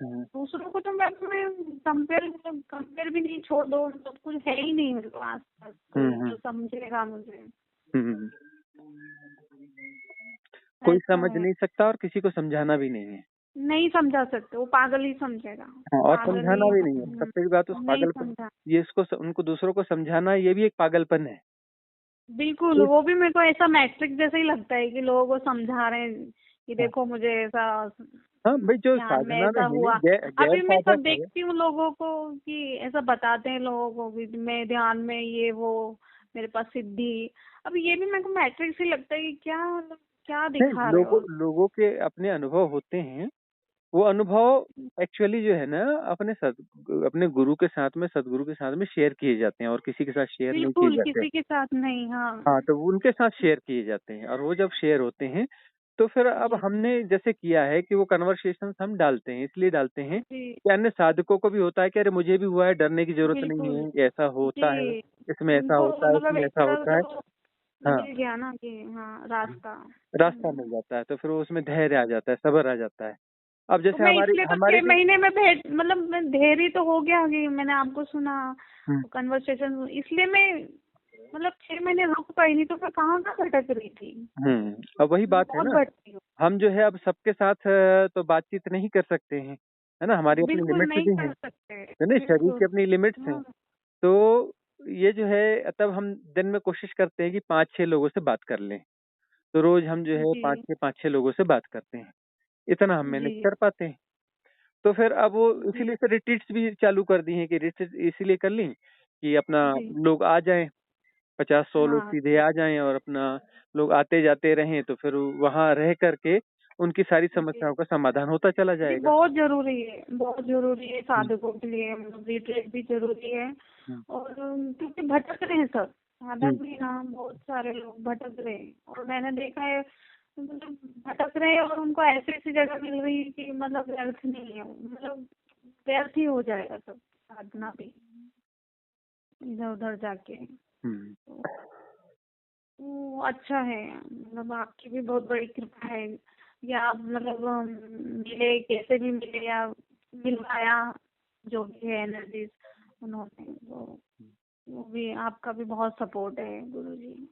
Speaker 3: दूसरों को तो मैं कंपेयर भी नहीं, छोड़ दो, सब कुछ है ही नहीं मेरे पास जो समझेगा मुझे।
Speaker 4: कोई
Speaker 3: ऐसा
Speaker 4: समझ
Speaker 3: है,
Speaker 4: नहीं सकता और किसी को समझाना भी नहीं है।
Speaker 3: नहीं समझा सकते, वो पागल ही समझेगा।
Speaker 4: हाँ, और
Speaker 3: पागल
Speaker 4: समझाना
Speaker 3: ही
Speaker 4: भी नहीं है। सबसे बड़ी बात उस
Speaker 3: नहीं
Speaker 4: पागलपन,
Speaker 3: समझा।
Speaker 4: ये इसको उनको दूसरों को समझाना, ये भी एक पागलपन है।
Speaker 3: बिल्कुल, वो भी मेरे को ऐसा मैट्रिक्स जैसा ही लगता है कि लोगों को समझा रहे हैं कि देखो मुझे ऐसा
Speaker 4: हाँ भाई, जो
Speaker 3: ध्यान में
Speaker 4: साधना
Speaker 3: ऐसा
Speaker 4: में
Speaker 3: हुआ।
Speaker 4: है, गैर
Speaker 3: अभी मैं सब
Speaker 4: साधक है।
Speaker 3: देखती हूँ लोगों को कि ऐसा बताते हैं लोगों को कि मैं ध्यान में ये वो, मेरे पास सिद्धि। अब ये भी मेरे को मैट्रिक्स ही लगता है कि क्या मतलब क्या
Speaker 4: नहीं,
Speaker 3: दिखा रहे हो।
Speaker 4: लोगों के अपने अनुभव होते हैं, वो अनुभव एक्चुअली जो है ना अपने गुरु के साथ में, सदगुरु के साथ में शेयर किए जाते हैं, और किसी के साथ शेयर नहीं किए
Speaker 3: बिल्कुल
Speaker 4: जाते।
Speaker 3: किसी के साथ नहीं। हाँ
Speaker 4: हाँ, तो वो उनके साथ शेयर किए जाते हैं, और वो जब शेयर होते हैं तो फिर अब
Speaker 3: जी
Speaker 4: हमने जैसे किया है कि वो कन्वर्सेशन हम डालते हैं, इसलिए डालते हैं
Speaker 3: जी
Speaker 4: कि अन्य साधकों को भी होता है कि अरे मुझे भी हुआ है, डरने की जरूरत नहीं
Speaker 3: बिल्कुल
Speaker 4: है, ऐसा होता है,
Speaker 3: जी।
Speaker 4: इसमें ऐसा
Speaker 3: उनको
Speaker 4: होता है,
Speaker 3: मतलब
Speaker 4: इसमें
Speaker 3: एक
Speaker 4: ऐसा
Speaker 3: तरह
Speaker 4: होता है।
Speaker 3: से
Speaker 4: हाँ,
Speaker 3: मिल गया ना कि हाँ रास्ता।
Speaker 4: रास्ता मिल जाता है, तो फिर वो उसमें धैर्य आ जाता है, सब्र आ जाता है। अब
Speaker 3: तो
Speaker 4: जैसे
Speaker 3: मैं
Speaker 4: हमारी
Speaker 3: इसलिए तो
Speaker 4: हमारे
Speaker 3: 6 महीने में भेज मतलब मैं धैर्य तो हो गया कि मैंने आपको सुना
Speaker 4: हम्म,
Speaker 3: कन्वर्सेशन, इसलिए मैं मतलब 6 महीने रुक पाई, नहीं तो मैं कहाँ भटक रही थी।
Speaker 4: अब वही
Speaker 3: मैं
Speaker 4: बात है
Speaker 3: बहुत
Speaker 4: ना,
Speaker 3: भटकी हूँ।
Speaker 4: हम जो है अब सबके साथ तो बातचीत नहीं कर सकते हैं, है ना, हमारी अपनी
Speaker 3: बिल्कुल
Speaker 4: लिमिट्स
Speaker 3: नहीं
Speaker 4: भी हैं,
Speaker 3: कर सकते।
Speaker 4: है ना, शरीर
Speaker 3: बिल्कुल।
Speaker 4: की अपनी लिमिट्स हैं।
Speaker 3: हाँ
Speaker 4: तो ये जो है, तब हम दिन में कोशिश करते हैं कि 5-6 लोगों से बात कर लें। तो रोज हम जो है
Speaker 3: जी
Speaker 4: 5-6 लोगों से बात करते हैं, इतना हम मैनेज
Speaker 3: जी
Speaker 4: कर पाते हैं। तो फिर अब वो
Speaker 3: जी
Speaker 4: इसीलिए से रिट्रीट्स भी चालू कर दी हैं कि रिट्रीट इसीलिए कर ली कि अपना
Speaker 3: जी
Speaker 4: लोग आ जाएं, 50-100 लोग
Speaker 3: हाँ
Speaker 4: सीधे आ जाएं, और अपना लोग आते जाते रहें, तो फिर वहां रह करके उनकी सारी
Speaker 3: जी
Speaker 4: समस्याओं का समाधान होता चला
Speaker 3: जी।
Speaker 4: जाएगा।
Speaker 3: बहुत जरूरी है, बहुत जरूरी है
Speaker 4: हम्म,
Speaker 3: साधकों के लिए, मतलब रिट्रीट भी जरूरी है।
Speaker 4: हम्म,
Speaker 3: और क्योंकि भटक रहे हैं सब,
Speaker 4: हम्म,
Speaker 3: साधक भी ना बहुत सारे लोग भटक रहे हैं, और मैंने देखा है मतलब भटक रहे हैं और उनको ऐसी ऐसी जगह मिल रही है कि मतलब व्यर्थ नहीं है, मतलब व्यर्थ ही हो जाएगा सब साधना भी इधर उधर जाके।
Speaker 4: हम्म।
Speaker 3: तो वो अच्छा है, मतलब आपकी भी बहुत बड़ी कृपा है, या आप मतलब मिले कैसे भी मिले या मिलवाया जो भी है एनर्जीज उन्होंने, वो भी आपका भी बहुत सपोर्ट है गुरुजी।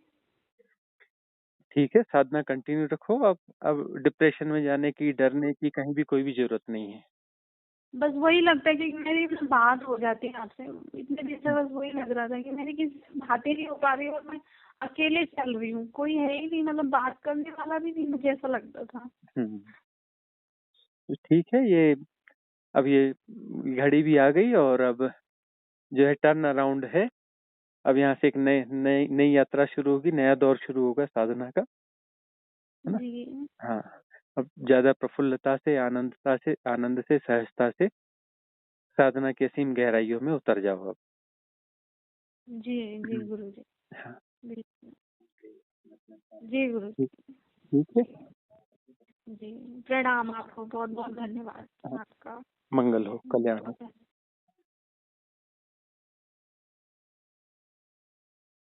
Speaker 4: ठीक है, साधना कंटिन्यू रखो। अब डिप्रेशन में जाने की, डरने की कहीं भी कोई भी जरूरत नहीं है।
Speaker 3: बस वही लगता है कि मेरी बात हो जाती है आपसे, इतने दिन से बस वही लग रहा था कि मेरी किसी से बातें नहीं हो पा रही, और मैं अकेले चल रही हूँ, कोई है ही नहीं, मतलब बात करने वाला भी नहीं, मुझे ऐसा लगता था।
Speaker 4: हम्म, तो ठीक है, अब ये घड़ी भी आ गई, और अब जो है टर्न अराउंड है। अब यहाँ से एक नई नई नई यात्रा शुरू होगी, नया दौर शुरू होगा साधना का, है ना।
Speaker 3: जी
Speaker 4: हाँ, अब ज्यादा प्रफुल्लता से, आनंद से, सहजता से साधना की असीम गहराइयों में उतर जाओ अब।
Speaker 3: जी जी गुरुजी।
Speaker 4: हाँ,
Speaker 3: बिल्कुल। जी गुरुजी।
Speaker 4: ठीक है।
Speaker 3: जी प्रणाम, आपको बहुत बहुत धन्यवाद
Speaker 4: हाँ,
Speaker 3: आपका।
Speaker 4: मंगल हो, कल्याण हो।
Speaker 3: बहुत